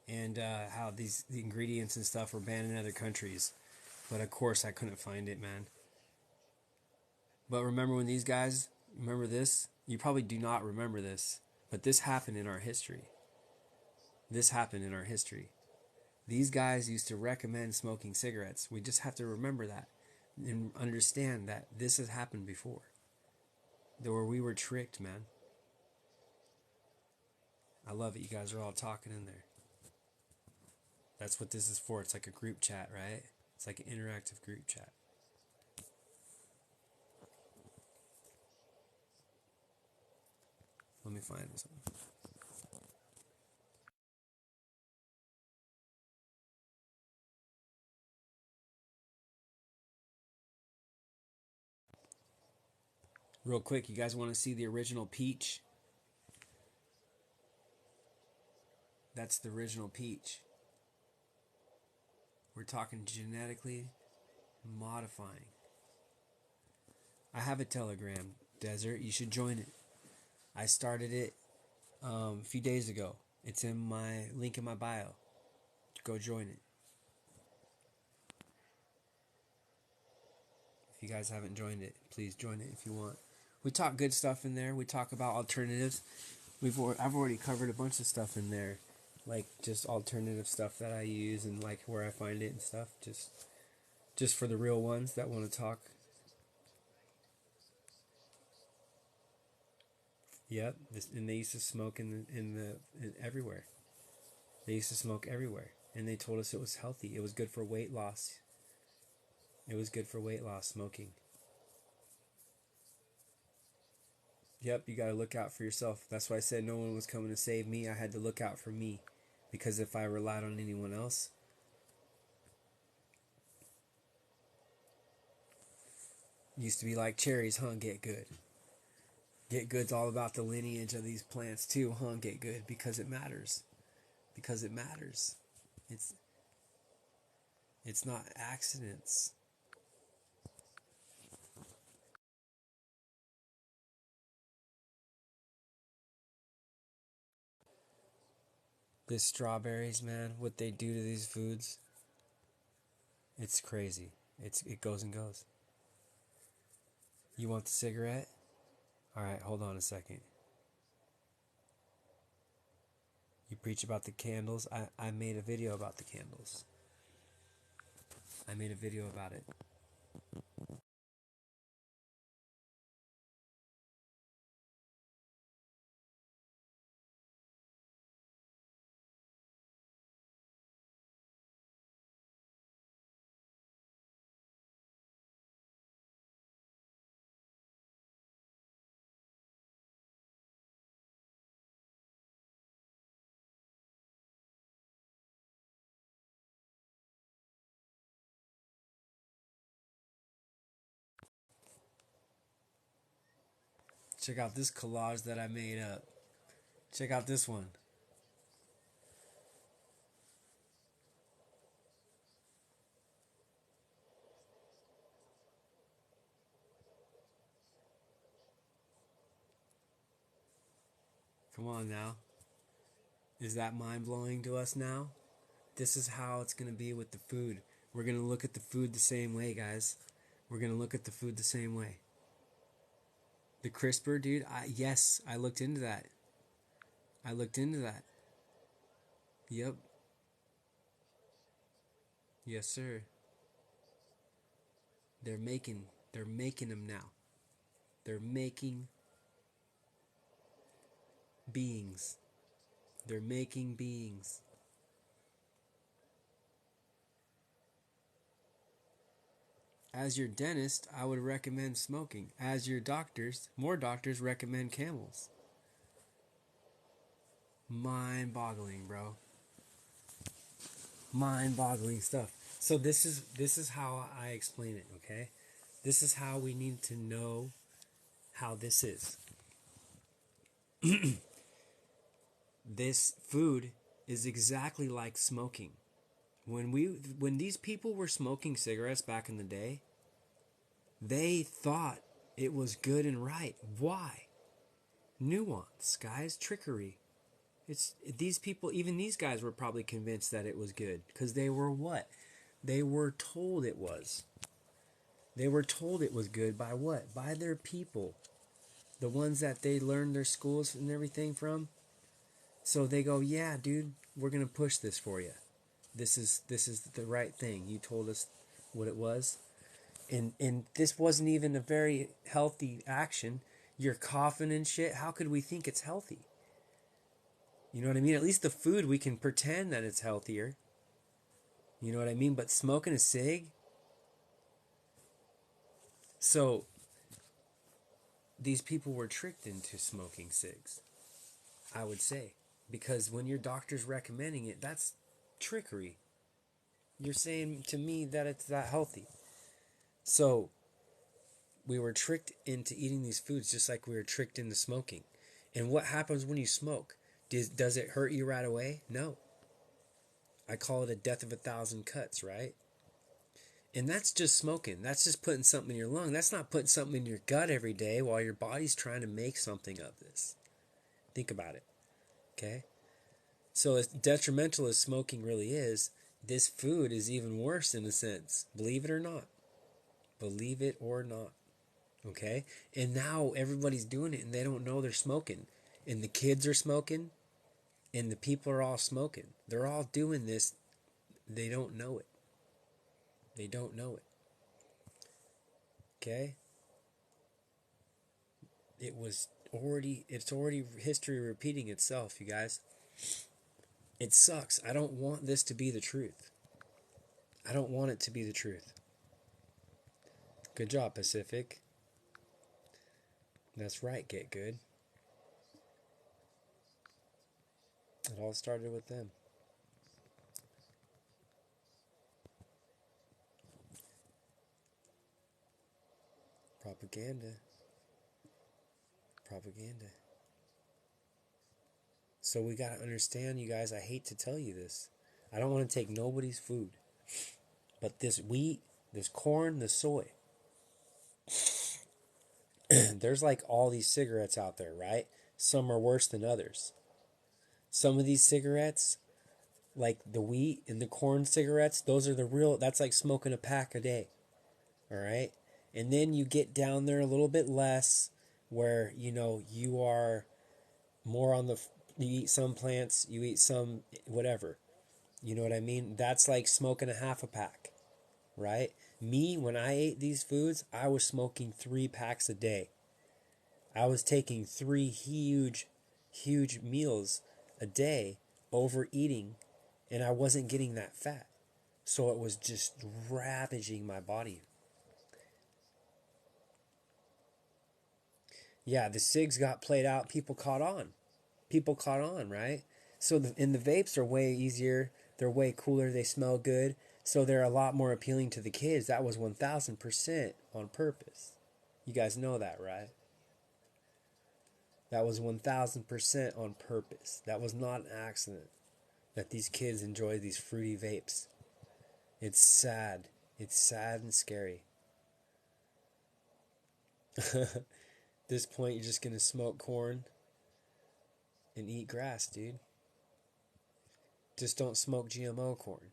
and how the ingredients and stuff were banned in other countries. But of course I couldn't find it, man. But remember when these guys remember this? You probably do not remember this, but this happened in our history. This happened in our history. These guys used to recommend smoking cigarettes. We just have to remember that and understand that this has happened before. Where we were tricked, man. I love it. You guys are all talking in there. That's what this is for. It's like a group chat, right? It's like an interactive group chat. Let me find something. Real quick, you guys want to see the original peach? That's the original peach. We're talking genetically modifying. I have a Telegram, Desert. You should join it. I started it a few days ago. It's in my link in my bio. Go join it. If you guys haven't joined it, please join it if you want. We talk good stuff in there. We talk about alternatives. I've already covered a bunch of stuff in there, like just alternative stuff that I use and like where I find it and stuff. Just for the real ones that want to talk. Yep, and they used to smoke in everywhere. They used to smoke everywhere, and they told us it was healthy. It was good for weight loss. It was good for weight loss, smoking. Yep, you got to look out for yourself. That's why I said no one was coming to save me. I had to look out for me, because if I relied on anyone else, used to be like cherries, huh? Get good. Get good's all about the lineage of these plants too, huh? Get good, because it matters. Because it matters. It's not accidents. These strawberries, man, what they do to these foods, it's crazy. It goes and goes. You want the cigarette? All right, hold on a second. You preach about the candles. I made a video about the candles. I made a video about it. Check out this collage that I made up. Check out this one. Come on now. Is that mind-blowing to us now? This is how it's going to be with the food. We're going to look at the food the same way, guys. We're going to look at the food the same way. The CRISPR, dude, yes, I looked into that. I looked into that. Yep. Yes, sir. They're making them now. They're making beings. They're making beings. As your dentist, I would recommend smoking. As your doctors, more doctors recommend camels. Mind-boggling, bro. Mind-boggling stuff. So this is how I explain it, okay? This is how we need to know how this is. This food is exactly like smoking. When these people were smoking cigarettes back in the day, they thought it was good and right. Why? Nuance, guys, trickery. It's these people, even these guys were probably convinced that it was good because they were what? They were told it was. They were told it was good by what? By their people. The ones that they learned their schools and everything from. So they go, yeah, dude, we're going to push this for you. This is the right thing. You told us what it was. And this wasn't even a very healthy action. You're coughing and shit. How could we think it's healthy? You know what I mean? At least the food, we can pretend that it's healthier. You know what I mean? But smoking a cig? So, these people were tricked into smoking cigs, I would say. Because when your doctor's recommending it, that's trickery. You're saying to me that it's that healthy. So, we were tricked into eating these foods just like we were tricked into smoking. And what happens when you smoke? Does it hurt you right away? No. I call it a death of 1,000 cuts, right? And that's just smoking. That's just putting something in your lung. That's not putting something in your gut every day while your body's trying to make something of this. Think about it. Okay? So as detrimental as smoking really is, this food is even worse in a sense. Believe it or not. Believe it or not. Okay? And now everybody's doing it and they don't know they're smoking. And the kids are smoking and the people are all smoking. They're all doing this. They don't know it. They don't know it. Okay? It's already history repeating itself, you guys. It sucks. I don't want this to be the truth. I don't want it to be the truth. Good job, Pacific. That's right, Get Good. It all started with them. Propaganda. Propaganda. So we got to understand, you guys, I hate to tell you this. I don't want to take nobody's food. But this wheat, this corn, this soy, there's like all these cigarettes out there, right? Some are worse than others. Some of these cigarettes, like the wheat and the corn cigarettes, those are the real, that's like smoking a pack a day. All right? And then you get down there a little bit less where, you are more on you eat some plants, you eat some whatever. You know what I mean? That's like smoking a half a pack, right? Me, when I ate these foods, I was smoking 3 packs a day. I was taking 3 huge, huge meals a day, overeating, and I wasn't getting that fat. So it was just ravaging my body. Yeah, the cigs got played out. People caught on. People caught on, right? So the vapes are way easier. They're way cooler. They smell good. So they're a lot more appealing to the kids. That was 1,000% on purpose. You guys know that, right? That was 1,000% on purpose. That was not an accident that these kids enjoy these fruity vapes. It's sad. It's sad and scary. At this point, you're just going to smoke corn and eat grass, dude. Just don't smoke GMO corn.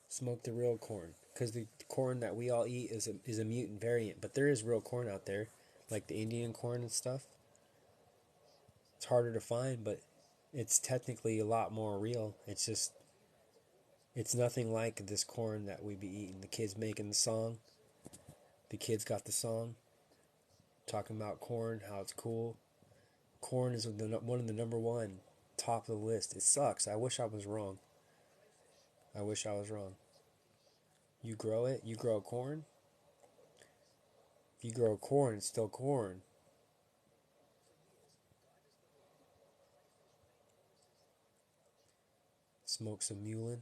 Smoke the real corn. Because the corn that we all eat is a mutant variant. But there is real corn out there, like the Indian corn and stuff. It's harder to find, but it's technically a lot more real. It's nothing like this corn that we be eating. The kids making the song. The kids got the song. Talking about corn, how it's cool. Corn is one of the number one, top of the list. It sucks. I wish I was wrong. I wish I was wrong. You grow it. You grow corn. If you grow corn, it's still corn. Smoke some mullein.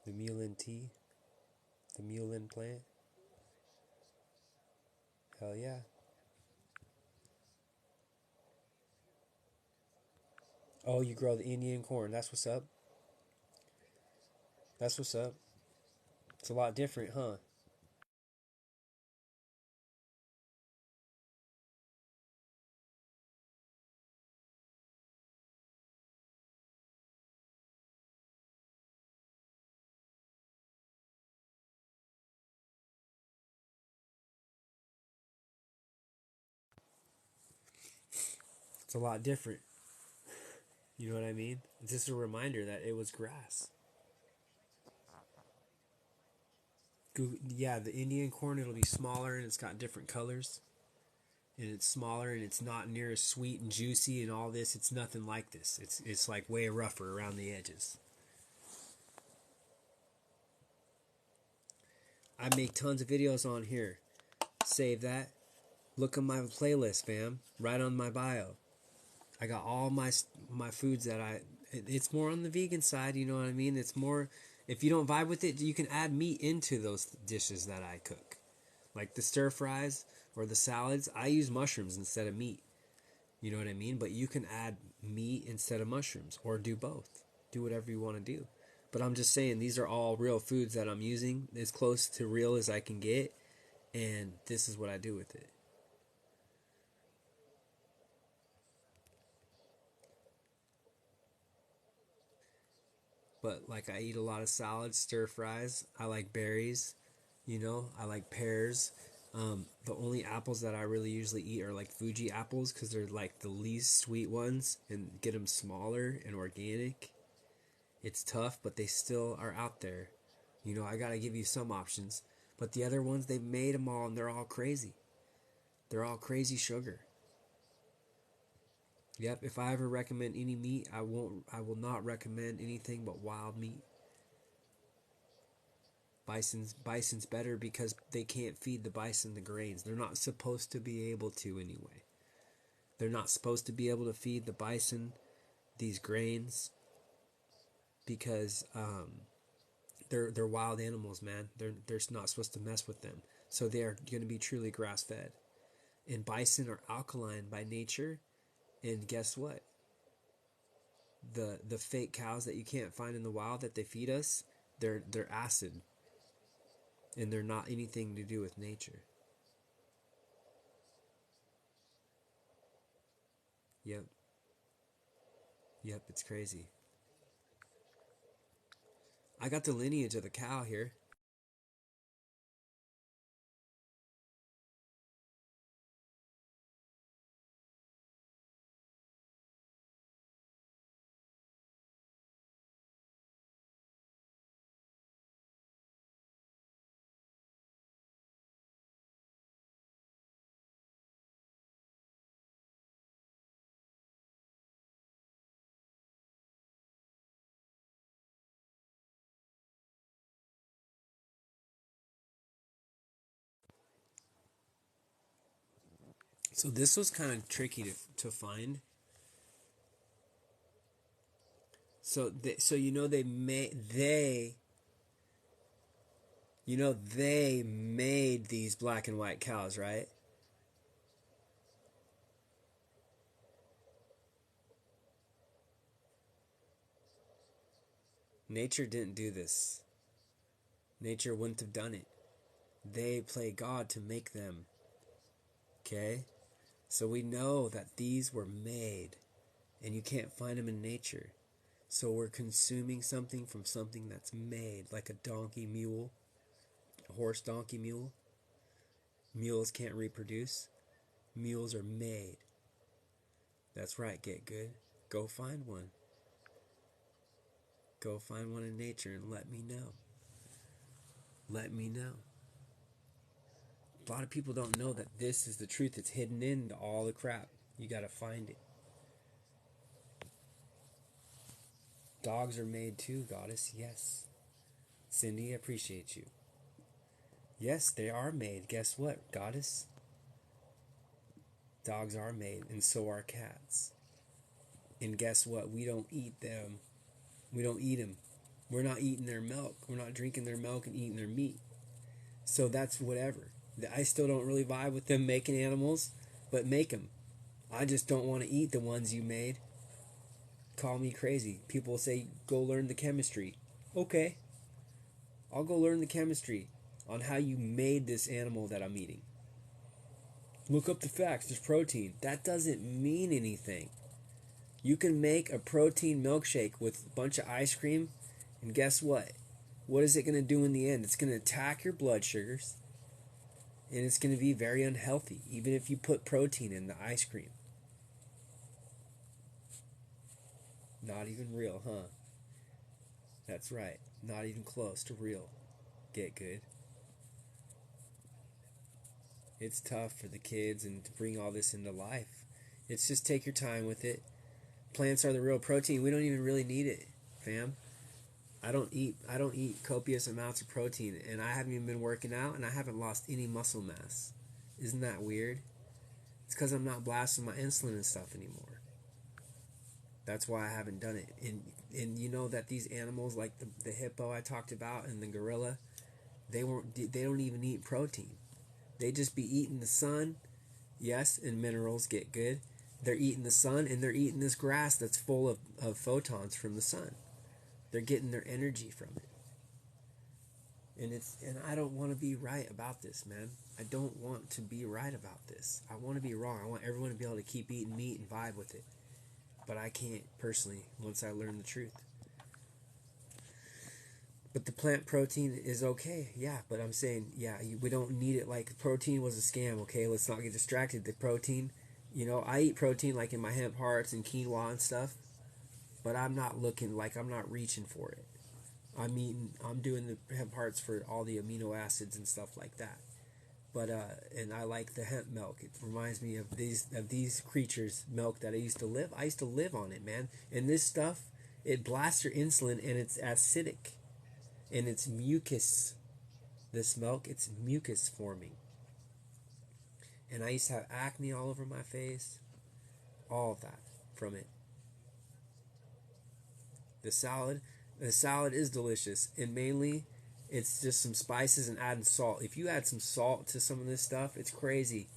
The mullein tea. The mullein plant. Hell yeah. Oh, you grow the Indian corn. That's what's up. That's what's up. It's a lot different, huh? It's a lot different. You know what I mean? It's just a reminder that it was grass. Yeah, the Indian corn, it'll be smaller and it's got different colors. And it's smaller and it's not near as sweet and juicy and all this. It's nothing like this. It's like way rougher around the edges. I make tons of videos on here. Save that. Look at my playlist, fam. Right on my bio. I got all my foods that it's more on the vegan side, you know what I mean? It's more, if you don't vibe with it, you can add meat into those dishes that I cook. Like the stir fries or the salads, I use mushrooms instead of meat. You know what I mean? But you can add meat instead of mushrooms or do both. Do whatever you want to do. But I'm just saying these are all real foods that I'm using as close to real as I can get, and this is what I do with it. But like I eat a lot of salads, stir fries. I like berries, I like pears. The only apples that I really usually eat are like Fuji apples because they're like the least sweet ones and get them smaller and organic. It's tough, but they still are out there. I gotta give you some options. But the other ones, they've made them all and they're all crazy. They're all crazy sugar. Yep, if I ever recommend any meat, I will not recommend anything but wild meat. Bison's better because they can't feed the bison the grains. They're not supposed to be able to anyway. They're not supposed to be able to feed the bison these grains because they're wild animals, man. They're not supposed to mess with them. So they are going to be truly grass fed. And bison are alkaline by nature. And guess what? The fake cows that you can't find in the wild that they feed us, they're acid, and they're not anything to do with nature. Yep, yep, it's crazy. I got the lineage of the cow here. So this was kind of tricky to find. So they made these black and white cows, right? Nature didn't do this. Nature wouldn't have done it. They play God to make them. Okay? So we know that these were made, and you can't find them in nature. So we're consuming something from something that's made, like a donkey mule, a horse donkey mule. Mules can't reproduce. Mules are made. That's right, get good. Go find one. Go find one in nature and let me know. Let me know. A lot of people don't know that this is the truth that's hidden into all the crap. You gotta find it. Dogs are made too, goddess. Yes. Cindy, I appreciate you. Yes, they are made. Guess what, goddess? Dogs are made, and so are cats. And guess what? We don't eat them. We don't eat them. We're not eating their milk. We're not drinking their milk and eating their meat. So that's whatever. I still don't really vibe with them making animals, but make them. I just don't want to eat the ones you made. Call me crazy. People say, go learn the chemistry. Okay, I'll go learn the chemistry on how you made this animal that I'm eating. Look up the facts. There's protein. That doesn't mean anything. You can make a protein milkshake with a bunch of ice cream, and guess what? What is it going to do in the end? It's going to attack your blood sugars, and it's going to be very unhealthy, even if you put protein in the ice cream. Not even real, huh? That's right. Not even close to real. Get good. It's tough for the kids and to bring all this into life. It's just take your time with it. Plants are the real protein. We don't even really need it, fam. I don't eat copious amounts of protein, and I haven't even been working out, and I haven't lost any muscle mass. Isn't that weird? It's because I'm not blasting my insulin and stuff anymore. That's why I haven't done it. And you know that these animals like the hippo I talked about and the gorilla, they don't even eat protein. They just be eating the sun, yes, and minerals get good. They're eating the sun and they're eating this grass that's full of photons from the sun. They're getting their energy from it. And I don't want to be right about this, man. I don't want to be right about this. I want to be wrong. I want everyone to be able to keep eating meat and vibe with it. But I can't personally once I learn the truth. But the plant protein is okay, yeah. But I'm saying, yeah, we don't need it. Like protein was a scam, okay? Let's not get distracted. The protein, I eat protein like in my hemp hearts and quinoa and stuff. But I'm not looking like I'm not reaching for it. I'm doing the hemp hearts for all the amino acids and stuff like that. But and I like the hemp milk. It reminds me of these creatures' milk that I used to live. I used to live on it, man. And this stuff, it blasts your insulin and it's acidic, and it's mucus. This milk, it's mucus forming. And I used to have acne all over my face, all of that from it. The salad is delicious, and mainly it's just some spices and adding salt. If you add some salt to some of this stuff, it's crazy.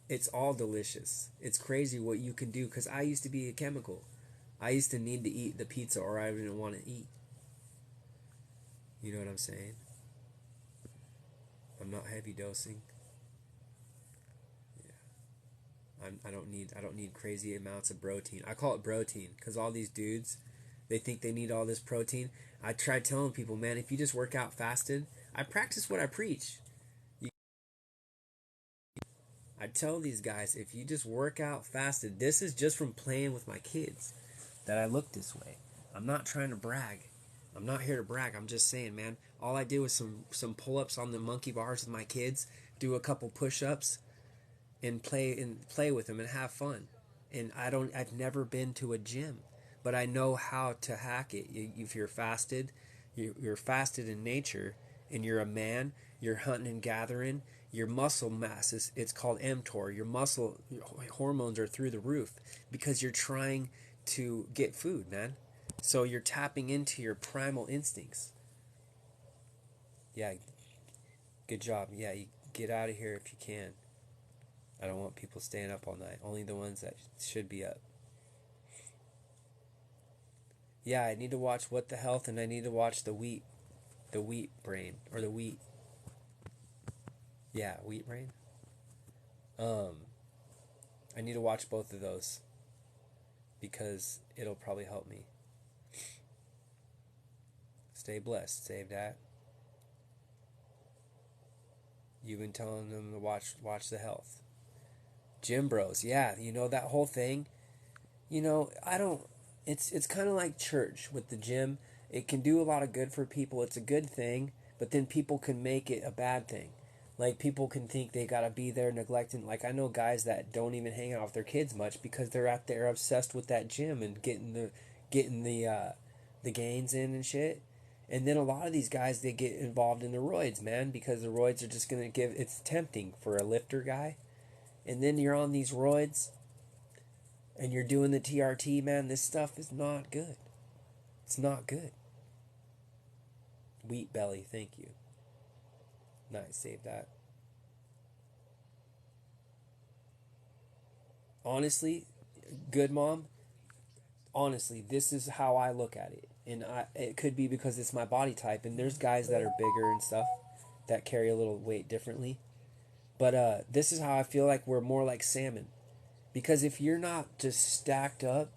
It's all delicious. It's crazy what you can do, because I used to be a chemical. I used to need to eat the pizza or I didn't want to eat. You know what I'm saying? I'm not heavy dosing. Yeah. I don't need crazy amounts of protein. I call it protein because all these dudes, they think they need all this protein. I try telling people, man, if you just work out fasted, I practice what I preach. I tell these guys, if you just work out fasted, this is just from playing with my kids that I look this way. I'm not trying to brag. I'm not here to brag. I'm just saying, man, all I do is some pull-ups on the monkey bars with my kids, do a couple push-ups, and play with them and have fun. And I've never been to a gym, but I know how to hack it. If you're fasted, you're fasted in nature, and you're a man, you're hunting and gathering, your muscle mass it's called mTOR. Your muscle hormones are through the roof because you're trying to get food, man. So you're tapping into your primal instincts. Yeah, good job. Yeah, you get out of here if you can. I don't want people staying up all night. Only the ones that should be up. Yeah, I need to watch What the Health, and I need to watch the wheat brain, or the wheat. Yeah, wheat brain. I need to watch both of those because it'll probably help me. Stay blessed. Save that. You've been telling them to watch the health. Gym bros, yeah, that whole thing. I don't. It's kind of like church with the gym. It can do a lot of good for people. It's a good thing, but then people can make it a bad thing. Like people can think they gotta be there neglecting. Like I know guys that don't even hang out with their kids much because they're out there obsessed with that gym and getting the gains in and shit. And then a lot of these guys, they get involved in the roids, man, because the roids are just gonna give. It's tempting for a lifter guy, and then you're on these roids, and you're doing the TRT, man. This stuff is not good. It's not good. Wheat belly, thank you. Nice, save that. Honestly, good mom. Honestly, this is how I look at it, and it could be because it's my body type. And there's guys that are bigger and stuff that carry a little weight differently. But this is how I feel like we're more like salmon, because if you're not just stacked up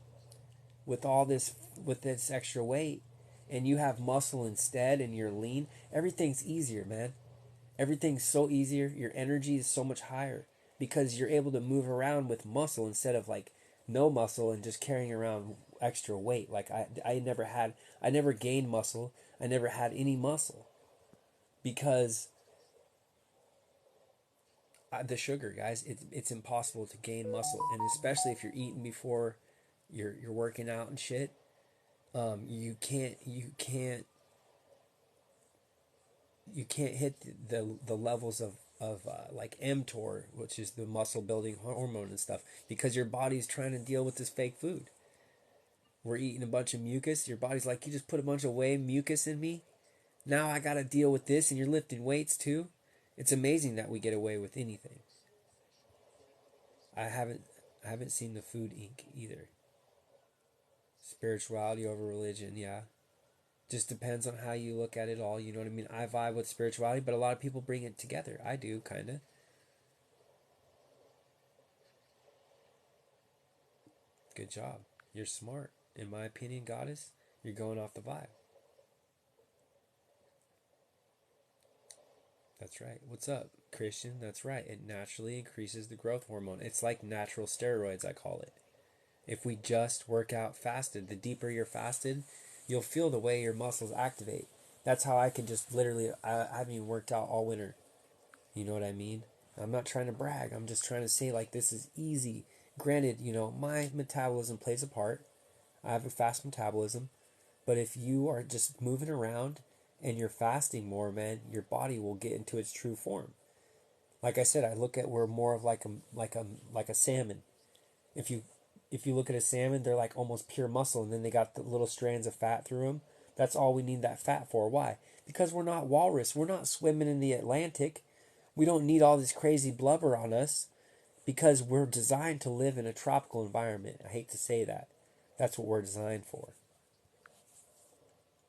with all this with this extra weight, and you have muscle instead, and you're lean, everything's easier, man. Everything's so easier. Your energy is so much higher because you're able to move around with muscle instead of like no muscle and just carrying around extra weight. Like I never gained muscle. I never had any muscle because the sugar, guys. It's impossible to gain muscle, and especially if you're eating before you're working out and shit. You can't hit the levels of like mTOR, which is the muscle building hormone and stuff, because your body's trying to deal with this fake food. We're eating a bunch of mucus. Your body's like, you just put a bunch of whey mucus in me. Now I got to deal with this, and you're lifting weights too. It's amazing that we get away with anything. I haven't seen the Food Inc. either. Spirituality over religion, yeah. Just depends on how you look at it all. You know what I mean? I vibe with spirituality, but a lot of people bring it together. I do, kind of. Good job. You're smart. In my opinion, Goddess, you're going off the vibe. That's right. What's up, Christian? That's right. It naturally increases the growth hormone. It's like natural steroids, I call it. If we just work out fasted, the deeper you're fasted, you'll feel the way your muscles activate. That's how I can just literally, I haven't even worked out all winter. You know what I mean? I'm not trying to brag. I'm just trying to say, like, this is easy. Granted, my metabolism plays a part. I have a fast metabolism. But if you are just moving around and you're fasting more, man, your body will get into its true form. Like I said, I look at we're more of like a salmon. If you if you look at a salmon, they're like almost pure muscle, and then they got the little strands of fat through them. That's all we need that fat for. Why? Because we're not walrus. We're not swimming in the Atlantic. We don't need all this crazy blubber on us because we're designed to live in a tropical environment. I hate to say that. That's what we're designed for.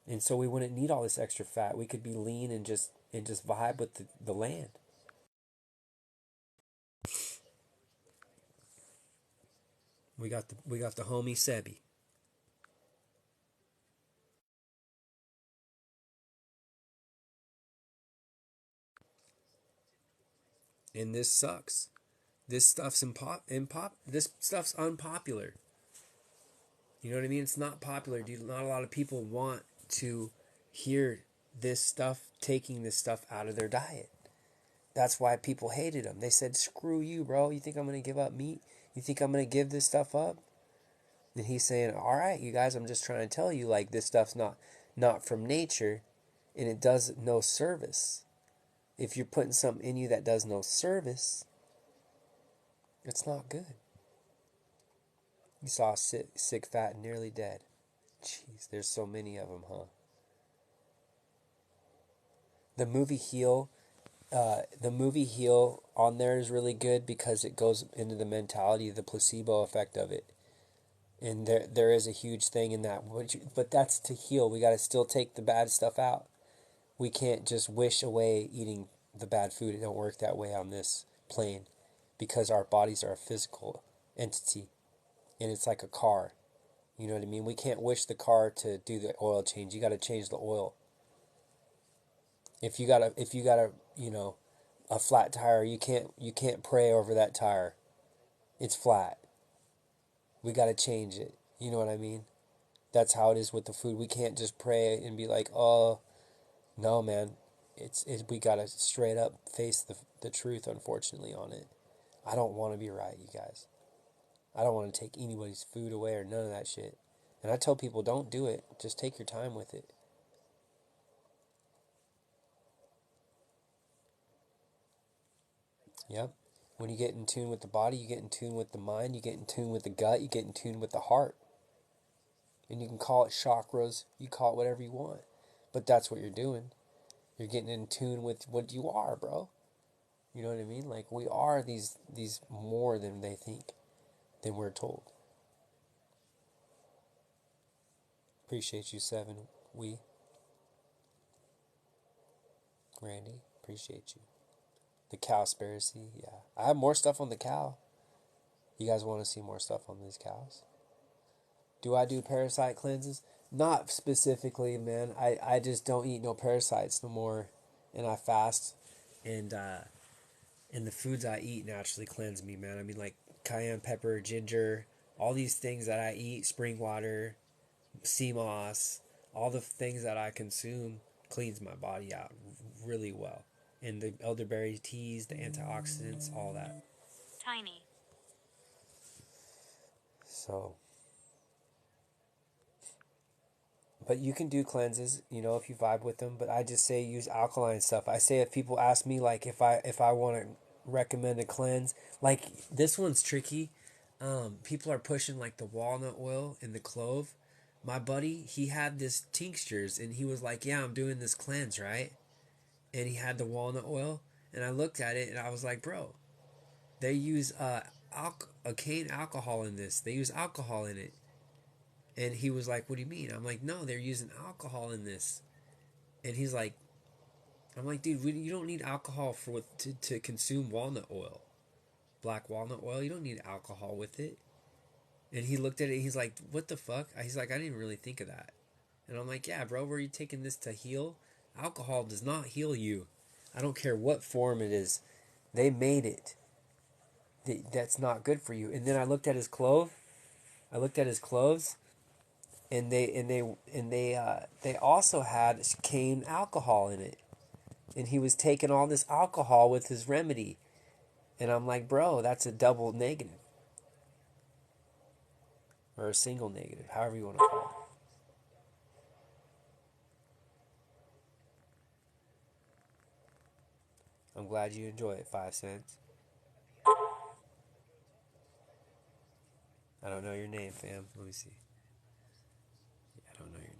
And so we wouldn't need all this extra fat. We could be lean and just vibe with the land. We got the homie Sebi. And this sucks. This stuff's unpopular. You know what I mean? It's not popular, dude. Not a lot of people want to hear this stuff, taking this stuff out of their diet. That's why people hated him. They said, "Screw you, bro. You think I'm going to give up meat? You think I'm going to give this stuff up?" And he's saying, "All right, you guys, I'm just trying to tell you, like, this stuff's not from nature, and it does no service. If you're putting something in you that does no service, it's not good." You saw sick, fat, and nearly dead. Jeez, there's so many of them, huh? The movie Heal, on there is really good because it goes into the mentality, the placebo effect of it, and there is a huge thing in that. But that's to heal. We got to still take the bad stuff out. We can't just wish away eating the bad food. It don't work that way on this plane, because our bodies are a physical entity, and it's like a car. You know what I mean? We can't wish the car to do the oil change. You got to change the oil. If you got a a flat tire, you can't pray over that tire. It's flat. We got to change it. You know what I mean? That's how it is with the food. We can't just pray and be like, "Oh, no, man." We got to straight up face the truth, unfortunately, on it. I don't want to be right, you guys. I don't want to take anybody's food away or none of that shit. And I tell people, don't do it. Just take your time with it. Yep. When you get in tune with the body, you get in tune with the mind, you get in tune with the gut, you get in tune with the heart. And you can call it chakras, you call it whatever you want. But that's what you're doing. You're getting in tune with what you are, bro. You know what I mean? Like, we are these more than they think, than we're told. Appreciate you, Seven. Randy, appreciate you. The cowspiracy, yeah. I have more stuff on the cow. You guys want to see more stuff on these cows? Do I do parasite cleanses? Not specifically, man. I just don't eat no parasites no more, and I fast, and the foods I eat naturally cleanse me, man. I mean, like cayenne pepper, ginger, all these things that I eat, spring water, sea moss, all the things that I consume cleans my body out really well. And the elderberry teas, the antioxidants, all that. Tiny. So, but you can do cleanses, if you vibe with them. But I just say use alkaline stuff. I say if people ask me like if I want to recommend a cleanse, like this one's tricky. People are pushing like the walnut oil and the clove. My buddy, he had this tinctures and he was like, "Yeah, I'm doing this cleanse, right?" And he had the walnut oil, And I looked at it and I was like, bro, they use a cane alcohol in this. They use alcohol in it. And he was like, what do you mean? I'm like, no, they're using alcohol in this. And he's like, I'm like, dude, you don't need alcohol to consume walnut oil, black walnut oil. You don't need alcohol with it. And he looked at it. He's like, what the fuck? He's like, I didn't really think of that. And I'm like, yeah, bro, were you taking this to heal? Alcohol does not heal you. I don't care what form it is. They made it. That's not good for you. And then I looked at his clothes. I looked at his clothes, and they also had cane alcohol in it. And he was taking all this alcohol with his remedy. And I'm like, bro, that's a double negative. Or a single negative, however you want to call it. I'm glad you enjoy it, 5 cents. I don't know your name, fam. Let me see. I don't know your name.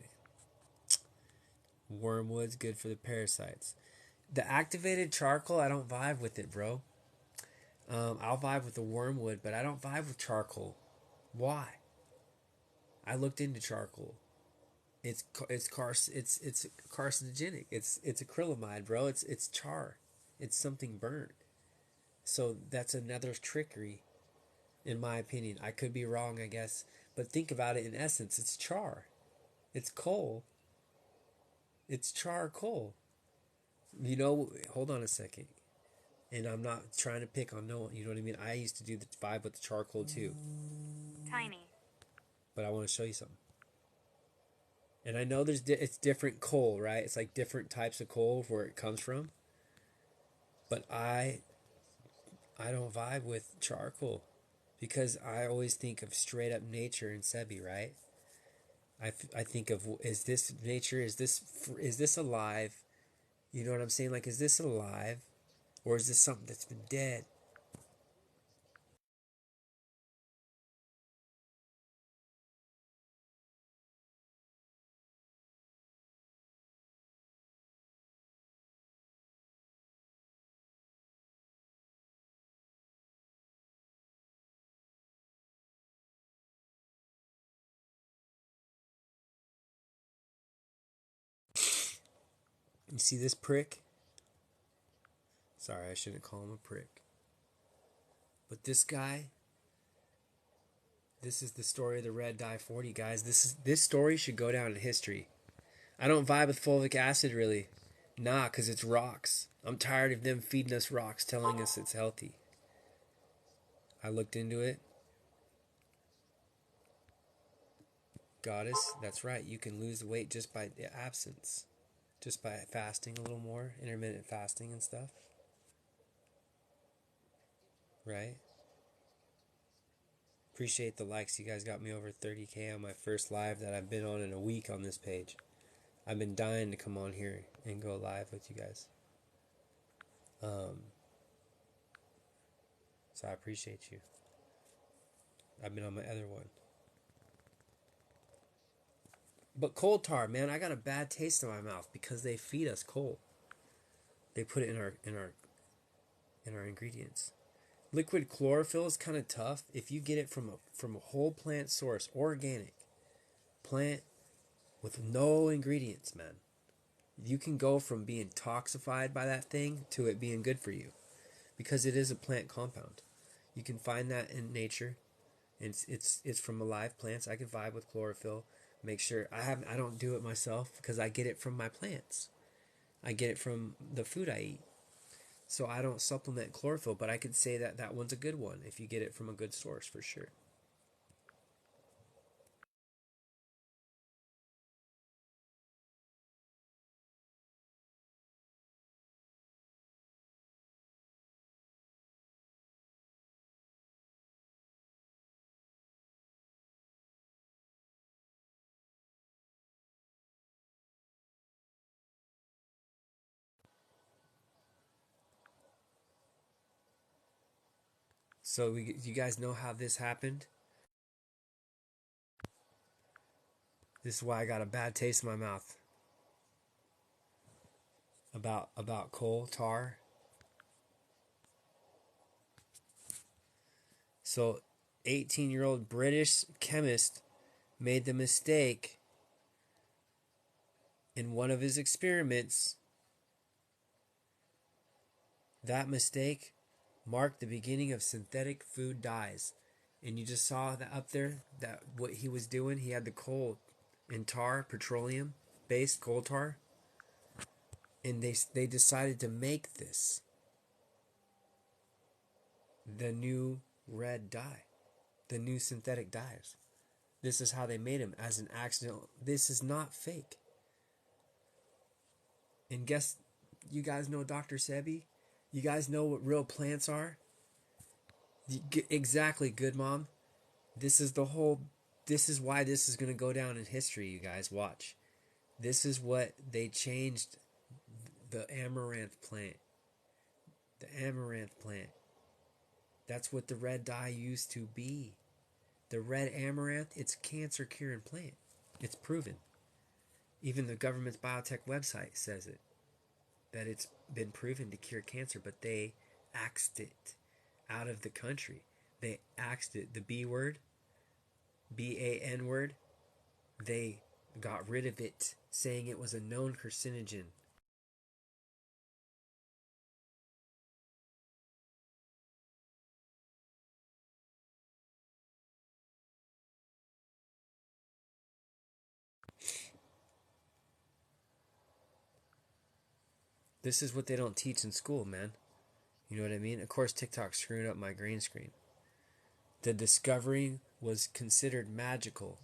Wormwood's good for the parasites. The activated charcoal, I don't vibe with it, bro. I'll vibe with the wormwood, but I don't vibe with charcoal. Why? I looked into charcoal. It's carcinogenic. It's acrylamide, bro. It's char. It's something burnt. So that's another trickery, in my opinion. I could be wrong, I guess, but think about it. In essence, it's char. It's coal. It's charcoal. Hold on a second. And I'm not trying to pick on no one. You know what I mean? I used to do the vibe with the charcoal too. Tiny. But I want to show you something. And I know it's different coal, right? It's like different types of coal where it comes from. But I don't vibe with charcoal because I always think of straight up nature and Sebi, right? I think of, is this nature? Is this alive? You know what I'm saying? Like, is this alive, or is this something that's been dead? You see this prick? Sorry, I shouldn't call him a prick. But this guy, this is the story of the red dye 40, guys. This story should go down in history. I don't vibe with fulvic acid really. Nah, cause it's rocks. I'm tired of them feeding us rocks, telling us it's healthy. I looked into it. Goddess, that's right. You can lose weight just by the absence, just by fasting a little more, intermittent fasting and stuff. Right? Appreciate the likes. You guys got me over 30K on my first live that I've been on in a week on this page. I've been dying to come on here and go live with you guys. So I appreciate you. I've been on my other one. But coal tar, man, I got a bad taste in my mouth because they feed us coal. They put it in our ingredients. Liquid chlorophyll is kind of tough if you get it from a whole plant source, organic plant with no ingredients, man. You can go from being toxified by that thing to it being good for you because it is a plant compound. You can find that in nature. It's from alive plants. I can vibe with chlorophyll. Make sure I don't do it myself because I get it from my plants. I get it from the food I eat. So I don't supplement chlorophyll, but I could say that that one's a good one if you get it from a good source for sure. So you guys know how this happened? This is why I got a bad taste in my mouth about coal tar. So 18-year-old British chemist made the mistake in one of his experiments. That mistake marked the beginning of synthetic food dyes. And you just saw that up there, that what he was doing, he had the coal and tar, petroleum based coal tar, and they decided to make this the new red dye, the new synthetic dyes. This is how they made them, as an accident. This is not fake. And guess, you guys know Dr. Sebi? You guys know what real plants are? Exactly, good mom. This is why this is going to go down in history, you guys. Watch. This is what they changed the amaranth plant. The amaranth plant. That's what the red dye used to be. The red amaranth, it's a cancer curing plant. It's proven. Even the government's biotech website says it. That it's been proven to cure cancer, but they axed it out of the country. They axed it. The B word, BAN word, they got rid of it, saying it was a known carcinogen. This is what they don't teach in school, man. You know what I mean? Of course, TikTok's screwing up my green screen. The discovery was considered magical.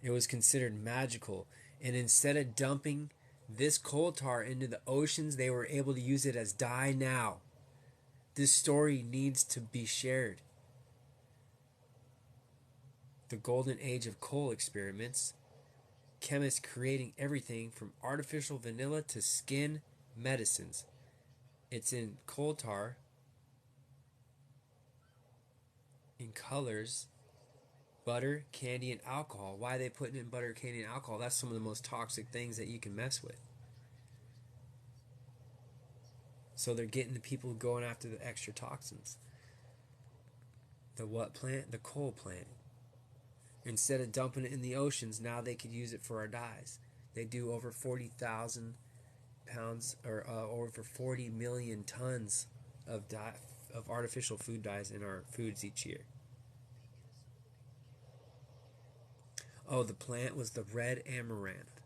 It was considered magical. And instead of dumping this coal tar into the oceans, they were able to use it as dye now. This story needs to be shared. The golden age of coal experiments. Chemists creating everything from artificial vanilla to skin medicines. It's in coal tar, in colors, butter, candy, and alcohol. Why are they putting in butter, candy, and alcohol? That's some of the most toxic things that you can mess with. So they're getting the people going after the extra toxins. The what plant? The coal plant. Instead of dumping it in the oceans, now they could use it for our dyes. They do over 40,000 pounds, or over 40 million tons of of artificial food dyes in our foods each year. Oh, the plant was the red amaranth.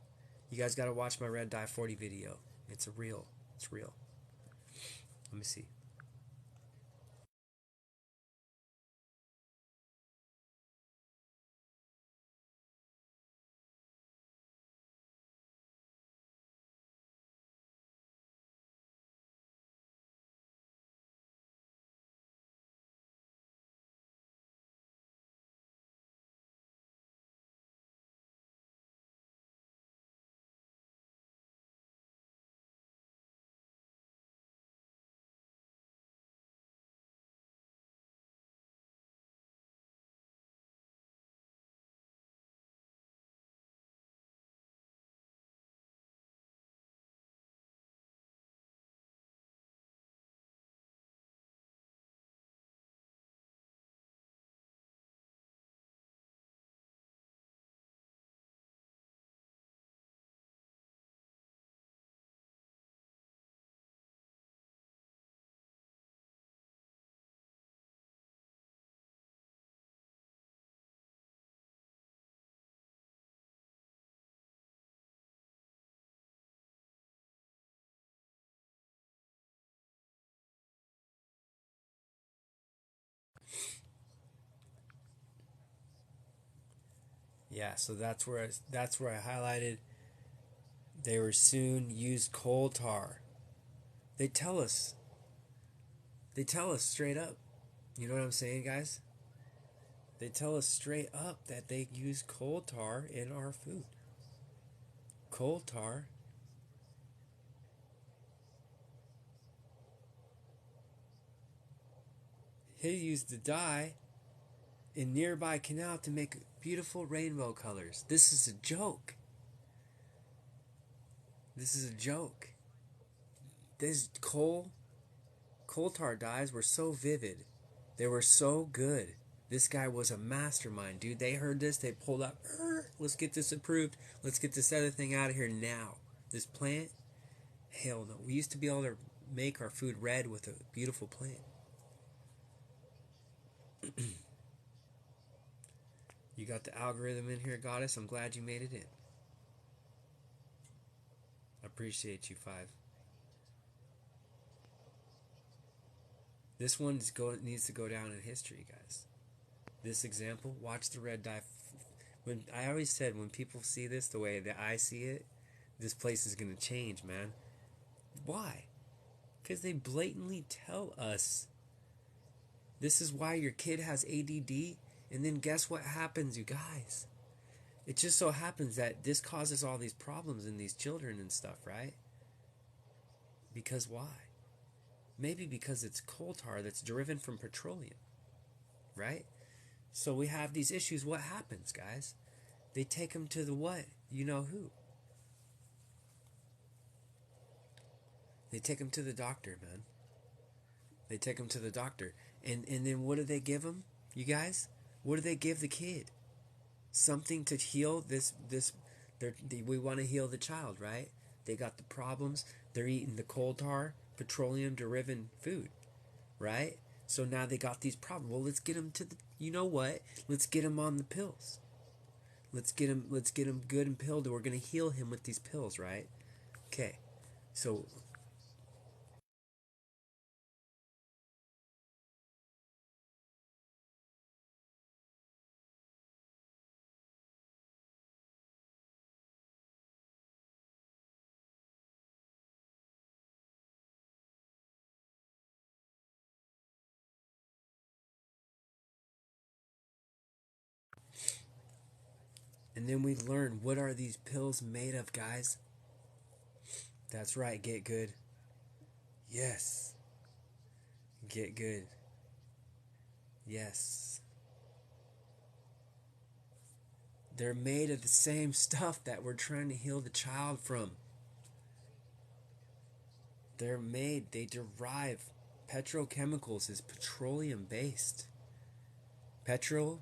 You guys got to watch my red dye 40 video. It's real. It's real. Let me see. Yeah, so that's where I highlighted they were soon use coal tar. They tell us. They tell us straight up. You know what I'm saying, guys? They tell us straight up that they use coal tar in our food. Coal tar. He used the dye in nearby canal to make beautiful rainbow colors. This is a joke. This is a joke. These coal tar dyes were so vivid. They were so good. This guy was a mastermind, dude. They heard this, they pulled up. Let's get this approved. Let's get this other thing out of here now. This plant, hell no. We used to be able to make our food red with a beautiful plant. You got the algorithm in here, Goddess. I'm glad you made it in. Appreciate you, 5. This one needs to go down in history, guys. This example, watch the red dye. When I always said, when people see this the way that I see it, this place is going to change, man. Why? Because they blatantly tell us this is why your kid has ADD. And then guess what happens, you guys? It just so happens that this causes all these problems in these children and stuff, right? Because why? Maybe because it's coal tar that's driven from petroleum, right? So we have these issues. What happens, guys? They take them to the what? You know who? They take them to the doctor, man. They take them to the doctor. And then what do they give them, you guys? What do they give the kid? Something to heal this. We want to heal the child, right? They got the problems. They're eating the coal tar, petroleum-driven food, right? So now they got these problems. Well, let's get them to the. You know what? Let's get him on the pills. Let's get him good and pilled. And we're gonna heal him with these pills, right? Okay. So. And then we learn, what are these pills made of, guys? That's right, get good. Yes. Get good. Yes. They're made of the same stuff that we're trying to heal the child from. They derive, petrochemicals is petroleum based. Petrol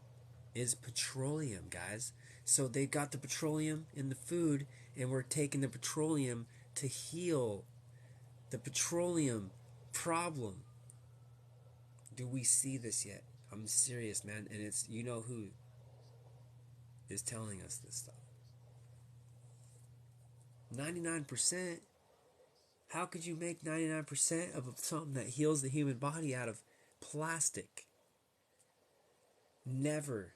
is petroleum, guys. So they got the petroleum in the food, and we're taking the petroleum to heal the petroleum problem. Do we see this yet? I'm serious, man. And it's, you know who is telling us this stuff. 99%? How could you make 99% of something that heals the human body out of plastic? Never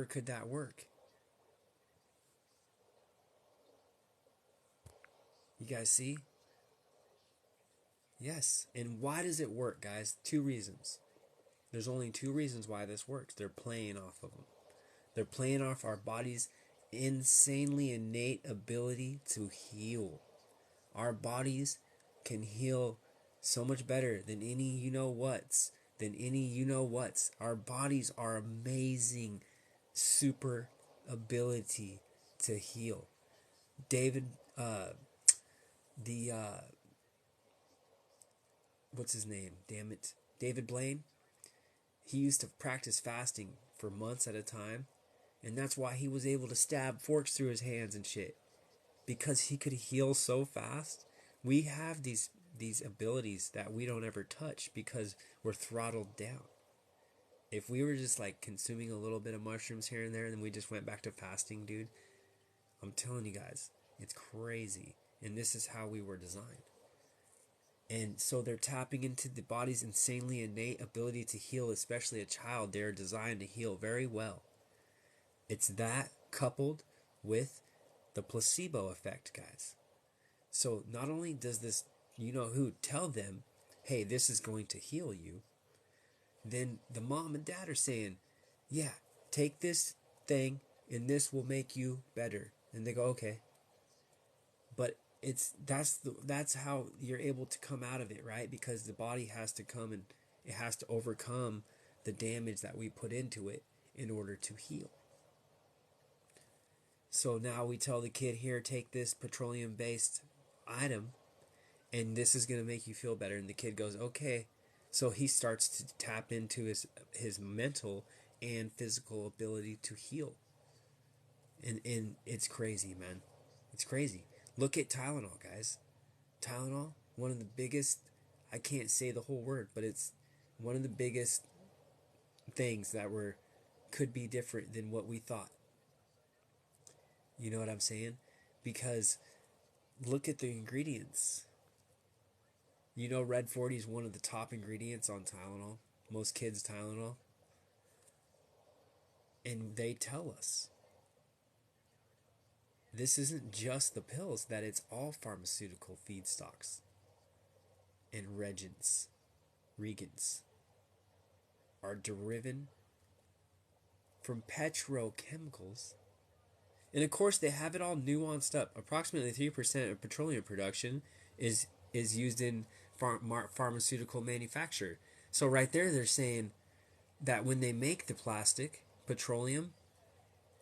could that work. You guys see? Yes. And why does it work, guys? 2 reasons. There's only 2 reasons why this works. They're playing off of them. They're playing off our body's insanely innate ability to heal. Our bodies can heal so much better than any you-know-whats. Our bodies are amazing, super ability to heal. David, what's his name? Damn it. David Blaine. He used to practice fasting for months at a time. And that's why he was able to stab forks through his hands and shit. Because he could heal so fast. We have these abilities that we don't ever touch because we're throttled down. If we were just like consuming a little bit of mushrooms here and there and then we just went back to fasting, dude, I'm telling you guys, it's crazy. And this is how we were designed. And so they're tapping into the body's insanely innate ability to heal, especially a child. They're designed to heal very well. It's that coupled with the placebo effect, guys. So not only does this you-know-who tell them, hey, this is going to heal you, then the mom and dad are saying, yeah, take this thing and this will make you better. And they go, okay. But that's how you're able to come out of it, right? Because the body has to come and it has to overcome the damage that we put into it in order to heal. So now we tell the kid, here, take this petroleum-based item, and this is going to make you feel better. And the kid goes, okay. So he starts to tap into his mental and physical ability to heal. And it's crazy, man. It's crazy. Look at Tylenol, guys. Tylenol, one of the biggest, I can't say the whole word, but it's one of the biggest things that could be different than what we thought. You know what I'm saying? Because look at the ingredients. You know, Red 40 is one of the top ingredients on Tylenol. Most kids' Tylenol. And they tell us this isn't just the pills, that it's all pharmaceutical feedstocks and regents are derived from petrochemicals. And of course, they have it all nuanced up. Approximately 3% of petroleum production is used in pharmaceutical manufacture. So right there, they're saying that when they make the plastic, petroleum,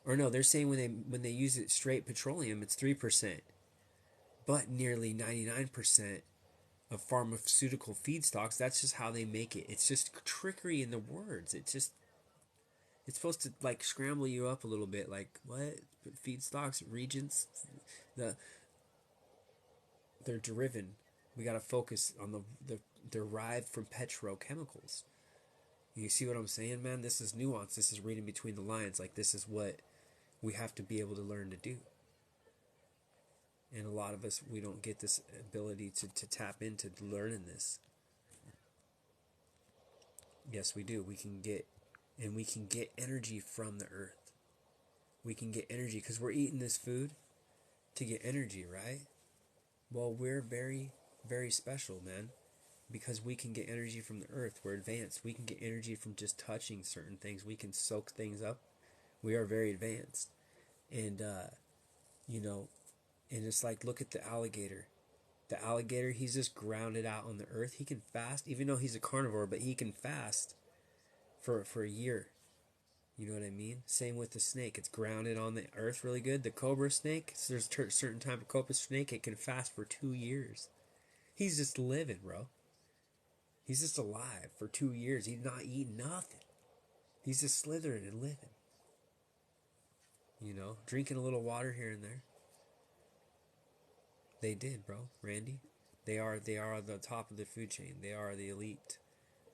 or no, they're saying when they use it straight petroleum, it's 3%. But nearly 99% of pharmaceutical feedstocks, that's just how they make it. It's just trickery in the words. It's supposed to like scramble you up a little bit. Like what? Feedstocks, regents, the they're derived. We got to focus on the derived from petrochemicals. You see what I'm saying, man? This is nuance. This is reading between the lines. Like this is what we have to be able to learn to do. And a lot of us, we don't get this ability to tap into learning this. Yes, we do. We can get energy from the earth. We can get energy because we're eating this food to get energy, right? Well, we're very, very special, man, because we can get energy from the earth. We're advanced. We can get energy from just touching certain things. We can soak things up. We are very advanced. And, you know, and it's like, look at the alligator. The alligator, he's just grounded out on the earth. He can fast, even though he's a carnivore, but he can fast for a year. You know what I mean? Same with the snake. It's grounded on the earth really good. The cobra snake, so there's a certain type of cobra snake, it can fast for 2 years. He's just living, bro. He's just alive for 2 years. He's not eating nothing. He's just slithering and living. You know, drinking a little water here and there. They did, bro. Randy. They are the top of the food chain. They are the elite.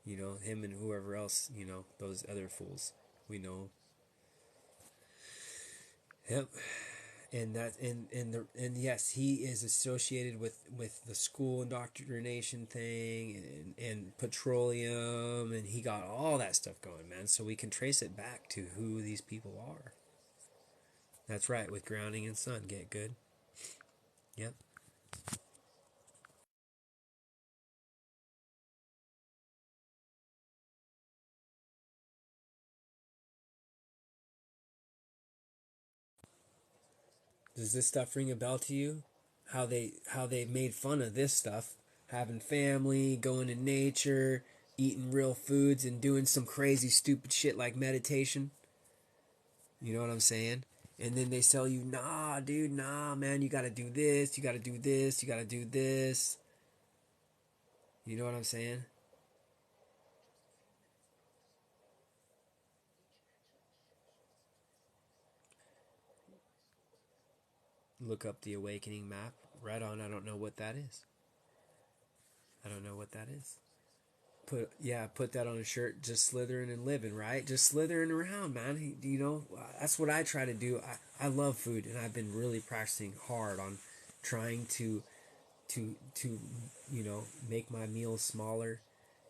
You know, him and whoever else, you know, those other fools. We know. Yep. And yes, he is associated with the school indoctrination thing and petroleum, and he got all that stuff going, man. So we can trace it back to who these people are. That's right, with grounding and sun, get good. Yep. Does this stuff ring a bell to you? How they made fun of this stuff, having family, going in nature, eating real foods, and doing some crazy stupid shit like meditation. You know what I'm saying? And then they sell you, nah, dude, nah, man, you gotta do this, you gotta do this, you gotta do this. You know what I'm saying? Look up the awakening map. Right on. I don't know what that is. I don't know what that is. Put that on a shirt. Just slithering and living, right? Just slithering around, man. You know, that's what I try to do. I love food, and I've been really practicing hard on trying to you know, make my meals smaller,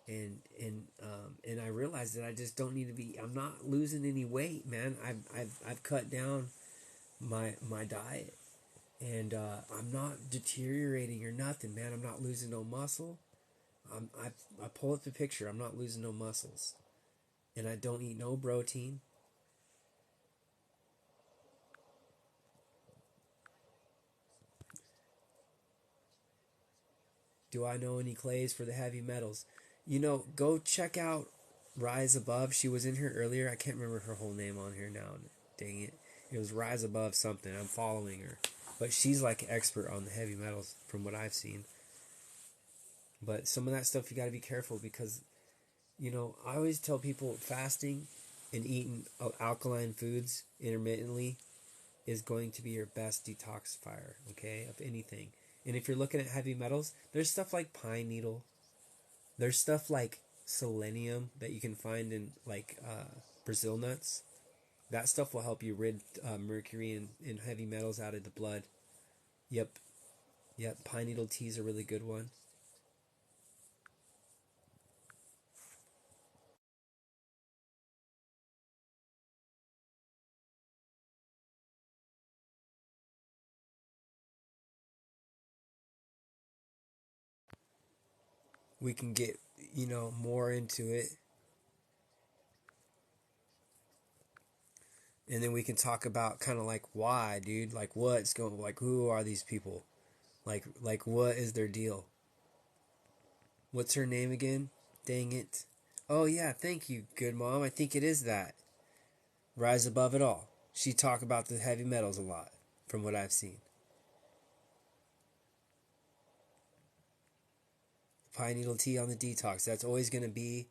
and I realized that I just don't need to be. I'm not losing any weight, man. I've cut down my diet, and I'm not deteriorating or nothing, man. I'm not losing no muscle. I pull up the picture. I'm not losing no muscles, and I don't eat no protein. Do I know any clays for the heavy metals? You know, go check out Rise Above. She was in here earlier. I can't remember her whole name on here now. Dang it. It was Rise Above something. I'm following her. But she's like an expert on the heavy metals from what I've seen. But some of that stuff you got to be careful because I always tell people fasting and eating alkaline foods intermittently is going to be your best detoxifier, okay, of anything. And if you're looking at heavy metals, there's stuff like pine needle. There's stuff like selenium that you can find in like Brazil nuts. That stuff will help you rid mercury and heavy metals out of the blood. Yep, yep. Pine needle tea is a really good one. We can get more into it, and then we can talk about kind of like why, dude. Like what's going. Like who are these people? Like what is their deal? What's her name again? Dang it. Oh yeah, thank you, good mom. I think it is that. Rise Above It All. She talked about the heavy metals a lot, from what I've seen. Pine needle tea on the detox. That's always going to be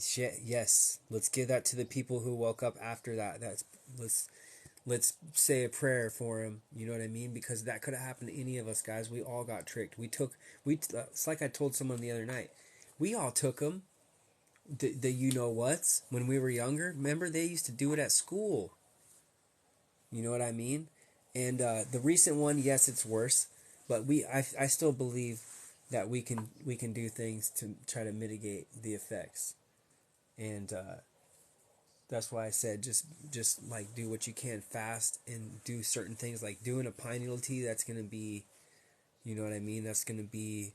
shit. Yes, let's give that to the people who woke up after that. Let's say a prayer for him. You know what I mean? Because that could have happened to any of us, guys. We all got tricked. It's like I told someone the other night. We all took them. The you know what's when we were younger. Remember they used to do it at school. You know what I mean? And the recent one, yes, it's worse, but I still believe that we can do things to try to mitigate the effects, and that's why I said just like do what you can, fast and do certain things like doing a pine needle tea. That's gonna be, you know what I mean. That's gonna be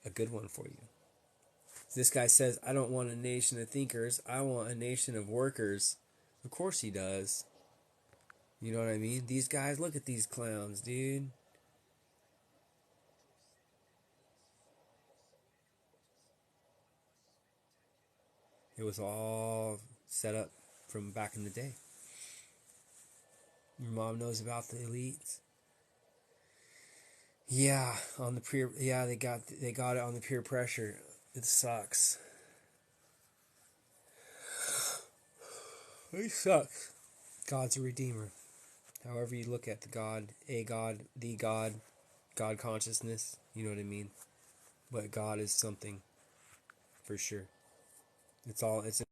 a good one for you. This guy says, I don't want a nation of thinkers. I want a nation of workers. Of course he does. You know what I mean? These guys, look at these clowns, dude. It was all set up from back in the day. Your mom knows about the elites. Yeah, on the peer. Yeah, they got it on the peer pressure. It sucks. It sucks. God's a redeemer. However you look at the God, a God, the God, God consciousness. You know what I mean. But God is something for sure. It's all. It's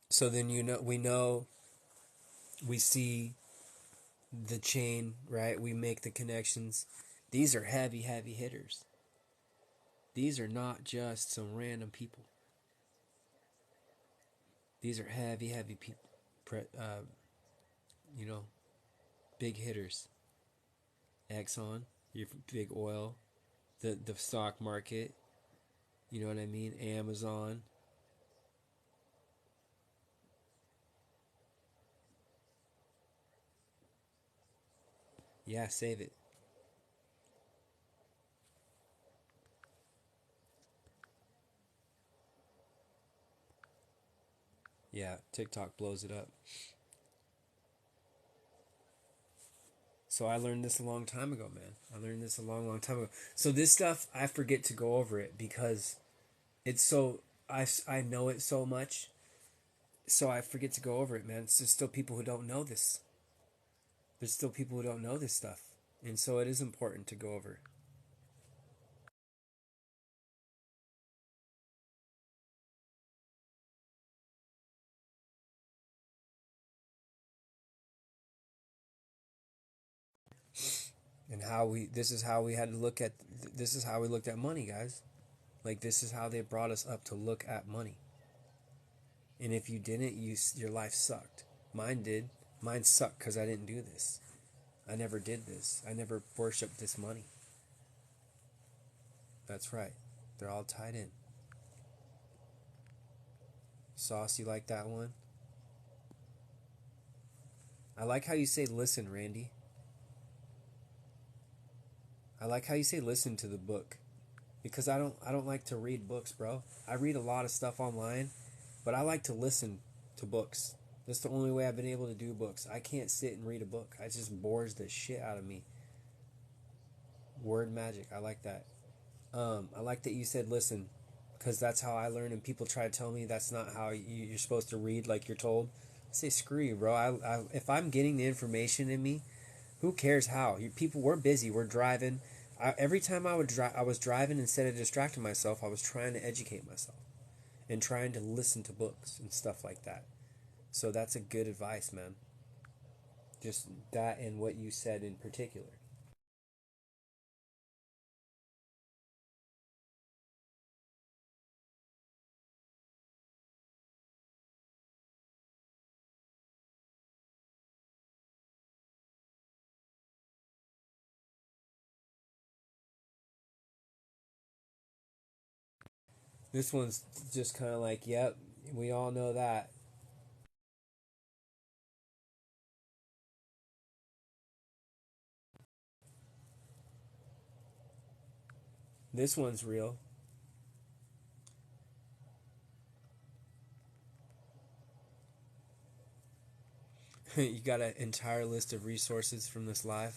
so then we see the chain, right? We make the connections. These are heavy, heavy hitters. These are not just some random people. These are heavy, heavy people. You know, big hitters. Exxon, your big oil, the stock market. You know what I mean? Amazon. Yeah, save it. Yeah, TikTok blows it up. So I learned this a long time ago, man. I learned this a long, long time ago. So this stuff, I forget to go over it because it's so I know it so much, so I forget to go over it, man. There's still people who don't know this. There's still people who don't know this stuff, and so it is important to go over it. And how we this is how we had to look at this is how we looked at money, guys. Like this is how they brought us up to look at money. And if you didn't, your life sucked. Mine did. Mine sucked because I didn't do this. I never did this. I never worshipped this money. That's right. They're all tied in. Sauce, you like that one? I like how you say listen, Randy. I like how you say listen to the book. because I don't like to read books, bro. I read a lot of stuff online, but I like to listen to books. That's the only way I've been able to do books. I can't sit and read a book. It just bores the shit out of me. Word magic. I like that. I like that you said listen, because that's how I learn. And people try to tell me that's not how you're supposed to read like you're told. I say screw you, bro. If I'm getting the information in me, who cares how? People, we're busy. We're driving. Every time I was driving, instead of distracting myself, I was trying to educate myself and trying to listen to books and stuff like that. So that's a good advice, man. Just that and what you said in particular. This one's just kind of like, yep, we all know that. This one's real. You got an entire list of resources from this live.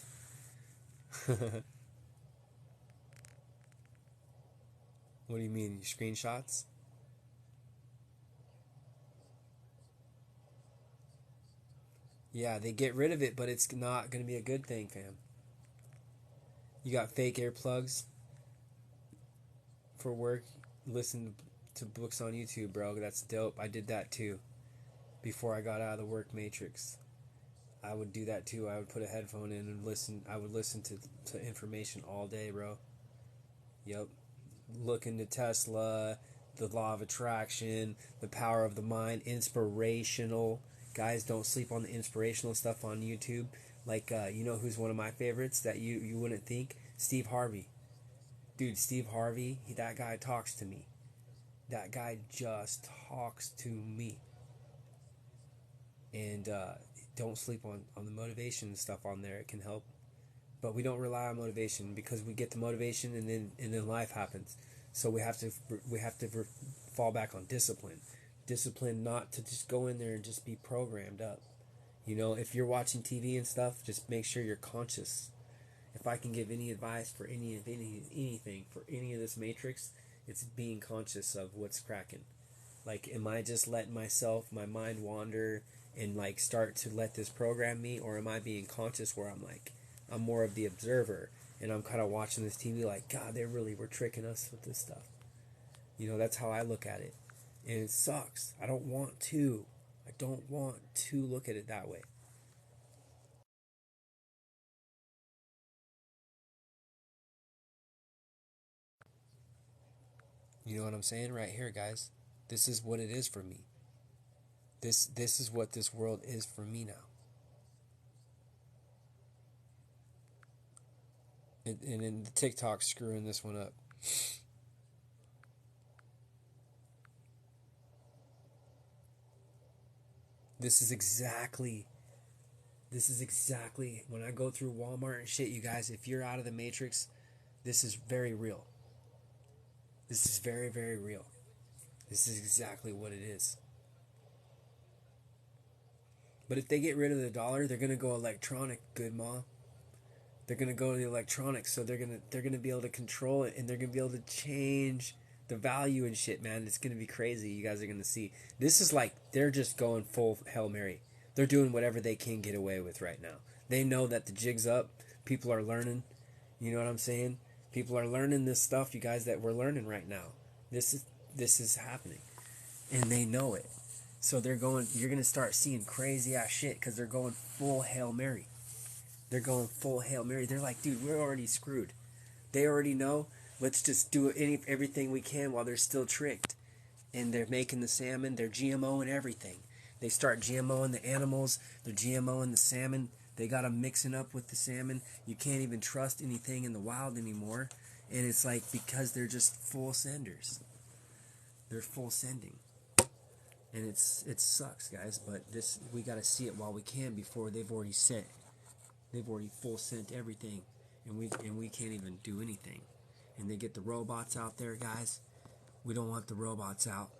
What do you mean, screenshots? Yeah, they get rid of it, but it's not going to be a good thing, fam. You got fake earplugs for work. Listen to books on YouTube, bro. That's dope. I did that too before I got out of the work matrix. I would do that too. I would put a headphone in and listen. I would listen to information all day, bro. Yep. Look into Tesla, the law of attraction, the power of the mind, inspirational. Guys, don't sleep on the inspirational stuff on YouTube. Like, you know who's one of my favorites that you wouldn't think? Steve Harvey. Dude, Steve Harvey, that guy talks to me. That guy just talks to me. And don't sleep on the motivation stuff on there. It can help. But we don't rely on motivation because we get the motivation and then life happens. So we have to fall back on discipline. Discipline not to just go in there and just be programmed up. You know, if you're watching TV and stuff, just make sure you're conscious. If I can give any advice for anything for any of this matrix, it's being conscious of what's cracking. Like, am I just letting my mind wander and like start to let this program me, or am I being conscious where I'm more of the observer and I'm kind of watching this TV like, God, they really were tricking us with this stuff. You know, that's how I look at it, and it sucks. I don't want to. I don't want to look at it that way. You know what I'm saying right here, guys? This is what it is for me. This is what this world is for me now. And in the TikTok screwing this one up. This is exactly when I go through Walmart and shit, you guys, if you're out of the matrix, this is very real. This is very, very real. This is exactly what it is. But if they get rid of the dollar, they're gonna go electronic, good ma. They're gonna go to the electronics, so they're gonna be able to control it, and they're gonna be able to change the value and shit, man. It's gonna be crazy. You guys are gonna see. This is like they're just going full Hail Mary. They're doing whatever they can get away with right now. They know that the jig's up. People are learning. You know what I'm saying? People are learning this stuff, you guys, that we're learning right now. This is happening, and they know it. So they're going. You're gonna start seeing crazy ass shit because they're going full Hail Mary. They're going full Hail Mary. They're like, dude, we're already screwed. They already know. Let's just do everything we can while they're still tricked. And they're making the salmon. They're GMOing everything. They start GMOing the animals. They're GMOing the salmon. They got them mixing up with the salmon. You can't even trust anything in the wild anymore. And it's like because they're just full senders. They're full sending. And it sucks, guys. But this we got to see it while we can before they've already sent. They've already full sent everything, and we can't even do anything. and they get the robots out there, guys. We don't want the robots out.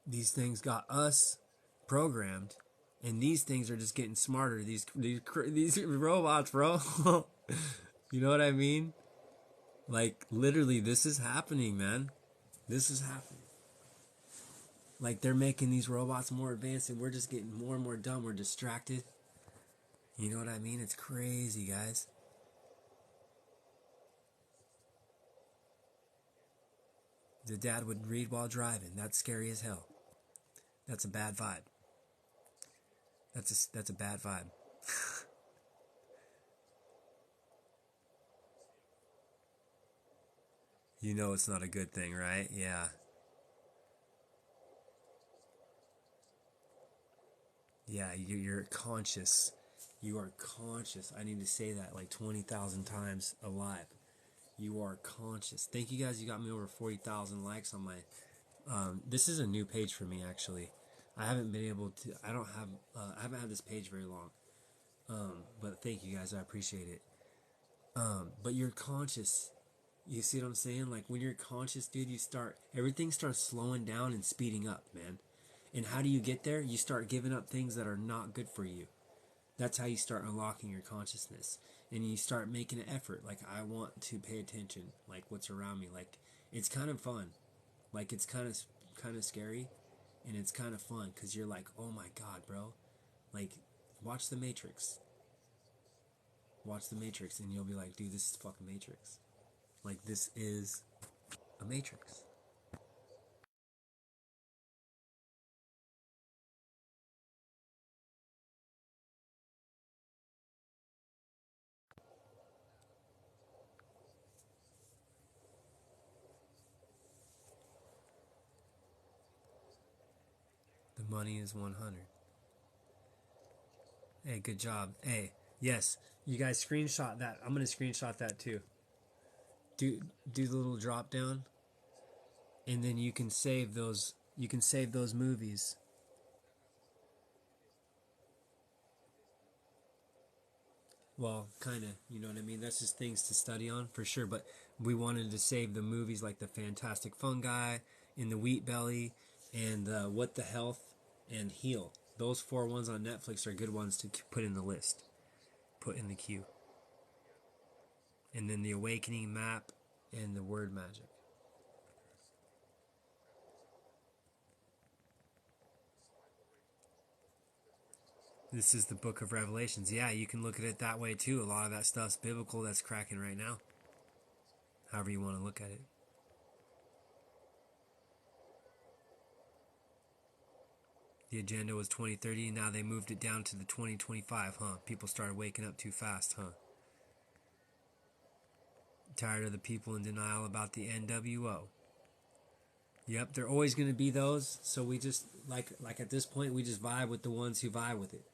These things got us programmed, and these things are just getting smarter. These robots, bro. You know what I mean? Like, literally, this is happening, man. This is happening. Like, they're making these robots more advanced, and we're just getting more and more dumb. We're distracted. You know what I mean? It's crazy, guys. The dad would read while driving. That's scary as hell. That's a bad vibe. That's a bad vibe. You know it's not a good thing, right? Yeah. Yeah, you're conscious. You are conscious. I need to say that like 20,000 times alive. You are conscious. Thank you guys. You got me over 40,000 likes on my. This is a new page for me, actually. I haven't been able to. I don't have. I haven't had this page very long. But thank you guys. I appreciate it. But you're conscious. You see what I'm saying? Like when you're conscious, dude, everything starts slowing down and speeding up, man. And how do you get there? You start giving up things that are not good for you. That's how you start unlocking your consciousness. And you start making an effort. Like, I want to pay attention, like what's around me. Like, it's kind of fun. Like, it's kind of scary, and it's kind of fun because you're like, oh my god, bro. Like, watch The Matrix. Watch The Matrix, and you'll be like, dude, this is fucking Matrix. Like, this is a Matrix. The money is 100. Hey, good job. Hey, yes, you guys screenshot that. I'm gonna screenshot that too. Do the little drop down, and then you can save those. You can save those movies. Well, kind of, you know what I mean? That's just things to study on for sure. But we wanted to save the movies like The Fantastic Fungi, In the Wheat Belly, and What the Health, and Heal. Those four ones on Netflix are good ones to put in the list, put in the queue. And then The Awakening Map and The Word Magic. This is the book of Revelations. Yeah, you can look at it that way too. A lot of that stuff's biblical that's cracking right now. However you want to look at it. The agenda was 2030, and now they moved it down to the 2025, huh? People started waking up too fast, huh? Tired of the people in denial about the NWO. Yep, they're always going to be those. So we just, like at this point, we just vibe with the ones who vibe with it.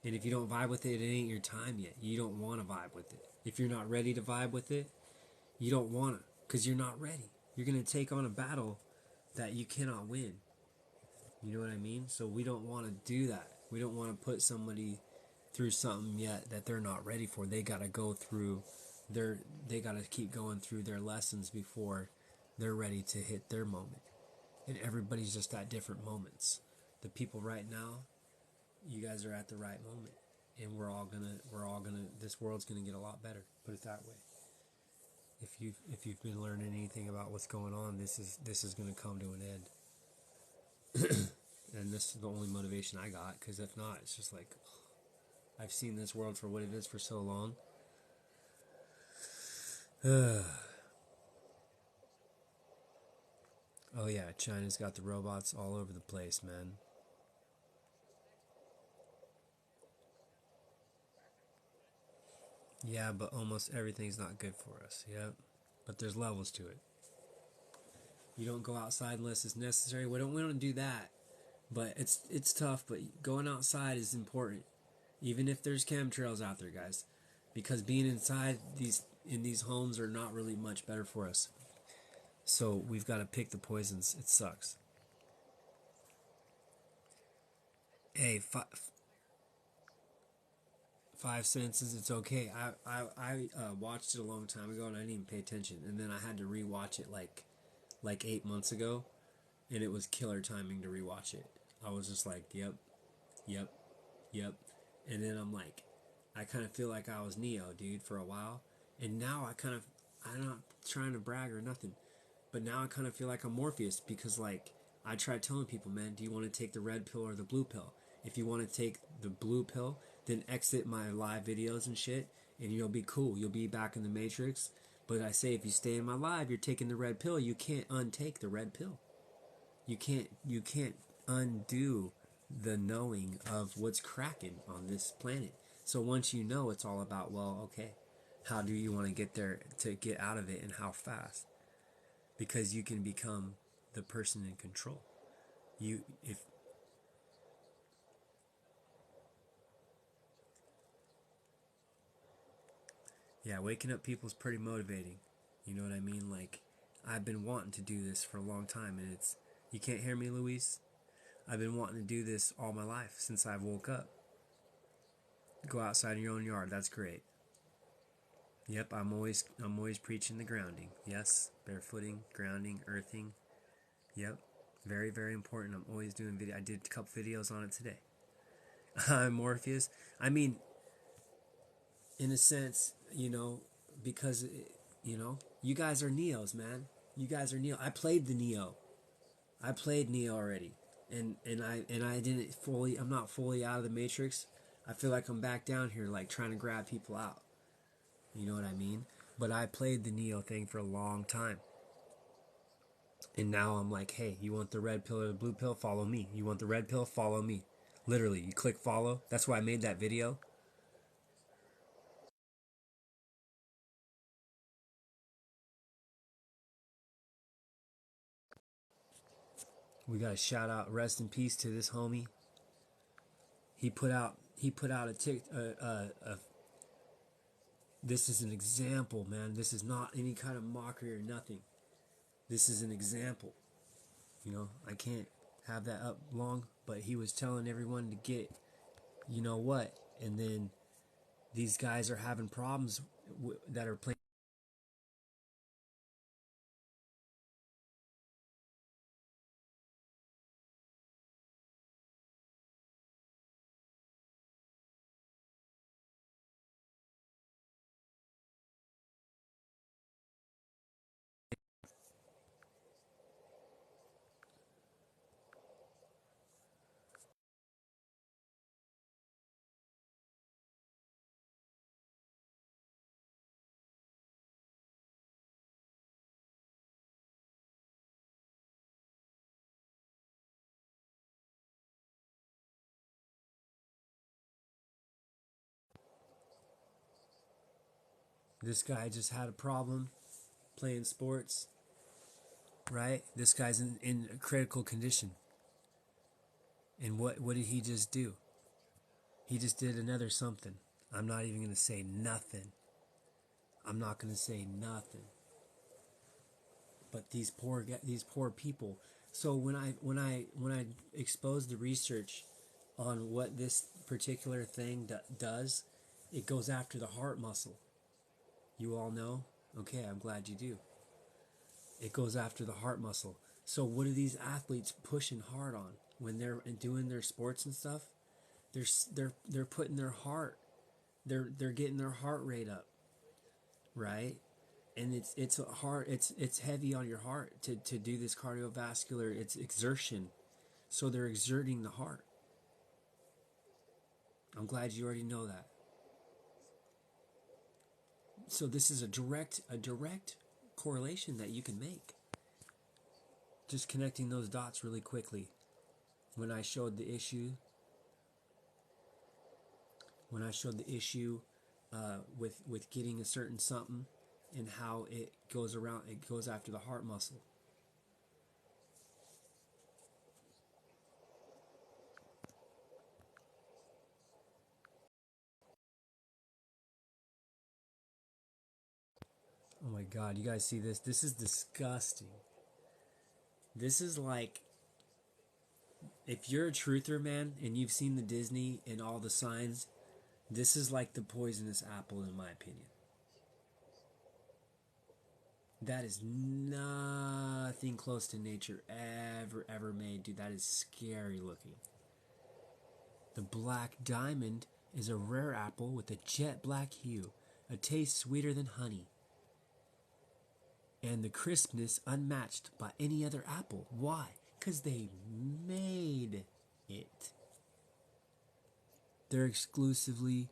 And if you don't vibe with it, it ain't your time yet. You don't want to vibe with it. If you're not ready to vibe with it, you don't want to, because you're not ready. You're going to take on a battle that you cannot win. You know what I mean? So we don't want to do that. We don't want to put somebody through something yet that they're not ready for. They got to go through they got to keep going through their lessons before they're ready to hit their moment. And everybody's just at different moments. The people right now, you guys are at the right moment, and we're all gonna this world's gonna get a lot better. Put it that way. If you've been learning anything about what's going on, this is gonna come to an end. And this is the only motivation I got, because if not, it's just like, I've seen this world for what it is for so long. Oh yeah, China's got the robots all over the place, man. Yeah, but almost everything's not good for us. Yep. But there's levels to it. You don't go outside unless it's necessary. We don't do that. But it's tough, but going outside is important. Even if there's chemtrails out there, guys. Because being inside in these homes are not really much better for us. So we've got to pick the poisons. It sucks. Hey, five senses. It's okay. I watched it a long time ago and I didn't even pay attention, and then I had to rewatch it like 8 months ago, and it was killer timing to rewatch it. I was just like, yep, yep, yep, and then I'm like, I kind of feel like I was Neo, dude, for a while, and now I'm not trying to brag or nothing, but now I kind of feel like I'm Morpheus because like I tried telling people, man, do you want to take the red pill or the blue pill? If you want to take the blue pill, then exit my live videos and shit, and you'll be cool. You'll be back in the Matrix. But I say if you stay in my live, you're taking the red pill. You can't untake the red pill. You can't undo the knowing of what's cracking on this planet. So once you know, it's all about, well, okay, how do you want to get there to get out of it and how fast? Because you can become the person in control. You if Yeah, waking up people is pretty motivating. You know what I mean? Like I've been wanting to do this for a long time, and it's you can't hear me, Luis. I've been wanting to do this all my life since I woke up. Go outside in your own yard. That's great. Yep, I'm always preaching the grounding. Yes, barefooting, grounding, earthing. Yep, very very important. I'm always doing video. I did a couple videos on it today. I'm Morpheus. I mean, in a sense, because you guys are Neos, man. You guys are Neo. I played the Neo. I played Neo already, and I didn't fully. I'm not fully out of the Matrix. I feel like I'm back down here, like trying to grab people out. You know what I mean? But I played the Neo thing for a long time. And now I'm like, hey, you want the red pill or the blue pill? Follow me. You want the red pill? Follow me. Literally, you click follow. That's why I made that video. We got to shout out, rest in peace to this homie. He put out a tick. This is an example, man. This is not any kind of mockery or nothing. This is an example. I can't have that up long, but he was telling everyone to get, you know what, and then these guys are having problems that are playing. This guy just had a problem playing sports, right? This guy's in a critical condition. And what did he just do? He just did another something. I'm not even going to say nothing. I'm not going to say nothing. But these poor people. So when I expose the research on what this particular thing does, it goes after the heart muscle. You all know? Okay, I'm glad you do. It goes after the heart muscle. So what are these athletes pushing hard on when they're doing their sports and stuff? They're putting their heart. They're getting their heart rate up, right? And it's a hard. It's heavy on your heart to do this cardiovascular. It's exertion. So they're exerting the heart. I'm glad you already know that. So this is a direct correlation that you can make. Just connecting those dots really quickly. When I showed the issue, when I showed the issue with getting a certain something and how it goes around, it goes after the heart muscle. Oh my God, you guys see this? This is disgusting. This is like if you're a truther, man, and you've seen the Disney and all the signs, this is like the poisonous apple, in my opinion. That is nothing close to nature ever made, dude. That is scary looking. The black diamond is a rare apple with a jet black hue, a taste sweeter than honey, and the crispness unmatched by any other apple. Why? Because they made it. They're exclusively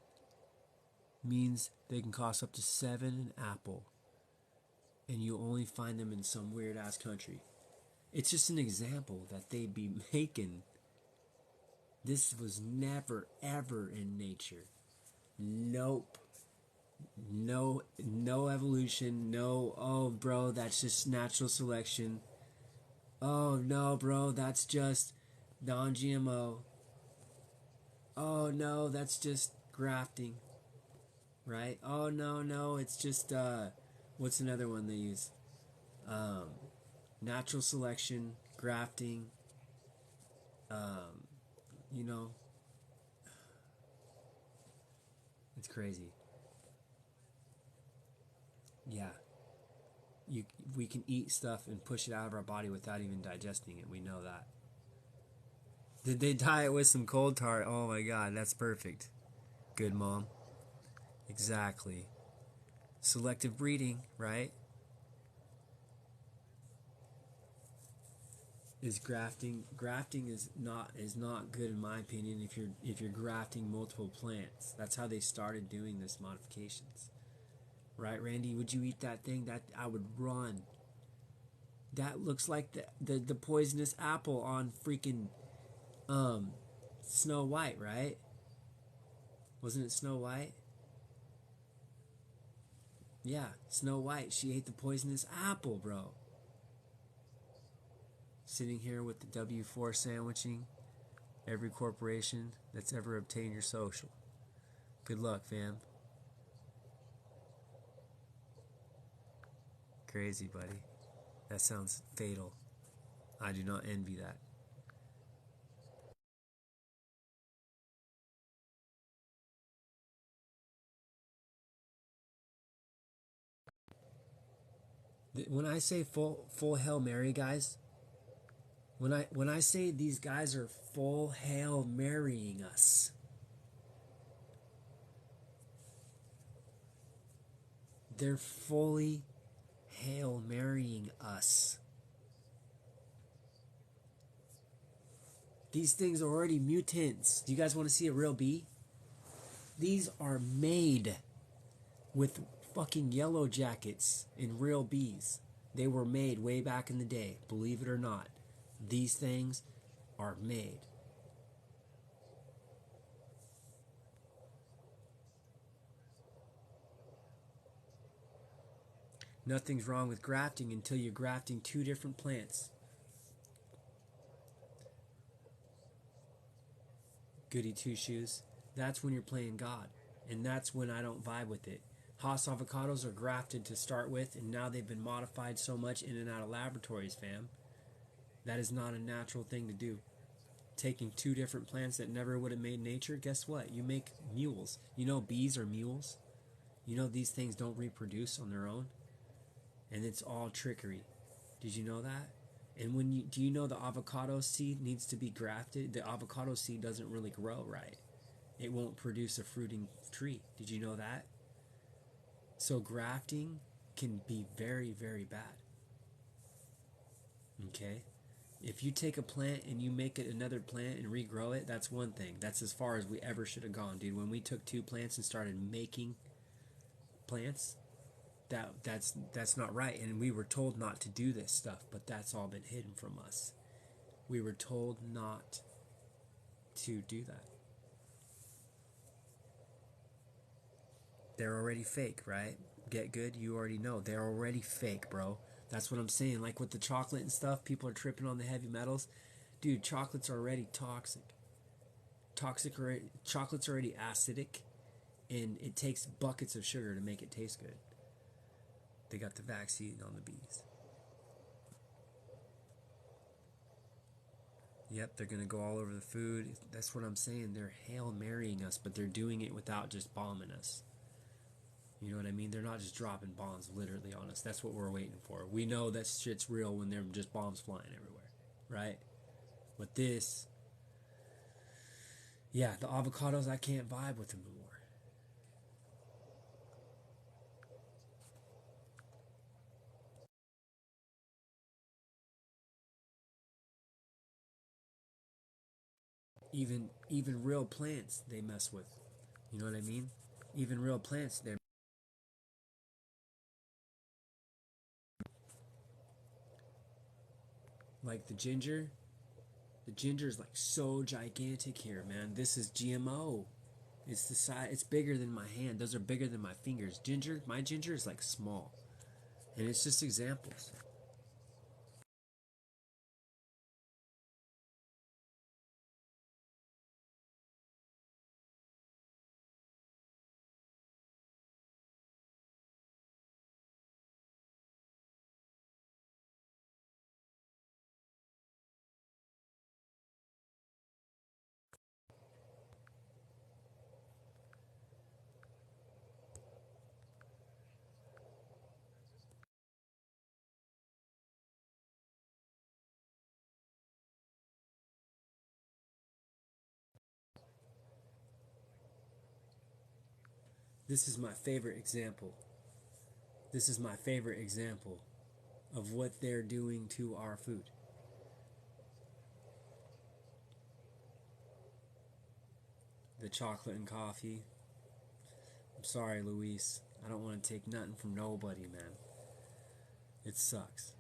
means they can cost up to $7 an apple, and you only find them in some weird ass country. It's just an example that they be making. This was never ever in nature. Nope. No evolution. No, oh bro, that's just natural selection. Oh no, bro, that's just non-GMO. Oh no, that's just grafting. Right? Oh no, it's just what's another one they use? Natural selection, grafting, you know, it's crazy. Yeah. We can eat stuff and push it out of our body without even digesting it. We know that. Did they dye it with some coal tar? Oh my god, that's perfect. Good mom. Exactly. Selective breeding, right? Is grafting is not good in my opinion if you're grafting multiple plants. That's how they started doing this modifications. Right, Randy? Would you eat that thing? That I would run. That looks like the poisonous apple on freaking Snow White, right? Wasn't it Snow White? Yeah, Snow White. She ate the poisonous apple, bro. Sitting here with the W4 sandwiching every corporation that's ever obtained your social. Good luck, fam. Crazy, buddy. That sounds fatal. I do not envy that. When I say full Hail Mary, guys, when I say these guys are full Hail Marying us, they're fully Hail Marying us. These things are already mutants. Do you guys want to see a real bee? These are made with fucking yellow jackets and real bees. They were made way back in the day, believe it or not. These things are made. Nothing's wrong with grafting until you're grafting two different plants. Goody two shoes. That's when you're playing God. And that's when I don't vibe with it. Haas avocados are grafted to start with, and now they've been modified so much in and out of laboratories, fam. That is not a natural thing to do. Taking two different plants that never would have made nature, guess what? You make mules. You know bees are mules? You know these things don't reproduce on their own? And it's all trickery. Did you know that? And do you know the avocado seed needs to be grafted? The avocado seed doesn't really grow right. It won't produce a fruiting tree. Did you know that? So grafting can be very, very bad. Okay? If you take a plant and you make it another plant and regrow it, that's one thing. That's as far as we ever should have gone, dude. When we took two plants and started making plants, that's not right. And we were told not to do this stuff, but that's all been hidden from us. We were told not to do that. They're already fake, right? Get good, you already know. They're already fake, bro. That's what I'm saying. Like with the chocolate and stuff, people are tripping on the heavy metals. Dude, chocolate's already toxic. Chocolate's already acidic, and it takes buckets of sugar to make it taste good. They got the vaccine on the bees. Yep, they're gonna go all over the food. That's what I'm saying. They're Hail Marrying us, but they're doing it without just bombing us. You know what I mean? They're not just dropping bombs literally on us. That's what we're waiting for. We know that shit's real when they're just bombs flying everywhere, right? But this, yeah, the avocados, I can't vibe with them no more. Even real plants they mess with. You know what I mean? Even real plants, they're like the ginger. The ginger is like so gigantic here, man. This is GMO. It's the size. It's bigger than my hand. Those are bigger than my fingers. Ginger, my ginger is like small, and it's just examples. This is my favorite example. This is my favorite example of what they're doing to our food. The chocolate and coffee. I'm sorry, Luis. I don't want to take nothing from nobody, man. It sucks.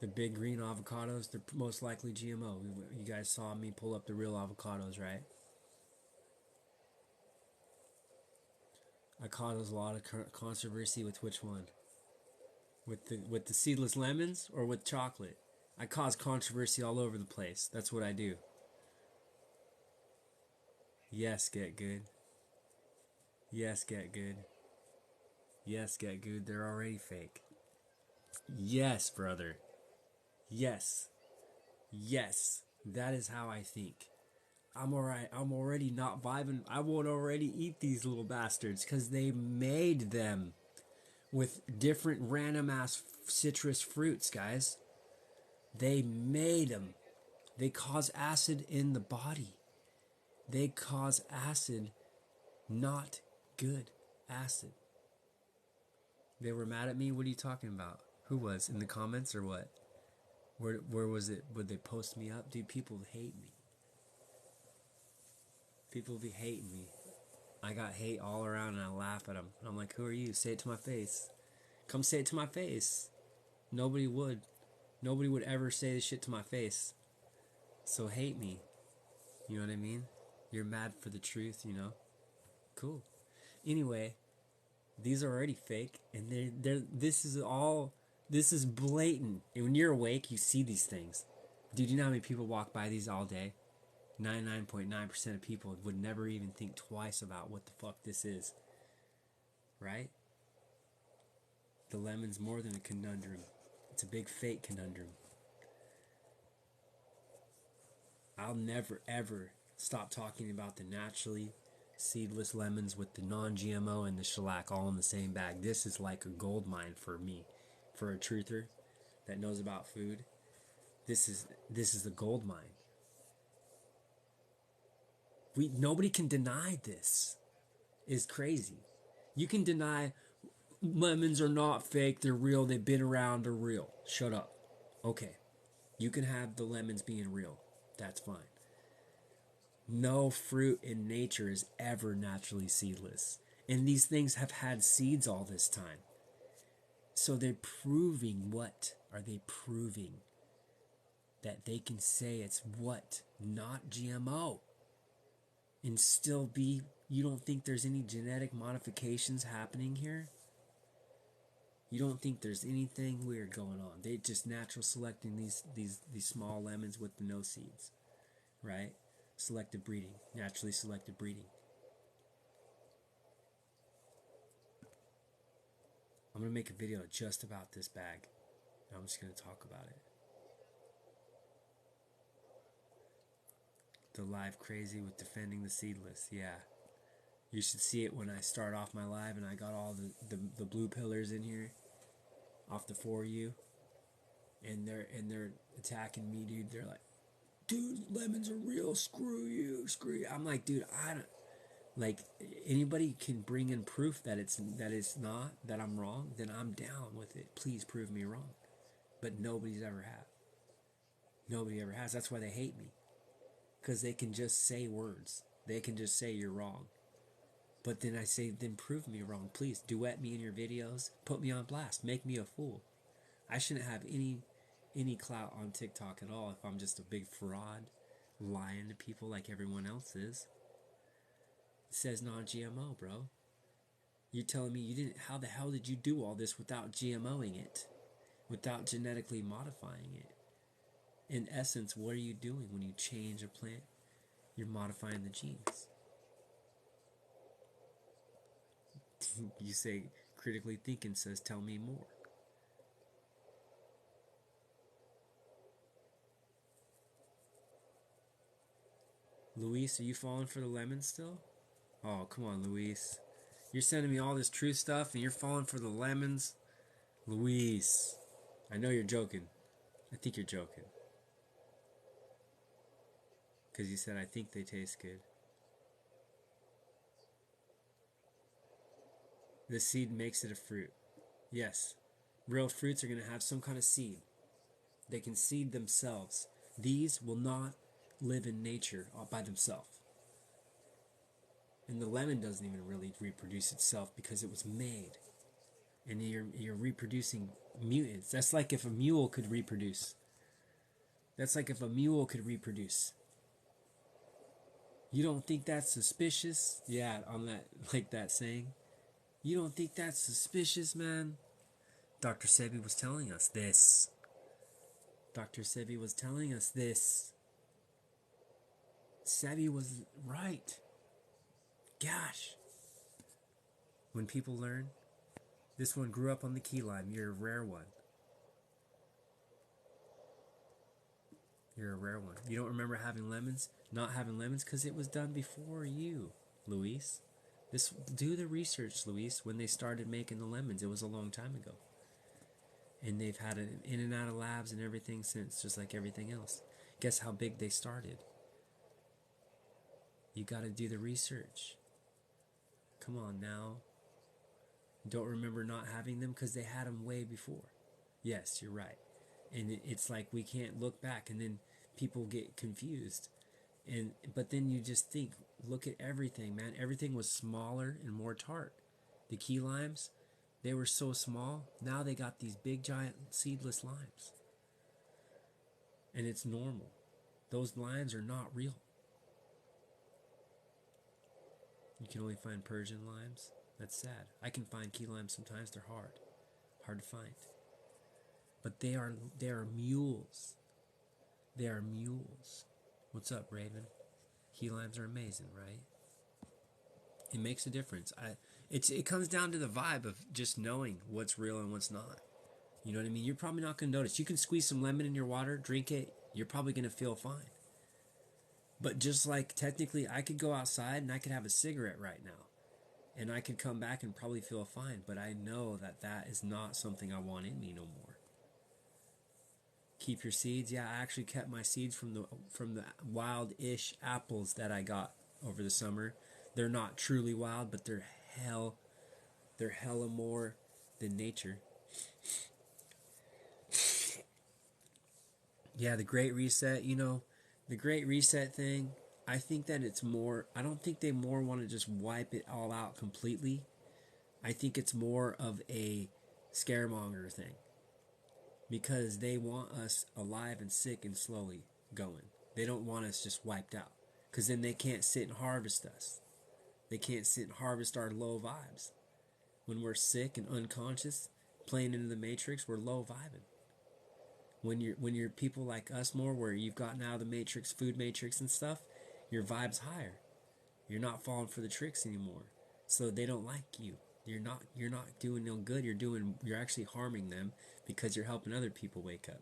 The big green avocados, they're most likely GMO. You guys saw me pull up the real avocados, right? I caused a lot of controversy with which one? With the seedless lemons or with chocolate? I cause controversy all over the place. That's what I do. Yes, get good. Yes, get good. Yes, get good. They're already fake. Yes, brother. Yes. Yes. That is how I think. I'm alright. I'm already not vibing. I won't already eat these little bastards because they made them with different random ass citrus fruits, guys. They made them. They cause acid in the body. They cause acid, not good acid. They were mad at me. What are you talking about? Who was in the comments or what? Where was it? Would they post me up? Dude, people hate me. People be hating me. I got hate all around and I laugh at them. I'm like, who are you? Say it to my face. Come say it to my face. Nobody would. Nobody would ever say this shit to my face. So hate me. You know what I mean? You're mad for the truth, you know? Cool. Anyway, these are already fake and this is blatant. And when you're awake, you see these things. Dude, you know how many people walk by these all day? 99.9% of people would never even think twice about what the fuck this is. Right? The lemon's more than a conundrum. It's a big fake conundrum. I'll never ever stop talking about the naturally seedless lemons with the non-GMO and the shellac all in the same bag. This is like a gold mine for me, for a truther that knows about food. This is the gold mine. Nobody can deny this. It's crazy. You can deny lemons are not fake, they're real, they've been around, they're real. Shut up. Okay. You can have the lemons being real. That's fine. No fruit in nature is ever naturally seedless. And these things have had seeds all this time. So they're proving what? Are they proving? That they can say it's what? Not GMO. And still be, you don't think there's any genetic modifications happening here? You don't think there's anything weird going on? They just natural selecting these small lemons with the no seeds, right? Selective breeding, naturally selective breeding. I'm gonna make a video just about this bag. I'm just gonna talk about it. the live crazy with defending the seedless. Yeah. You should see it when I start off my live and I got all the blue pillars in here off the For You. And they're attacking me, dude. They're like, dude, lemons are real. Screw you. Screw you. I'm like, dude, I don't like anybody can bring in proof that it's not, that I'm wrong, then I'm down with it. Please prove me wrong. But nobody's ever have. Nobody ever has. That's why they hate me. Because they can just say words. They can just say you're wrong. But then I say, then prove me wrong. Please duet me in your videos. Put me on blast. Make me a fool. I shouldn't have any clout on TikTok at all if I'm just a big fraud lying to people like everyone else is. It says non-GMO, bro. You're telling me you didn't, how the hell did you do all this without GMOing it? Without genetically modifying it? In essence, what are you doing when you change a plant? You're modifying the genes. You say, critically thinking says, tell me more. Luis, are you falling for the lemon still? Oh, come on, Luis. You're sending me all this true stuff and you're falling for the lemons? Luis, I know you're joking. I think you're joking. Because you said, I think they taste good. The seed makes it a fruit. Yes. Real fruits are going to have some kind of seed. They can seed themselves. These will not live in nature by themselves. And the lemon doesn't even really reproduce itself because it was made. And you're reproducing mutants. That's like if a mule could reproduce. That's like if a mule could reproduce. You don't think that's suspicious? Yeah, on that, like that saying. You don't think that's suspicious, man? Dr. Sebi was telling us this. Dr. Sebi was telling us this. Sebi was right. Gosh. When people learn, this one grew up on the key lime. You're a rare one. You're a rare one. You don't remember having lemons? Not having lemons because it was done before you, Luis. Do the research, Luis. When they started making the lemons, it was a long time ago. And they've had it in and out of labs and everything since, just like everything else. Guess how big they started? You got to do the research. Come on now. Don't remember not having them because they had them way before. Yes, you're right. And it's like we can't look back, and then people get confused. But then you just think, look at everything, man. Everything was smaller and more tart. The key limes, they were so small. Now they got these big giant seedless limes. And it's normal. Those limes are not real. You can only find Persian limes. That's sad. I can find key limes sometimes. They're hard to find. But they are mules. They are mules. What's up, Raven? Key limes are amazing, right? It makes a difference. It comes down to the vibe of just knowing what's real and what's not. You know what I mean? You're probably not going to notice. You can squeeze some lemon in your water, drink it. You're probably going to feel fine. But just like technically, I could go outside and I could have a cigarette right now. And I could come back and probably feel fine. But I know that is not something I want in me no more. Keep your seeds. Yeah, I actually kept my seeds from the wild-ish apples that I got over the summer. They're not truly wild, but they're hella more than nature. Yeah, the Great Reset, the Great Reset thing, I think that it's more, I don't think they more want to just wipe it all out completely. I think it's more of a scaremonger thing. Because they want us alive and sick and slowly going. They don't want us just wiped out. Because then they can't sit and harvest us. They can't sit and harvest our low vibes. When we're sick and unconscious, playing into the matrix, we're low vibing. When you're people like us more, where you've gotten out of the matrix, food matrix and stuff, your vibe's higher. You're not falling for the tricks anymore. So they don't like you. You're not doing no good. You're actually harming them because you're helping other people wake up.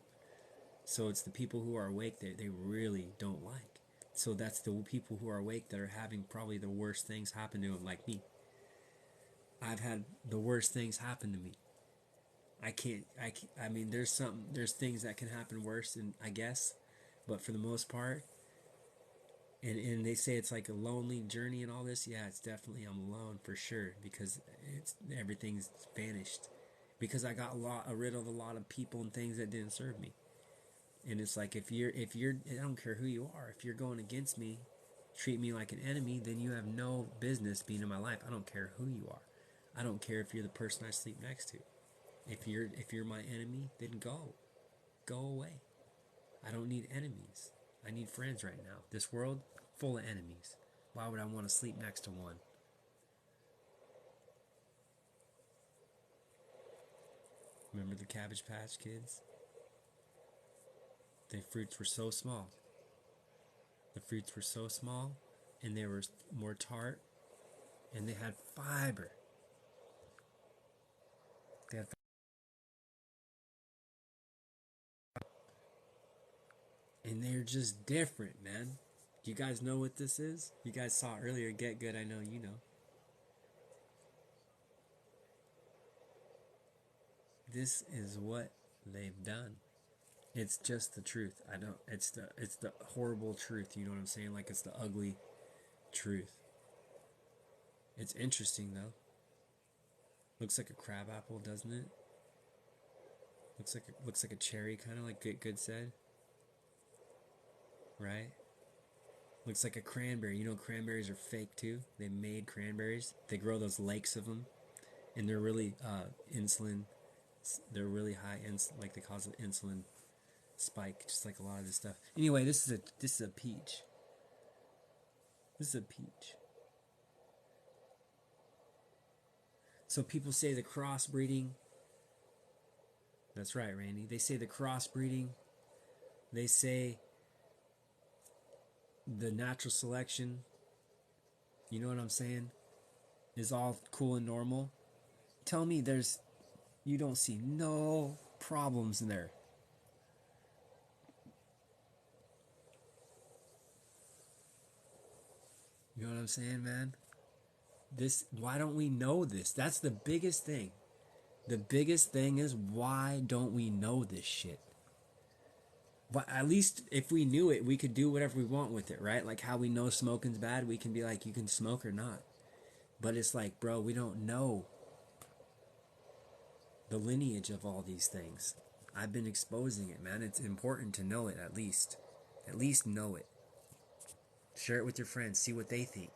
So it's the people who are awake that they really don't like. So that's the people who are awake that are having probably the worst things happen to them, like me. I've had the worst things happen to me. I mean, there's things that can happen worse, and I guess, but for the most part, and they say it's like a lonely journey and all this. Yeah, it's definitely, I'm alone for sure, because it's everything's vanished, because I got rid of a lot of people and things that didn't serve me. And it's like, if you're I don't care who you are, if you're going against me, treat me like an enemy, then you have no business being in my life. I don't care who you are. I don't care if you're the person I sleep next to. If you're my enemy, then go away. I don't need enemies. I need friends right now. This world full of enemies. Why would I want to sleep next to one? Remember the Cabbage Patch Kids? The fruits were so small. The fruits were so small, and they were more tart, and they had fiber. They had, and they're just different, man. Do you guys know what this is? You guys saw it earlier. Get good. I know you know. This is what they've done. It's just the truth. I don't. It's the horrible truth. You know what I'm saying? Like, it's the ugly truth. It's interesting though. Looks like a crab apple, doesn't it? Looks like a cherry, kind of like Good said, right? Looks like a cranberry. You know, cranberries are fake too. They made cranberries. They grow those lakes of them, and they're really insulin. They're really high insulin, like they cause an insulin spike, just like a lot of this stuff. Anyway, this is a peach. This is a peach. So people say the crossbreeding. That's right, Randy. They say the crossbreeding. They say the natural selection. You know what I'm saying? Is all cool and normal. Tell me you don't see no problems in there. You know what I'm saying, man? Why don't we know this? That's the biggest thing. The biggest thing is, why don't we know this shit? But at least if we knew it, we could do whatever we want with it, right? Like how we know smoking's bad, we can be like, you can smoke or not. But it's like, bro, we don't know the lineage of all these things. I've been exposing it, man. It's important to know it at least. At least know it. Share it with your friends. See what they think.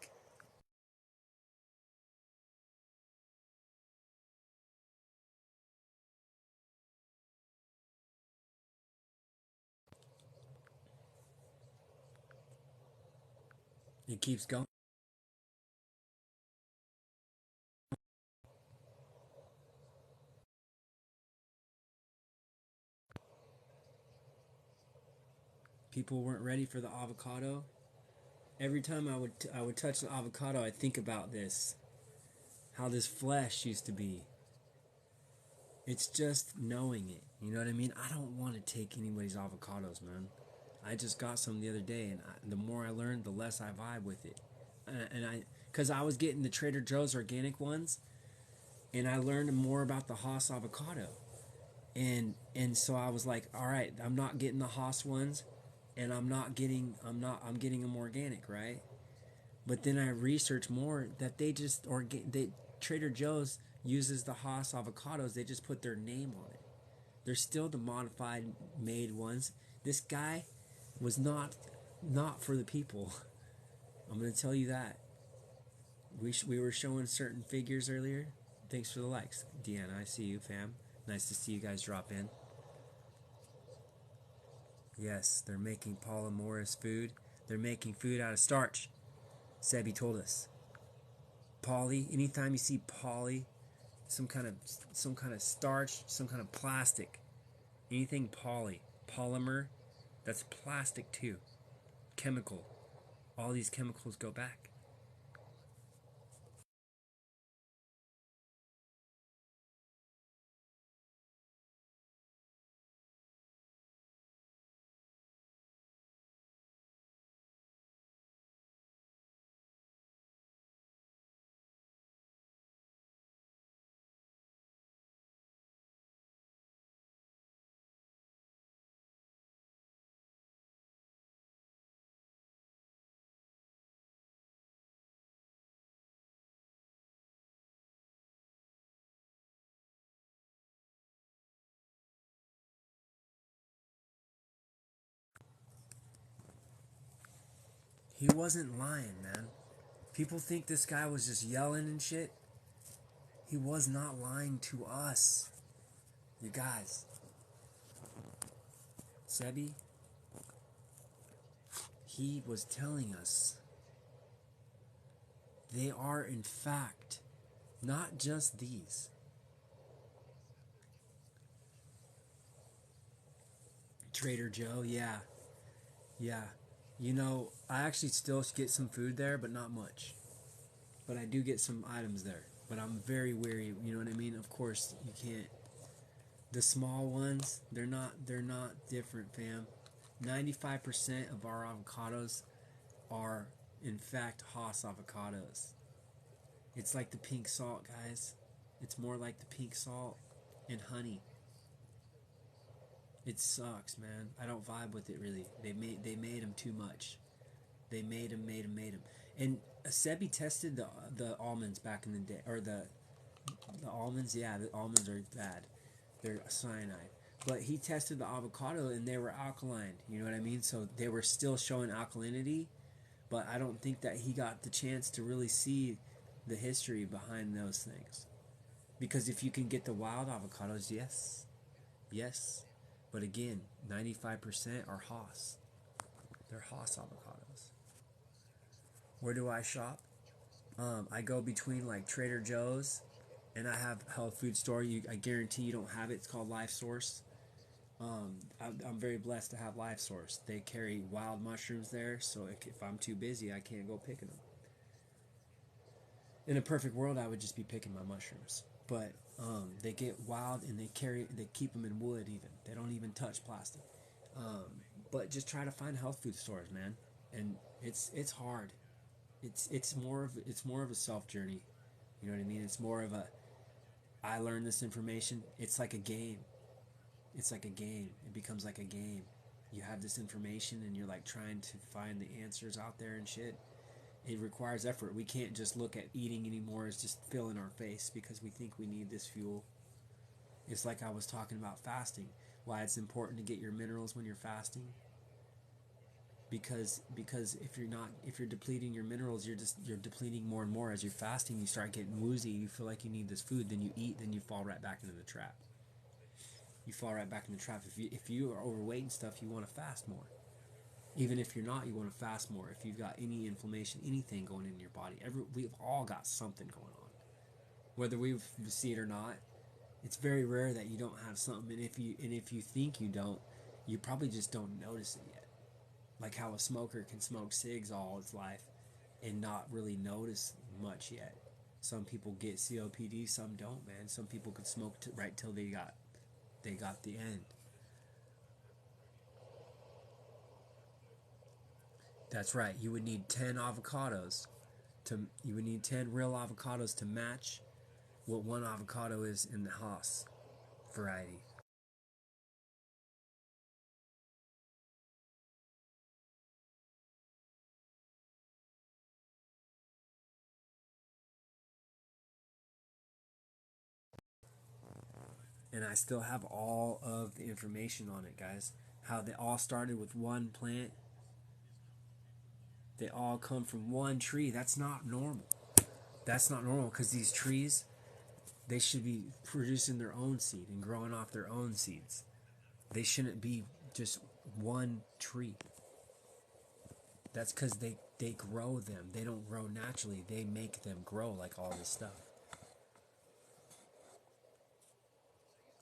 It keeps going. People weren't ready for the avocado. Every time I would touch the avocado, I'd think about this. How this flesh used to be. It's just knowing it. You know what I mean? I don't want to take anybody's avocados, man. I just got some the other day, and the more I learn, the less I vibe with it. Because I was getting the Trader Joe's organic ones, and I learned more about the Haas avocado, and so I was like, all right, I'm not getting the Haas ones, and I'm getting them organic, right? But then I researched more that they Trader Joe's uses the Haas avocados. They just put their name on it. They're still the modified made ones. This guy was not for the people. I'm gonna tell you that. We were showing certain figures earlier. Thanks for the likes, Deanna. I see you, fam. Nice to see you guys drop in. Yes, they're making Paula Morris food. They're making food out of starch. Sebi told us. Poly. Anytime you see poly, some kind of starch, some kind of plastic, anything polymer, that's plastic too. Chemical. All these chemicals go back. He wasn't lying, man. People think this guy was just yelling and shit. He was not lying to us. You guys. Sebi, he was telling us they are, in fact, not just these. Trader Joe, yeah. Yeah. You know, I actually still get some food there, but not much. But I do get some items there. But I'm very wary, you know what I mean? Of course, you can't. The small ones, they're not different, fam. 95% of our avocados are in fact Haas avocados. It's like the pink salt, guys. It's more like the pink salt and honey. It sucks, man. I don't vibe with it really. They made them too much. They made them. And Sebi tested the almonds back in the day, or the almonds. Yeah, the almonds are bad. They're cyanide. But he tested the avocado and they were alkaline. You know what I mean? So they were still showing alkalinity, but I don't think that he got the chance to really see the history behind those things. Because if you can get the wild avocados, yes, yes. But again, 95% are Haas. They're Haas avocados. Where do I shop? I go between like Trader Joe's and I have a health food store. I guarantee you don't have it. It's called Life Source. I'm very blessed to have Life Source. They carry wild mushrooms there, so if I'm too busy, I can't go picking them. In a perfect world, I would just be picking my mushrooms, but they get wild and they keep them in wood. Even they don't even touch plastic. But just try to find health food stores, man, and it's hard. It's more of a self journey. You know what I mean? It's more of a I learned this information. It's like a game. It's like a game. It becomes like a game. You have this information and you're like trying to find the answers out there and shit. It requires effort. We can't just look at eating anymore as just filling our face because we think we need this fuel. It's like I was talking about fasting. Why it's important to get your minerals when you're fasting. Because if you're depleting your minerals, you're depleting more and more as you're fasting. You start getting woozy. You feel like you need this food. Then you eat. Then you fall right back into the trap. You fall right back in the trap. If you are overweight and stuff, you want to fast more. Even if you're not, you want to fast more. If you've got any inflammation, anything going in your body, we've all got something going on, whether we see it or not. It's very rare that you don't have something, and if you think you don't, you probably just don't notice it yet. Like how a smoker can smoke cigs all its life and not really notice much yet. Some people get COPD, some don't, man. Some people could smoke right till they got the end. That's right. You would need 10 avocados you would need 10 real avocados to match what one avocado is in the Haas variety. And I still have all of the information on it, guys. How they all started with one plant. They all come from one tree. That's not normal. That's not normal because these trees, they should be producing their own seed and growing off their own seeds. They shouldn't be just one tree. That's because they grow them. They don't grow naturally. They make them grow like all this stuff.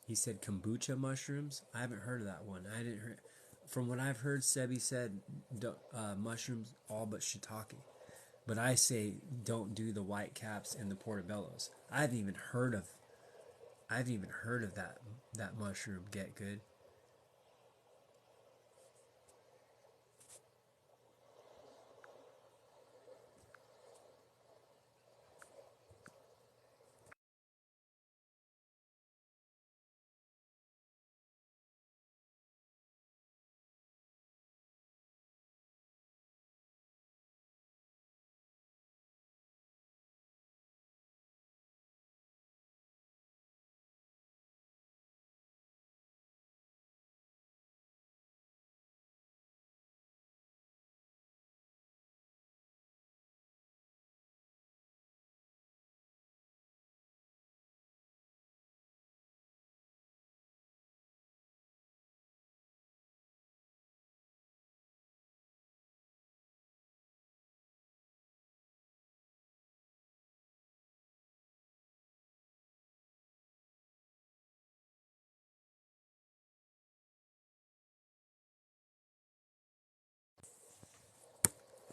He said kombucha mushrooms. I haven't heard of that one. I didn't hear. From what I've heard, Sebi said mushrooms all but shiitake. But I say don't do the white caps and the portobellos. I've even heard of that mushroom. Get good.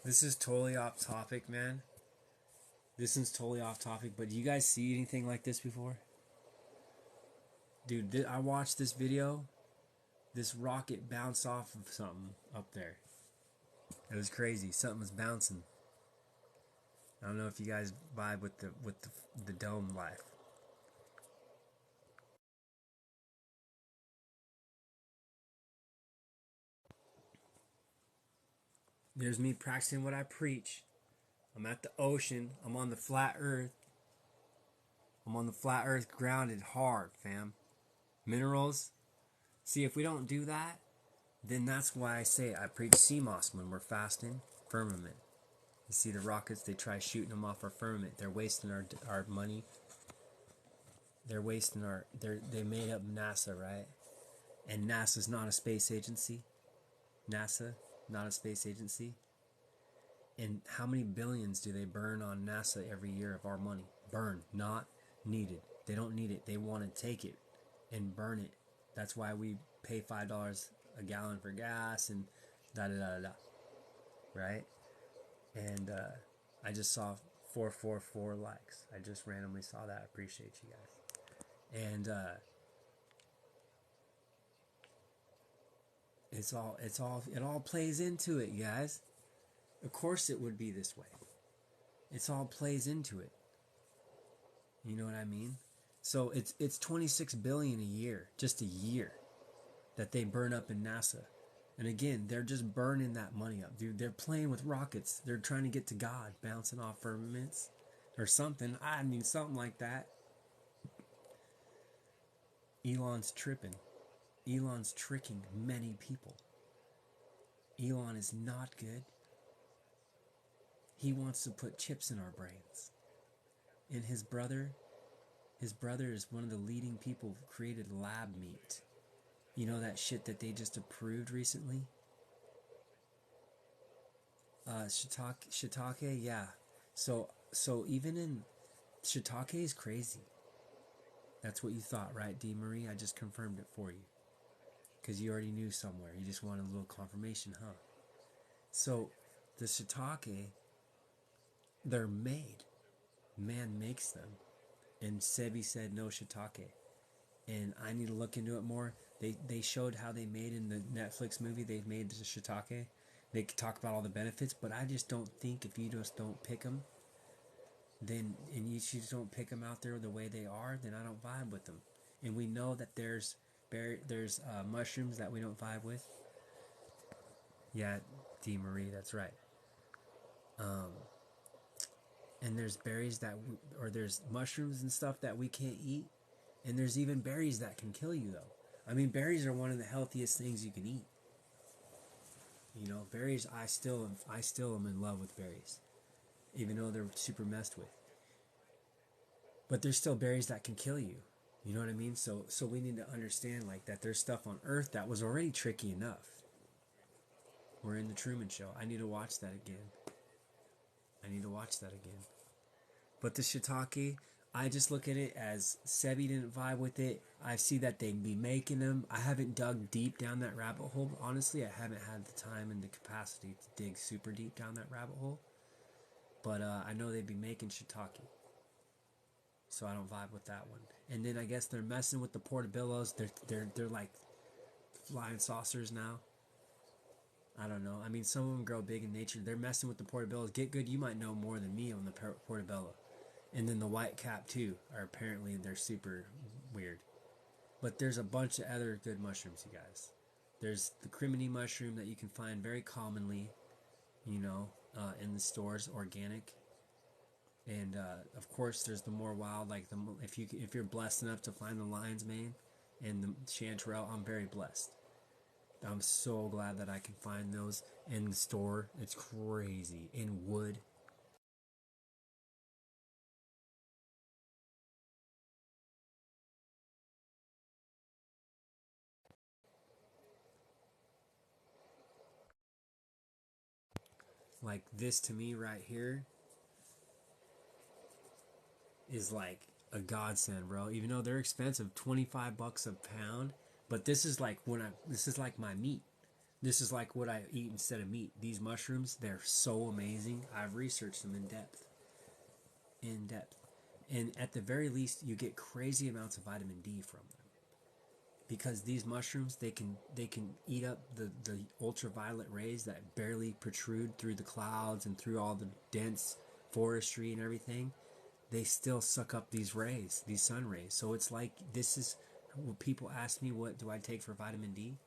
This is totally off topic, man. This is totally off topic, but do you guys see anything like this before? Dude, I watched this video. This rocket bounced off of something up there. It was crazy. Something was bouncing. I don't know if you guys vibe with the dome life. There's me practicing what I preach. I'm at the ocean. I'm on the flat earth. I'm on the flat earth, grounded hard, fam. Minerals. See, if we don't do that, then that's why I say I preach CMOS when we're fasting. Firmament. You see the rockets, they try shooting them off our firmament. They're wasting our money. They're wasting they made up NASA, right? And NASA's not a space agency. NASA, not a space agency. And how many billions do they burn on NASA every year of our money? Burn, not needed. They don't need it. They want to take it and burn it. That's why we pay $5 a gallon for gas and da da da da. Right? And I just saw 444 likes. I just randomly saw that. I appreciate you guys. And it all plays into it, guys. Of course it would be this way. It's all plays into it. You know what I mean? So it's 26 billion a year, just a year, that they burn up in NASA. And again, they're just burning that money up, dude. They're playing with rockets. They're trying to get to God, bouncing off firmaments or something. I mean, something like that. Elon's tripping. Elon's tricking many people. Elon is not good. He wants to put chips in our brains. And his brother is one of the leading people who created lab meat. You know that shit that they just approved recently? Shiitake, yeah. So even in shiitake is crazy. That's what you thought, right, D. Marie? I just confirmed it for you. Because you already knew somewhere. You just wanted a little confirmation, huh? So the shiitake, they're made. Man makes them. And Sebi said no shiitake. And I need to look into it more. They showed how they made in the Netflix movie. They made the shiitake. They talk about all the benefits, but I just don't think if you just don't pick them, then and you just don't pick them out there the way they are, then I don't vibe with them. And we know that there's mushrooms that we don't vibe with. Yeah, D. Marie, that's right. And there's berries or there's mushrooms and stuff that we can't eat. And there's even berries that can kill you, though. I mean, berries are one of the healthiest things you can eat. You know, berries. I still am in love with berries, even though they're super messed with. But there's still berries that can kill you. You know what I mean? So we need to understand like that. There's stuff on Earth that was already tricky enough. We're in the Truman Show. I need to watch that again. But the shiitake, I just look at it as Sebi didn't vibe with it. I see that they'd be making them. I haven't dug deep down that rabbit hole. Honestly, I haven't had the time and the capacity to dig super deep down that rabbit hole. But I know they'd be making shiitake. So I don't vibe with that one. And then I guess they're messing with the portobellos. They're like flying saucers now. I don't know. I mean, some of them grow big in nature. They're messing with the portobellos. Get good. You might know more than me on the portobello. And then the white cap too. Are apparently they're super weird. But there's a bunch of other good mushrooms, you guys. There's the crimini mushroom that you can find very commonly, you know, in the stores, organic. And of course, there's the more wild, like if you're blessed enough to find the lion's mane and the chanterelle. I'm very blessed. I'm so glad that I can find those in the store. It's crazy. In wood. Like this to me right here is like a godsend, bro. Even though they're expensive, $25 a pound. But this is like this is like my meat. This is like what I eat instead of meat. These mushrooms, they're so amazing. I've researched them in depth. In depth. And at the very least, you get crazy amounts of vitamin D from them. Because these mushrooms, they can eat up the ultraviolet rays that barely protrude through the clouds and through all the dense forestry and everything. They still suck up these rays, these sun rays. So it's like, this is when people ask me, what do I take for vitamin D?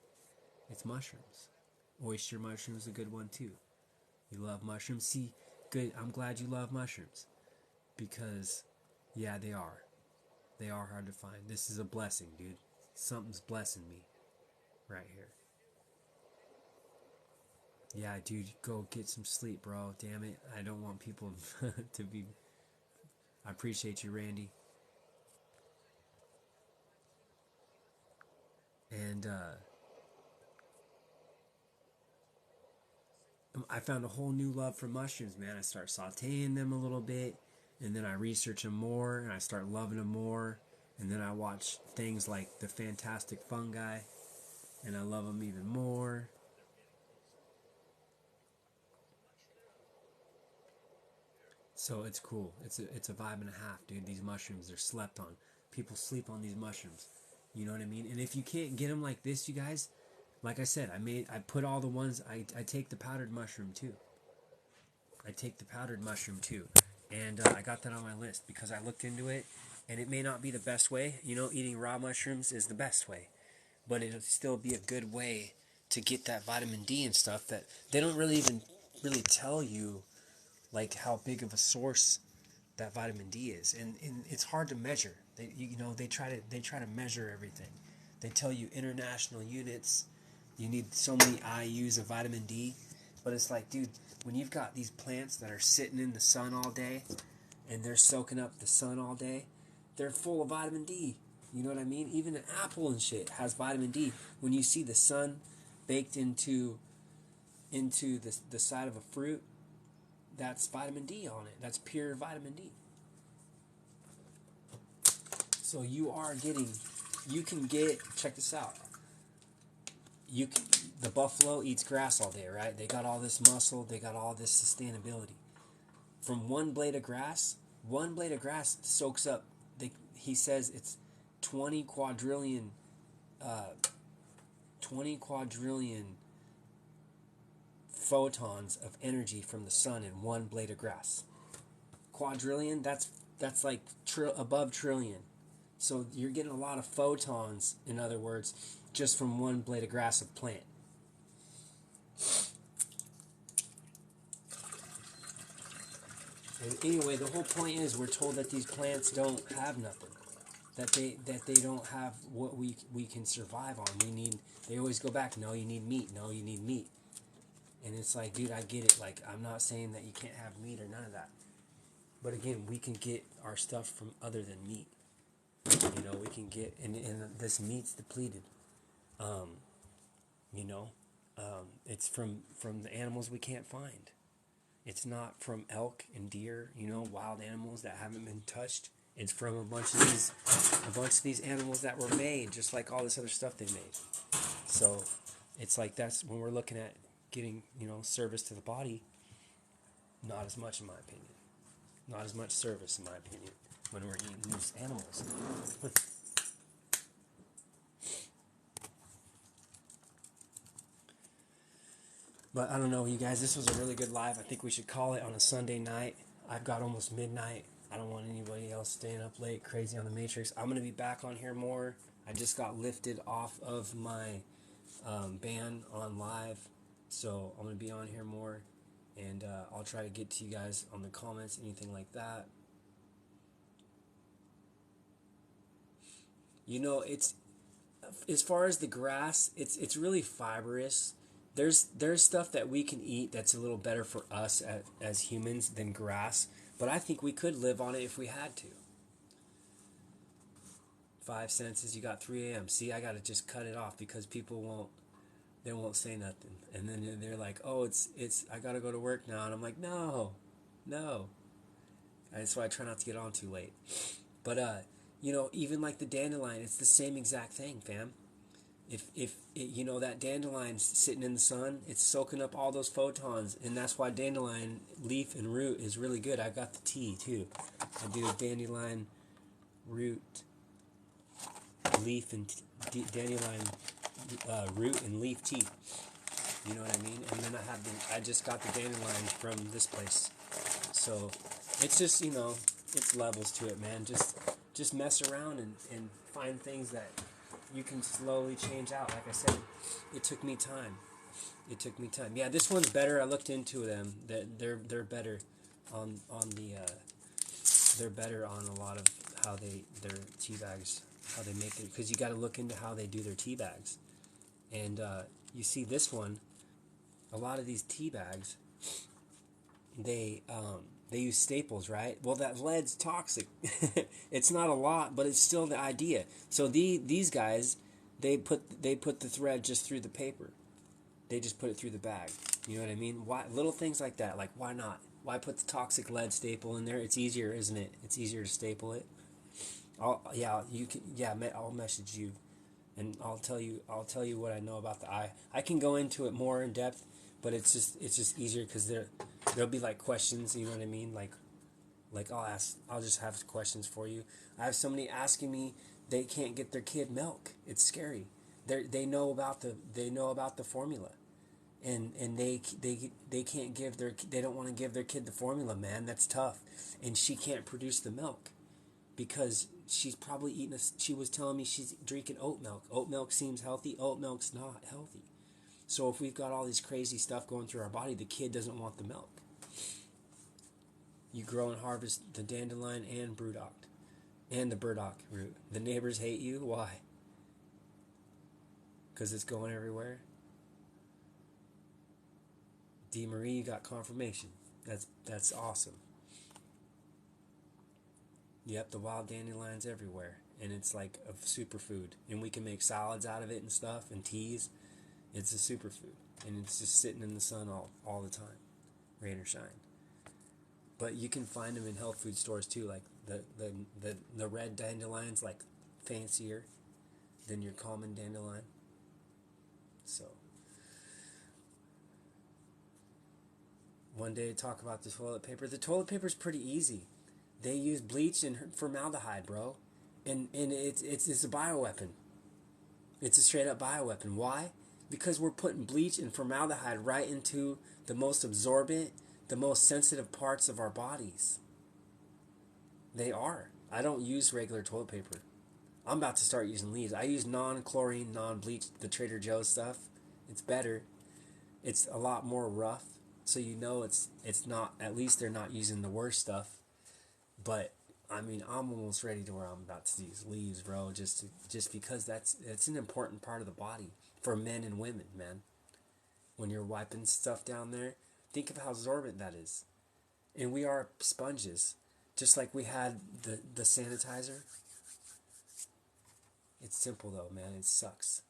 It's mushrooms. Oyster mushrooms is a good one too. You love mushrooms? See, good. I'm glad you love mushrooms because, yeah, they are. They are hard to find. This is a blessing, dude. Something's blessing me right here. Yeah, dude, go get some sleep, bro. Damn it. I don't want people to be. I appreciate you, Randy. And I found a whole new love for mushrooms, man. I start sauteing them a little bit, and then I research them more, and I start loving them more. And then I watch things like the Fantastic Fungi, and I love them even more. So it's cool. It's a vibe and a half, dude. These mushrooms, they're slept on. People sleep on these mushrooms. You know what I mean? And if you can't get them like this, you guys, like I said, I put all the ones. I take the powdered mushroom too. I take the powdered mushroom too, and I got that on my list because I looked into it, and it may not be the best way. You know, eating raw mushrooms is the best way, but it'll still be a good way to get that vitamin D and stuff that they don't really even really tell you, like how big of a source that vitamin D is, and it's hard to measure. They try to measure everything. They tell you international units. You need so many IU's of vitamin D, but it's like, dude, when you've got these plants that are sitting in the sun all day, and they're soaking up the sun all day, they're full of vitamin D. You know what I mean? Even an apple and shit has vitamin D. When you see the sun baked into the side of a fruit, that's vitamin D on it. That's pure vitamin D. So you can get, check this out. You can, the buffalo eats grass all day, right? They got all this muscle, they got all this sustainability. From one blade of grass soaks up, he says it's 20 quadrillion, 20 quadrillion photons of energy from the sun in one blade of grass. Quadrillion, that's like above trillion. So you're getting a lot of photons, in other words, just from one blade of grass of plant. And anyway, the whole point is we're told that these plants don't have nothing. That they don't have what we can survive on. They always go back, no, you need meat, no, you need meat. And it's like, dude, I get it. Like, I'm not saying that you can't have meat or none of that. But again, we can get our stuff from other than meat. You know, we can get, and this meat's depleted. You know, it's from the animals we can't find. It's not from elk and deer, you know, wild animals that haven't been touched. It's from a bunch of these animals that were made, just like all this other stuff they made. So it's like, that's when we're looking at getting, you know, service to the body. Not as much, in my opinion. Not as much service, in my opinion, when we're eating these animals. But I don't know, you guys. This was a really good live. I think we should call it on a Sunday night. I've got almost midnight. I don't want anybody else staying up late, crazy on the Matrix. I'm going to be back on here more. I just got lifted off of my ban on live. So I'm going to be on here more. And I'll try to get to you guys on the comments, anything like that. You know, it's, as far as the grass, it's really fibrous. There's stuff that we can eat that's a little better for us as humans than grass, but I think we could live on it if we had to. 5 senses, you got 3 a.m. See, I got to just cut it off because people won't say nothing, and then they're like, oh, it's I got to go to work now, and I'm like, no. That's why I try not to get on too late. But you know, even like the dandelion, it's the same exact thing, fam. If it, you know, that dandelion sitting in the sun, it's soaking up all those photons, and that's why dandelion leaf and root is really good. I got the tea too. I do dandelion root, leaf, and dandelion root and leaf tea. You know what I mean? And then I just got the dandelion from this place. So it's just, you know, it's levels to it, man. Just mess around and find things that you can slowly change out. Like I said, it took me time. Yeah, this one's better. I looked into them. They're better on the they're better on a lot of how their tea bags, how they make it, because you got to look into how they do their tea bags. And you see this one, a lot of these tea bags, they use staples, right? Well, that lead's toxic. It's not a lot, but it's still the idea. So these guys, they put the thread just through the paper. They just put it through the bag. You know what I mean? Why little things like that? Like, why not? Why put the toxic lead staple in there? It's easier, isn't it? It's easier to staple it. I'll message you, and I'll tell you what I know about the eye. I can go into it more in depth, but it's just easier because there'll be like questions. You know what I mean? Like I'll just have questions for you. I have somebody asking me, they can't get their kid milk. It's scary. They know about the formula, and they can't give they don't want to give their kid the formula, man. That's tough. And she can't produce the milk because she's probably eating she was telling me she's drinking oat milk. Oat milk seems healthy. Oat milk's not healthy. So if we've got all this crazy stuff going through our body, the kid doesn't want the milk. You grow and harvest the dandelion and burdock, and the burdock root. The neighbors hate you. Why? Because it's going everywhere. D. Marie, you got confirmation. That's awesome. Yep, the wild dandelion's everywhere, and it's like a superfood, and we can make salads out of it and stuff, and teas. It's a superfood, and it's just sitting in the sun all the time, rain or shine. But you can find them in health food stores too, like the red dandelion's like fancier than your common dandelion. So one day talk about the toilet paper. The toilet paper's pretty easy. They use bleach and formaldehyde, bro, and it's a bioweapon. It's a straight up bioweapon. Why? Because we're putting bleach and formaldehyde right into the most absorbent, the most sensitive parts of our bodies. They are. I don't use regular toilet paper. I'm about to start using leaves. I use non-chlorine, non-bleach, the Trader Joe's stuff. It's better. It's a lot more rough, so you know it's not. At least they're not using the worst stuff. But I mean, I'm almost ready to where I'm about to use leaves, bro. Just because it's an important part of the body for men and women, man. When you're wiping stuff down there, think of how absorbent that is. And we are sponges, just like we had the sanitizer. It's simple though, man. It sucks.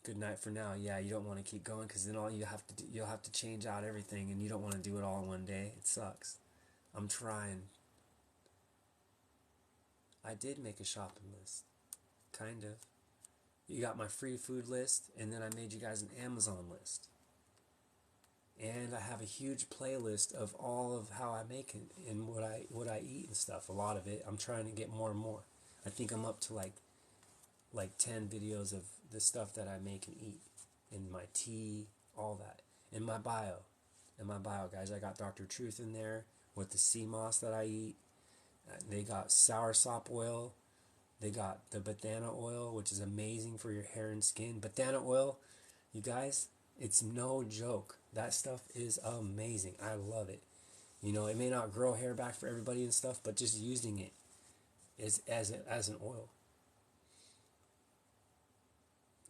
Good night for now. Yeah, you don't want to keep going because then you'll have to change out everything, and you don't want to do it all in one day. It sucks. I'm trying. I did make a shopping list, kind of. You got my free food list, and then I made you guys an Amazon list. And I have a huge playlist of all of how I make it and what I eat and stuff. A lot of it. I'm trying to get more and more. I think I'm up to like 10 videos of the stuff that I make and eat, and my tea, all that. In my bio, guys, I got Dr. Truth in there with the sea moss that I eat. They got soursop oil. They got the banana oil, which is amazing for your hair and skin. Banana oil, you guys, it's no joke. That stuff is amazing. I love it. You know, it may not grow hair back for everybody and stuff, but just using it is as an oil.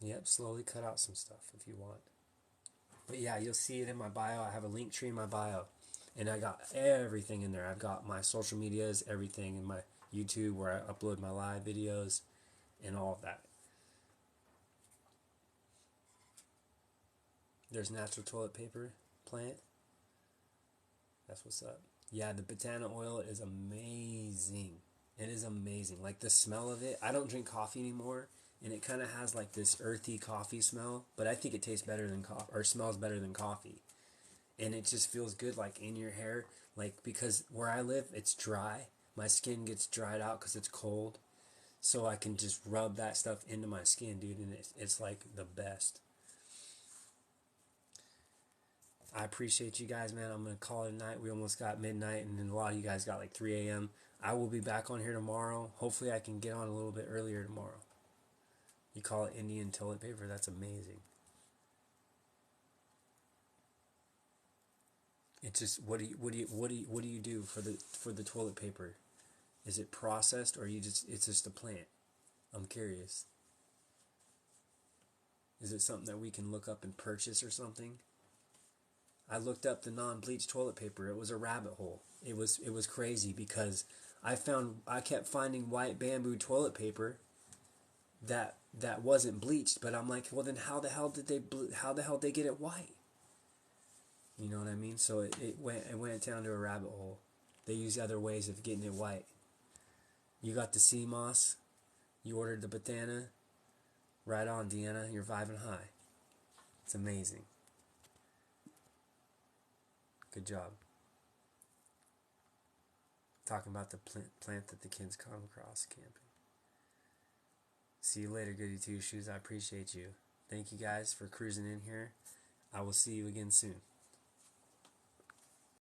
Yep, slowly cut out some stuff if you want. But yeah, you'll see it in my bio. I have a link tree in my bio. And I got everything in there. I've got my social medias, everything in my YouTube where I upload my live videos and all of that. There's natural toilet paper plant. That's what's up. Yeah, the banana oil is amazing. It is amazing. Like the smell of it. I don't drink coffee anymore, and it kind of has like this earthy coffee smell, but I think it tastes better than coffee or smells better than coffee. And it just feels good like in your hair, like because where I live it's dry. My skin gets dried out cuz it's cold. So I can just rub that stuff into my skin, dude, and it's like the best. I appreciate you guys, man. I'm going to call it a night. We almost got midnight, and then a lot of you guys got like 3 a.m. I will be back on here tomorrow. Hopefully I can get on a little bit earlier tomorrow. You call it Indian toilet paper? That's amazing. It's just what do you do for the toilet paper? Is it processed or it's just a plant? I'm curious. Is it something that we can look up and purchase or something? I looked up the non-bleached toilet paper. It was a rabbit hole. It was crazy because I kept finding white bamboo toilet paper that wasn't bleached, but I'm like, well then how the hell did they get it white? You know what I mean? So it went down to a rabbit hole. They use other ways of getting it white. You got the sea moss. You ordered the batana. Right on, Deanna. You're vibing high. It's amazing. Good job. Talking about the plant that the kids come across camping. See you later, goody two shoes. I appreciate you. Thank you guys for cruising in here. I will see you again soon.